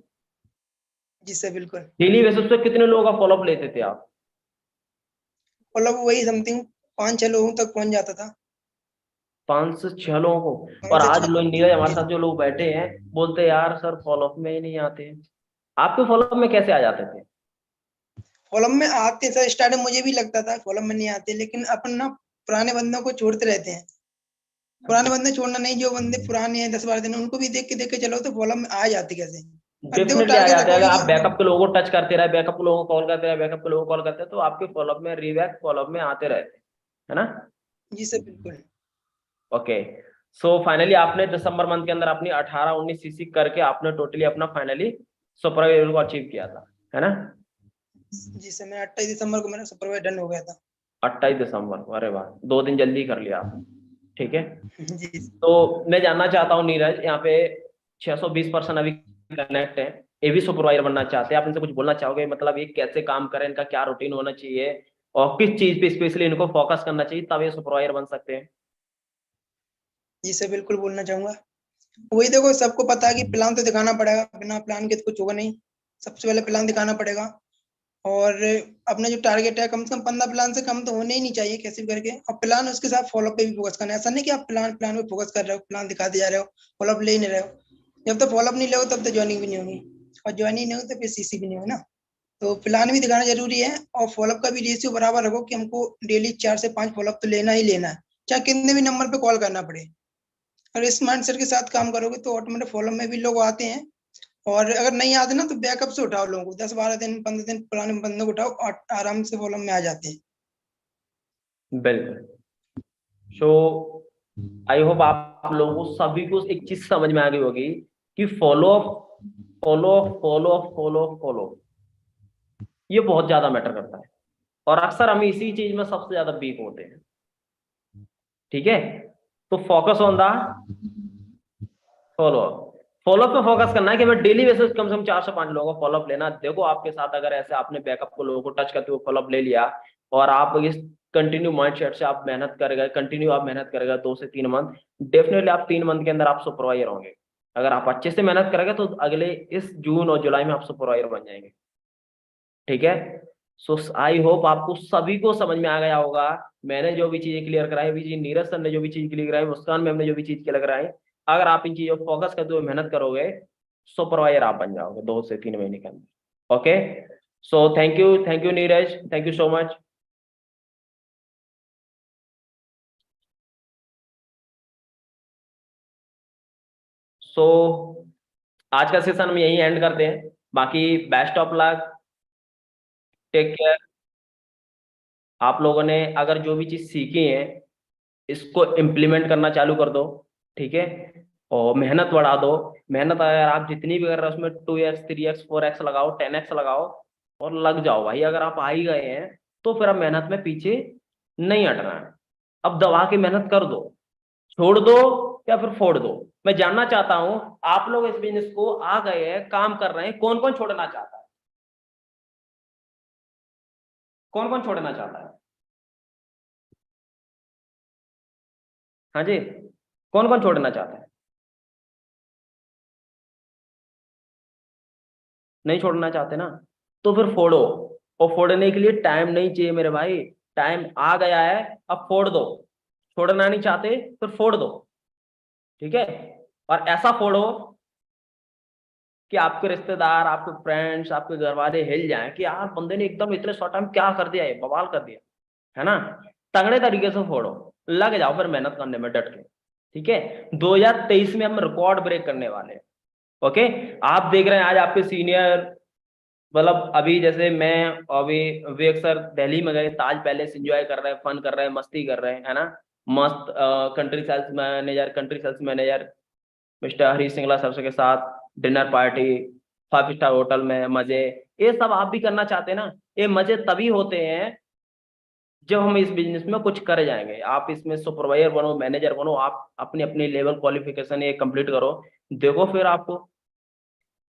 H: जी सर बिल्कुल।
A: डेली बेसिस पे कितने लोगों का फॉलोअप लेते थे आप?
H: मतलब वही समथिंग 5-6 लोगों तक पहुंच जाता था।
A: 5 से 6 लोगों को? और
H: 5 से
A: आज
H: 6।
A: लोग नीरज हमारे साथ जो लोग बैठे हैं बोलते हैं यार सर फॉलोअप में ही नहीं आते। आपके फॉलोअप में कैसे आ जाते थे?
H: फॉलोअप में आते सर, स्टार्ट में मुझे भी लगता था फॉलोअप में नहीं आते, लेकिन अपन ना पुराने बंदों को छोड़ते रहते हैं। पुराने बंदे छोड़ना नहीं, जो बंदे पुराने हैं 10-12 दिन, उनको भी देख के चलो तो फॉलोअप में आ जाते कैसे। और देखो
A: डेफिनेटली आ
H: टारगेट
A: जाते हैं।
H: रखोगे
A: अगर आप
H: कि
A: बैकअप के लोगों को टच करते रहे, बैकअप के लोगों को कॉल करते रहे, बैकअप के लोगों को कॉल करते हैं, तो आपके फॉलोअप में रीबैक फॉलोअप में आते रहते हैं, है ना?
H: जी सर बिल्कुल।
A: ओके। सो फाइनली आपने दिसंबर मंथ के अंदर अपनी 18-19 सीसी करके आपने टोटली अपना फाइनली सुपरवाइजर को अचीव किया था, है ना?
H: जी सर, मैं 28 दिसंबर को मेरा सुपरवाइजर डन हो गया था।
A: 28 दिसंबर को? अरे वाह, 2 दिन जल्दी कर लिया आपने, ठीक है।
H: जी।
A: तो मैं जानना चाहता हूँ नीरज, यहाँ पे 620% अभी कनेक्ट है, ये भी सुपरवाइजर बनना चाहते हैं, आप इनसे कुछ बोलना चाहोगे? मतलब ये कैसे काम करें, इनका क्या रूटीन होना चाहिए, और किस चीज पे स्पेशली इनको फोकस करना चाहिए तब ये सुपरवाइजर बन सकते हैं?
H: जी सर बिल्कुल बोलना चाहूंगा। वही देखो, सबको पता है कि प्लान तो दिखाना पड़ेगा, बिना प्लान के तो कुछ होगा नहीं। सबसे पहले प्लान दिखाना पड़ेगा, और अपना जो टारगेट है कम से कम 15 प्लान से कम तो होने ही नहीं चाहिए कैसे भी करके। और प्लान उसके साथ फॉलोअप पे भी फोकस करना है। ऐसा नहीं कि आप प्लान प्लान पे फोकस कर रहे हो, प्लान दिखाते जा रहे हो, फॉलोअप ले ही नहीं रहे हो। जब तक फॉलोअप नहीं लोगे तब तक ज्वाइनिंग भी नहीं होगी, और ज्वाइनिंग नहीं होगी तो फिर सीसी भी नहीं होगी ना। तो प्लान भी दिखाना जरूरी है, और फॉलोअप का भी रेशियो बराबर रखो कि हमको डेली 4 से 5 फॉलोअप तो लेना ही लेना है, चाहे कितने भी नंबर पे कॉल करना पड़े। और इस माइंडसेट के साथ काम करोगे तो ऑटोमेटिक फॉलो में भी लोग आते हैं। और अगर नहीं आते ना तो बैकअप से उठाओ लोगों को, 10-12 दिन 15 दिन पुराने बंदों को उठाओ और आराम से फॉलो में आ जाते हैं।
A: बिल्कुल। सो आई होप आप लोगों को सभी को एक चीज समझ में आ गई होगी कि follow follow follow follow follow ये बहुत ज्यादा मैटर करता है, और अक्सर हम इसी चीज में सबसे ज्यादा वीक होते हैं, ठीक है। तो focus on the follow follow up पे फोकस करना है कि मैं डेली बेसिस कम से कम 4 से 5 लोगों को फॉलोअप लेना। देखो आपके साथ अगर ऐसे आपने बैकअप को लोगों को टच करते हुए फॉलोअप ले लिया, और आप इस कंटिन्यू माइंडसेट से आप मेहनत करेगा, कंटिन्यू आप मेहनत करेगा 2 से 3 मंथ, डेफिनेटली आप 3 मंथ के अंदर आप सुपरवाइजर होंगे। अगर आप अच्छे से मेहनत करेंगे तो अगले इस जून और जुलाई में आप सुपरवाइजर बन जाएंगे, ठीक है। सो आई होप आपको सभी को समझ में आ गया होगा। मैंने जो भी चीजें क्लियर कराई, भी जी नीरज सर ने जो भी चीज क्लियर कराई, मुस्कान मैम ने जो भी चीज क्लियर कराई, अगर आप इन चीजों पर फोकस करते हुए मेहनत करोगे, सुपरवाइजर आप बन जाओगे 2 से 3 महीने के अंदर। Okay, so thank you Neeraj, thank you so much. So आज का सेशन हम यही एंड करते हैं। बाकी best of luck, take care. आप लोगों ने अगर जो भी चीज सीखी है इसको इम्प्लीमेंट करना चालू कर दो, ठीक है। और मेहनत बढ़ा दो। मेहनत अगर आप जितनी भी कर रहे हो उसमें 2x 3x 4x लगाओ, 10x लगाओ, और लग जाओ भाई। अगर आप आ ही गए हैं तो फिर अब मेहनत में पीछे नहीं हटना है। अब दबा के मेहनत कर दो, छोड़ दो या फिर फोड़ दो। मैं जानना चाहता हूं आप लोग इस बिजनेस को आ गए हैं, काम कर रहे हैं, कौन कौन छोड़ना चाहता है? कौन कौन छोड़ना चाहता है? हाँ जी, कौन कौन छोड़ना चाहता है? नहीं छोड़ना चाहते ना, तो फिर फोड़ो। और फोड़ने के लिए टाइम नहीं चाहिए मेरे भाई, टाइम आ गया है, अब फोड़ दो। छोड़ना नहीं चाहते फिर फोड़ दो, ठीक है। और ऐसा फोड़ो कि आपके रिश्तेदार, आपके फ्रेंड्स, आपके घर वाले हिल जाएं कि यार बंदे ने एकदम इतने शॉर्ट टाइम क्या कर दिया, ये बवाल कर दिया, है ना। तगड़े तरीके से फोड़ो, लग जाओ फिर मेहनत करने में डट के, ठीक है। 2023 में हम रिकॉर्ड ब्रेक करने वाले हैं, ओके। आप देख रहे हैं आज आपके सीनियर, मतलब अभी जैसे मैं, अभी विवेक सर दिल्ली में गए, ताज पैलेस एंजॉय कर रहे हैं, फन कर रहे हैं, मस्ती कर रहे हैं, है ना। मस्त country sales manager mister Harish Singla sir के साथ डिनर पार्टी, 5 स्टार होटल में मजे। ये सब आप भी करना चाहते हैं ना। ये मजे तभी होते हैं जब हम इस बिजनेस में कुछ कर जाएंगे। आप इसमें सुपरवाइजर बनो, मैनेजर बनो, आप अपने अपने लेवल क्वालिफिकेशन ये कंप्लीट करो, देखो फिर आपको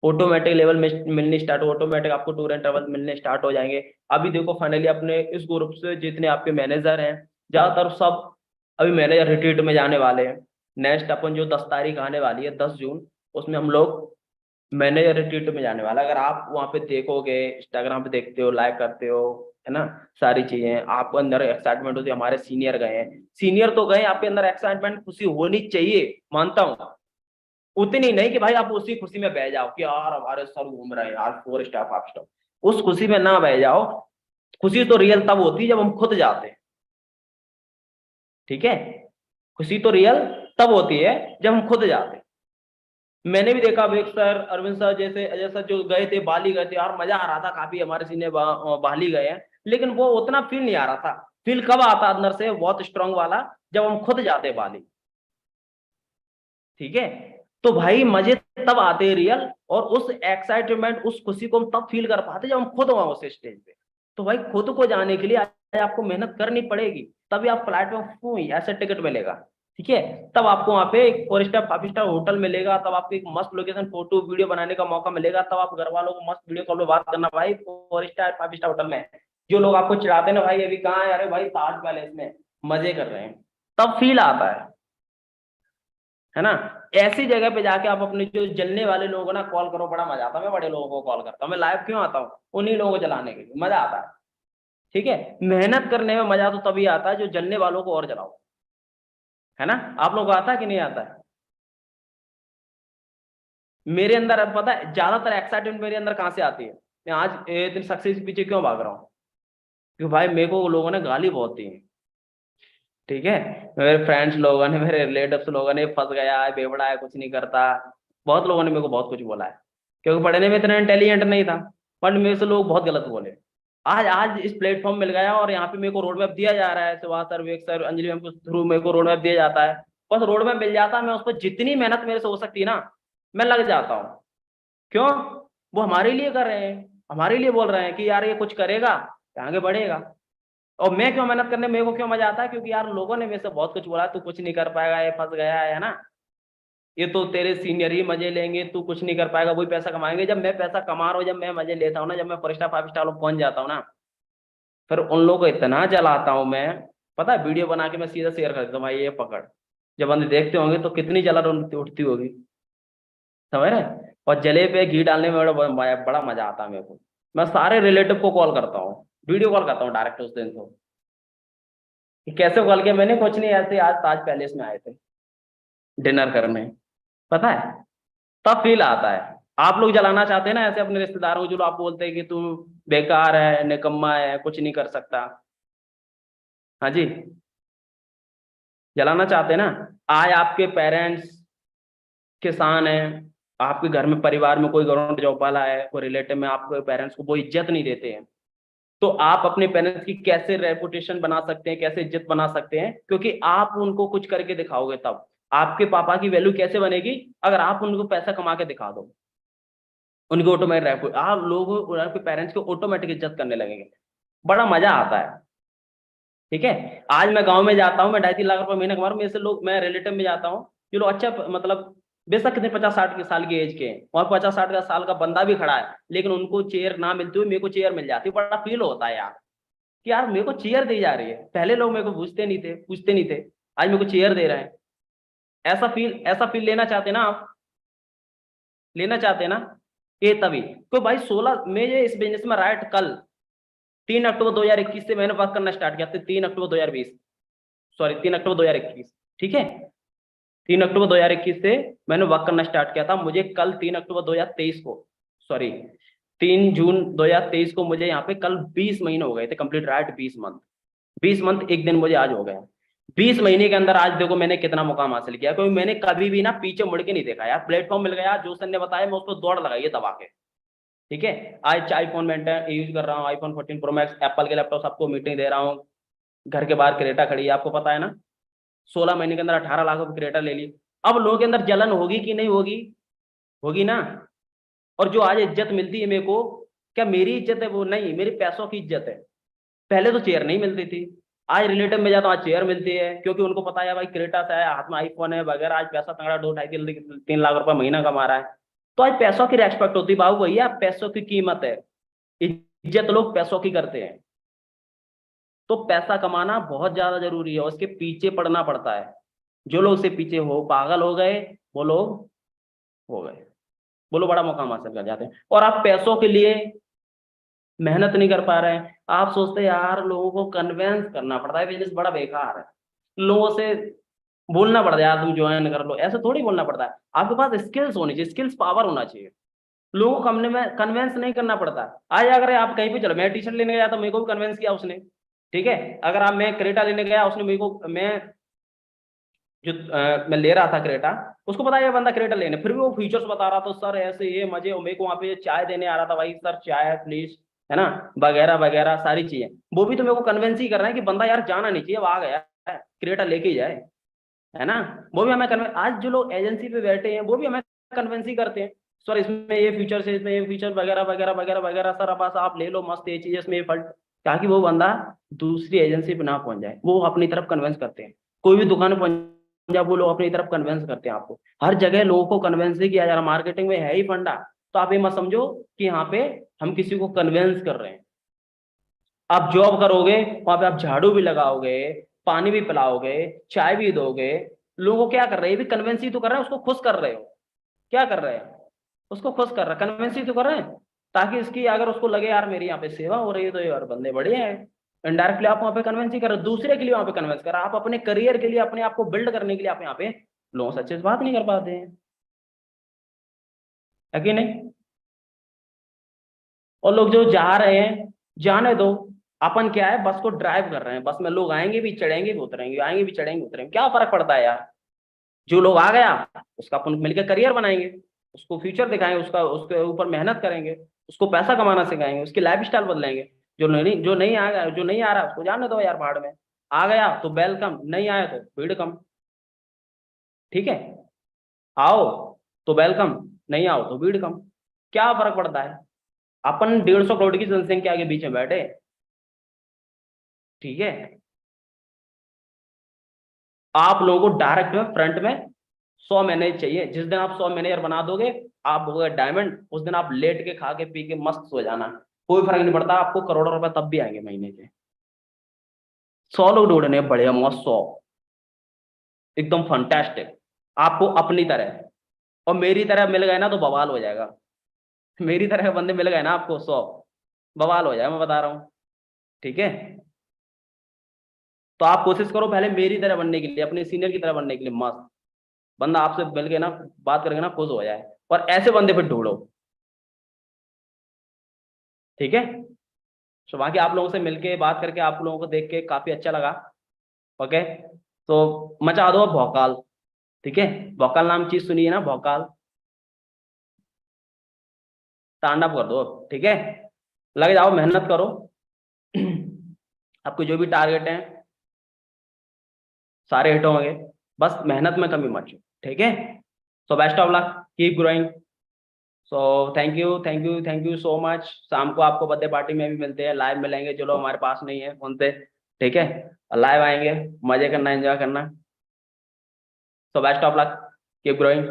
A: ऑटोमेटिक लेवल मिलने स्टार्ट हो, ऑटोमेटिक आपको टूर एंड ट्रैवल मिलने स्टार्ट हो जाएंगे। अभी देखो फाइनली अपने इस ग्रुप से जितने आपके मैनेजर हैं, ज्यादातर सब अभी मैनेजर रिट्रीट में जाने वाले हैं। नेक्स्ट अपन जो 10 तारीख आने वाली है, 10 जून, उसमें हम लोग मैनेजर रिट्रीट में जाने वाला। अगर आप वहाँ पे देखोगे, इंस्टाग्राम पे देखते हो, लाइक करते हो, है ना, सारी चीजें आपको अंदर एक्साइटमेंट होती है। हमारे सीनियर गए हैं, सीनियर तो गए, आपके अंदर एक्साइटमेंट, खुशी होनी चाहिए, मानता हूँ। उतनी नहीं कि भाई आप उसी खुशी में बह जाओ कि यार हमारे सर घूम रहे हैं यार, 4 स्टार 5 स्टार, उस खुशी में ना बह जाओ। खुशी तो रियल तब होती है जब हम खुद जाते हैं, ठीक है। खुशी तो रियल तब होती है जब हम खुद जाते हैं। मैंने भी देखा विवेक सर, अरविंद सर जैसे अजय सर जो गए थे, बाली गए थे यार, मजा आ रहा था काफी, हमारे सीनियर बाली गए हैं, लेकिन वो उतना फील नहीं आ रहा था। फील कब आता अंदर से बहुत स्ट्रांग वाला, जब हम खुद जाते बाली, ठीक है। तो भाई मजे तब आते हैं रियल, और उस एक्साइटमेंट, उस खुशी को हम तब फील कर पाते जब हम खुद वहां उस स्टेज पे। तो भाई खुद को जाने के लिए आपको मेहनत करनी पड़ेगी, तभी आप फ्लाइट में ऐसे टिकट मिलेगा, ठीक है। तब आपको वहां पे एक 4 स्टार 5 स्टार होटल मिलेगा, तब आपको एक मस्त लोकेशन फोटो वीडियो बनाने का मौका मिलेगा, तब आप घर वालों को मस्त वीडियो कॉल पे बात करना, भाई 4 स्टार 5 स्टार होटल में। जो लोग आपको चिढ़ाते ना भाई अभी कहाँ है, अरे भाई ताज पैलेस में मजे कर रहे हैं, तब फील आता है ना। ऐसी जगह पे जाके आप अपने जो जलने वाले लोगों को ना कॉल करो, बड़ा मजा आता है। मैं बड़े लोगों को कॉल करता हूँ, मैं लाइव क्यों आता हूँ, उन्हीं लोगों को जलाने के लिए मजा आता है, ठीक है। मेहनत करने में मजा तो तभी आता है जो जलने वालों को और जलाओ, है ना। आप लोगों को आता है कि नहीं आता है? मेरे अंदर पता है ज्यादातर एक्साइटमेंट मेरे अंदर कहां से आती है, मैं आज इतनी सक्सेस के पीछे क्यों भाग रहा हूँ, क्योंकि भाई मेरे को लोगों ने गाली बहुत दी, ठीक है। मेरे फ्रेंड्स लोगों ने, मेरे रिलेटिव्स लोगों ने, फंस गया है, बेवड़ा है, कुछ नहीं करता, बहुत लोगों ने मेरे को बहुत कुछ बोला है, क्योंकि पढ़ने में इतना इंटेलिजेंट नहीं था, बट मेरे से लोग बहुत गलत बोले। आज इस प्लेटफॉर्म मिल गया और यहाँ पे मेरे को रोड मैप दिया जा रहा है, सुभाष सर, विवेक सर, अंजलि मैम के थ्रू मेरे को रोड मैप दिया जाता है। बस रोड मैप मिल जाता है, मैं उस पर जितनी मेहनत मेरे से हो सकती है ना, मैं लग जाता हूँ। क्यों? वो हमारे लिए कर रहे हैं, हमारे लिए बोल रहे हैं कि यार ये कुछ करेगा तो आगे बढ़ेगा। और मैं क्यों मेहनत करने, मेरे को क्यों मजा आता है, क्योंकि यार लोगों ने मेरे से बहुत कुछ बोला, तू कुछ नहीं कर पाएगा, ये फंस गया है ना, ये तो तेरे सीनियर ही मजे लेंगे, तू कुछ नहीं कर पाएगा, वही पैसा कमाएंगे। जब मैं पैसा कमा रहा हूँ, जब मैं मजे लेता हूँ ना, जब मैं 4 स्टार 5 स्टार पहुंच जाता हूँ ना, फिर उन लोगों को इतना जलाता हूँ मैं, पता है, वीडियो बना के मैं सीधा शेयर कर देता हूँ, भाई ये पकड़। जब बंदे देखते होंगे तो कितनी जलन उठती होगी, समझ रहे। और जले पे घी डालने में बड़ा मजा आता है मेरे को। मैं सारे रिलेटिव को कॉल करता हूँ, वीडियो कॉल करता हूँ डायरेक्ट उस दिन। तो कैसे कॉल किया मैंने, कुछ नहीं, ऐसे आज ताज पैलेस में आए थे डिनर करने, पता है, तब फील आता है। आप लोग जलाना चाहते हैं ना ऐसे अपने रिश्तेदारों को, जो आप बोलते हैं कि तू बेकार है, निकम्मा है, कुछ नहीं कर सकता, हाँ जी, जलाना चाहते हैं ना। आज आपके पेरेंट्स किसान हैं, आपके घर में परिवार में कोई गवर्नमेंट जॉब वाला है, कोई रिलेटिव में, आपके पेरेंट्स को वो इज्जत नहीं देते हैं, तो आप अपने पेरेंट्स की कैसे रेपुटेशन बना सकते हैं, कैसे इज्जत बना सकते हैं, क्योंकि आप उनको कुछ करके दिखाओगे। तब आपके पापा की वैल्यू कैसे बनेगी, अगर आप उनको पैसा कमा के दिखा दो, उनकी ऑटोमेटिक, आप लोग आपके पेरेंट्स को ऑटोमेटिक इज्जत करने लगेंगे, बड़ा मजा आता है, ठीक है। आज मैं गाँव में जाता हूँ, मैं 2.5-3 लाख रुपए महीने कमा रहा हूँ, मेरे से लोग, मैं रिलेटिव में जाता हूँ, जो लोग अच्छा, मतलब बेशक कितने 50-60 साल की एज के हैं, और 50-60 साल का बंदा भी खड़ा है, लेकिन उनको चेयर ना मिलती हुई मेरे को चेयर मिल जाती है, बड़ा फील होता है यार, कि यार मेरे को चेयर दी जा रही है। पहले लोग मेरे को पूछते नहीं थे, आज मेरे को चेयर दे रहे हैं। ऐसा फील लेना चाहते ना आप, लेना चाहते ना, ये तभी तो भाई 16 में ये इस बिजनेस में राइट कल 3 अक्टूबर 2021 से मैंने वर्क करना स्टार्ट किया था। 3 अक्टूबर 2020, सॉरी 3 अक्टूबर 2021, ठीक है, 3 अक्टूबर 2021 से मैंने वर्क करना स्टार्ट किया था। मुझे कल 3 अक्टूबर 2023 को, सॉरी 3 जून 2023 को मुझे यहाँ पे कल 20 महीने हो गए थे कंप्लीट, राइट 20 मंथ एक दिन मुझे आज हो गया। 20 महीने के अंदर आज देखो मैंने कितना मुकाम हासिल किया, क्योंकि मैंने कभी भी ना पीछे मुड़ के नहीं देखा यार। प्लेटफॉर्म मिल गया, जो सर ने बताया मैं उस पर दौड़ लगाई दबा के, ठीक है। आज आईफोन में यूज कर रहा हूँ, आईफोन 14 प्रो मैक्स, एप्पल के लैपटॉप सबको मीटिंग दे रहा हूँ। घर के बाहर क्रेटा खड़ी है, आपको पता है ना। 16 महीने के अंदर 18 लाख रुपए क्रेटा ले ली। अब लोगों के अंदर जलन होगी कि नहीं होगी? होगी ना। और जो आज इज्जत मिलती है मेरे को, क्या मेरी इज्जत है वो? नहीं, मेरी पैसों की इज्जत है। पहले तो चेयर नहीं मिलती थी, आज रिलेटिव में जाता हूँ आज चेयर मिलती है, क्योंकि उनको पता है भाई क्रेटा से है, हाथ में आईफोन है वगैरह, आज पैसा तगड़ा 2-2.5-3 लाख रुपए महीना कमा रहा है। तो आज पैसों की रेस्पेक्ट होती है बाबू भैया, पैसों की कीमत है, इज्जत लोग पैसों की करते हैं। तो पैसा कमाना बहुत ज्यादा जरूरी है और उसके पीछे पड़ना पड़ता है। जो लोग उससे पीछे हो पागल हो गए, वो लोग हो गए, वो लोग बड़ा मुकाम हासिल कर जाते हैं। और आप पैसों के लिए मेहनत नहीं कर पा रहे हैं, आप सोचते हैं यार लोगों को कन्वेंस करना पड़ता है, बिजनेस बड़ा बेकार है, लोगों से बोलना पड़ता है यार तुम ज्वाइन कर लो, ऐसे थोड़ी बोलना पड़ता है। आपके पास स्किल्स होनी चाहिए, स्किल्स पावर होना चाहिए। लोगों को हमने में कन्वेंस नहीं करना पड़ता। आज अगर आप कहीं भी चलो, मैं टी शर्ट लेने गया तो मेरे को भी कन्वेंस किया उसने, ठीक है। अगर आप मैं क्रेटा लेने गया, उसने मेरे को, मैं ले रहा था क्रेटा, उसको पता है ये बंदा क्रेटा लेने, फिर भी वो फीचर्स बता रहा था, सर ऐसे ये मजे, मेरे को वहाँ पे चाय देने आ रहा था, भाई सर चाय प्लीज, है ना, वगैरह वगैरह सारी चीजें। वो भी तो मेरे को कन्वेंस ही कर रहा है कि बंदा यार जाना नहीं चाहिए, वो आ गया है क्रेटा लेके ही जाए, है ना। वो भी हमें कन्वेंस, आज जो लोग एजेंसी पे बैठे हैं वो भी हमें कन्वेंस ही करते हैं, सर इसमें ये फीचर है, इसमें ये फीचर वगैरह वगैरह वगैरह वगैरह, सर बस आप ले लो, मस्त ये चीज इसमें ये फल्ट, ताकि वो बंदा दूसरी एजेंसी पे ना पहुंच जाए। वो अपनी तरफ कन्वेंस करते हैं, कोई भी दुकान पे पहुंच जाए वो लोग अपनी तरफ कन्वेंस करते हैं आपको। हर जगह लोगों को कन्वेंस ही किया जा रहा, मार्केटिंग में है ही फंडा। तो आप ये मत समझो कि यहाँ पे हम किसी को कन्वेंस कर रहे हैं। आप जॉब करोगे, वहां पे आप झाड़ू भी लगाओगे, पानी भी पिलाओगे, चाय भी दोगे, लोगों को क्या कर रहे हैं? ये भी कन्वेंस ही तो कर रहे हैं, उसको खुश कर रहे हो। क्या कर रहे हैं? उसको खुश कर रहे हैं, कन्वेंस ही तो कर रहे हैं, ताकि इसकी अगर उसको लगे यार मेरी यहाँ पे सेवा हो रही है तो यार बंदे बढ़िया है। इनडायरेक्टली आप वहाँ पे कन्वेंस ही कर रहे हो, दूसरे के लिए वहाँ पे कन्वेंस कर रहे हो। आप अपने करियर के लिए, अपने आप को बिल्ड करने के लिए आप यहाँ पे लोगों से अच्छे से बात नहीं कर पाते हैं, है कि नहीं। और लोग जो जा रहे हैं जाने दो, अपन क्या है, बस को ड्राइव कर रहे हैं, बस में लोग आएंगे भी चढ़ेंगे भी उतरेंगे, आएंगे भी चढ़ेंगे उतरेंगे, क्या फर्क पड़ता है यार। जो लोग आ गया उसका अपन मिलकर करियर बनाएंगे, उसको फ्यूचर दिखाएंगे, उसका उसके ऊपर मेहनत करेंगे, उसको पैसा कमाना सिखाएंगे, उसकी लाइफ स्टाइल बदलेंगे। जो नहीं आ गया, जो नहीं आ रहा उसको जाने दो यार भाड़ में। आ गया तो वेलकम, नहीं आया तो भीड़ कम, ठीक है। आओ तो वेलकम, नहीं आओ तो भीड़ कम, क्या फर्क पड़ता है। अपन 150 करोड़ की जनसंख्या के बीच में बैठे, ठीक है। आप लोगों को डायरेक्ट में फ्रंट में 100 मैनेजर चाहिए। जिस दिन आप 100 मैनेजर बना दोगे, आप हो गए डायमंड, उस दिन आप लेट के खा के पी के मस्त सो जाना, कोई फर्क नहीं पड़ता, आपको करोड़ों रुपए तब भी आएंगे महीने के। 100 लोग ढूंढने बढ़िया मस्त 100 एकदम फंटास्टिक, आपको अपनी तरह। और मेरी तरह मिल गए ना तो बवाल हो जाएगा। मेरी तरह बंदे मिल गए ना आपको 100, बवाल हो जाएगा, मैं बता रहा हूँ, ठीक है। तो आप कोशिश करो पहले मेरी तरह बनने के लिए, अपने सीनियर की तरह बनने के लिए। मस्त बंदा आपसे मिल के ना बात करके ना खुश हो जाए, और ऐसे बंदे पे ढूंढो, ठीक है। तो बाकी आप लोगों से मिलके बात करके, आप लोगों को देख के काफी अच्छा लगा। ओके, तो मचा दो भौकाल, ठीक है। भौकाल नाम चीज सुनिए ना, भौकाल, तांडव कर दो, ठीक है। लगे जाओ, मेहनत करो। आपको जो भी टारगेट है सारे हिट होंगे, बस मेहनत में कमी मत, ठीक है। So best of luck, keep growing. So thank you so much. शाम को आपको बर्थडे पार्टी में भी मिलते हैं, लाइव मिलेंगे जो लोग हमारे पास नहीं है फोन पे, ठीक है। लाइव आएंगे, मजे करना, एंजॉय करना। So best of luck, keep growing.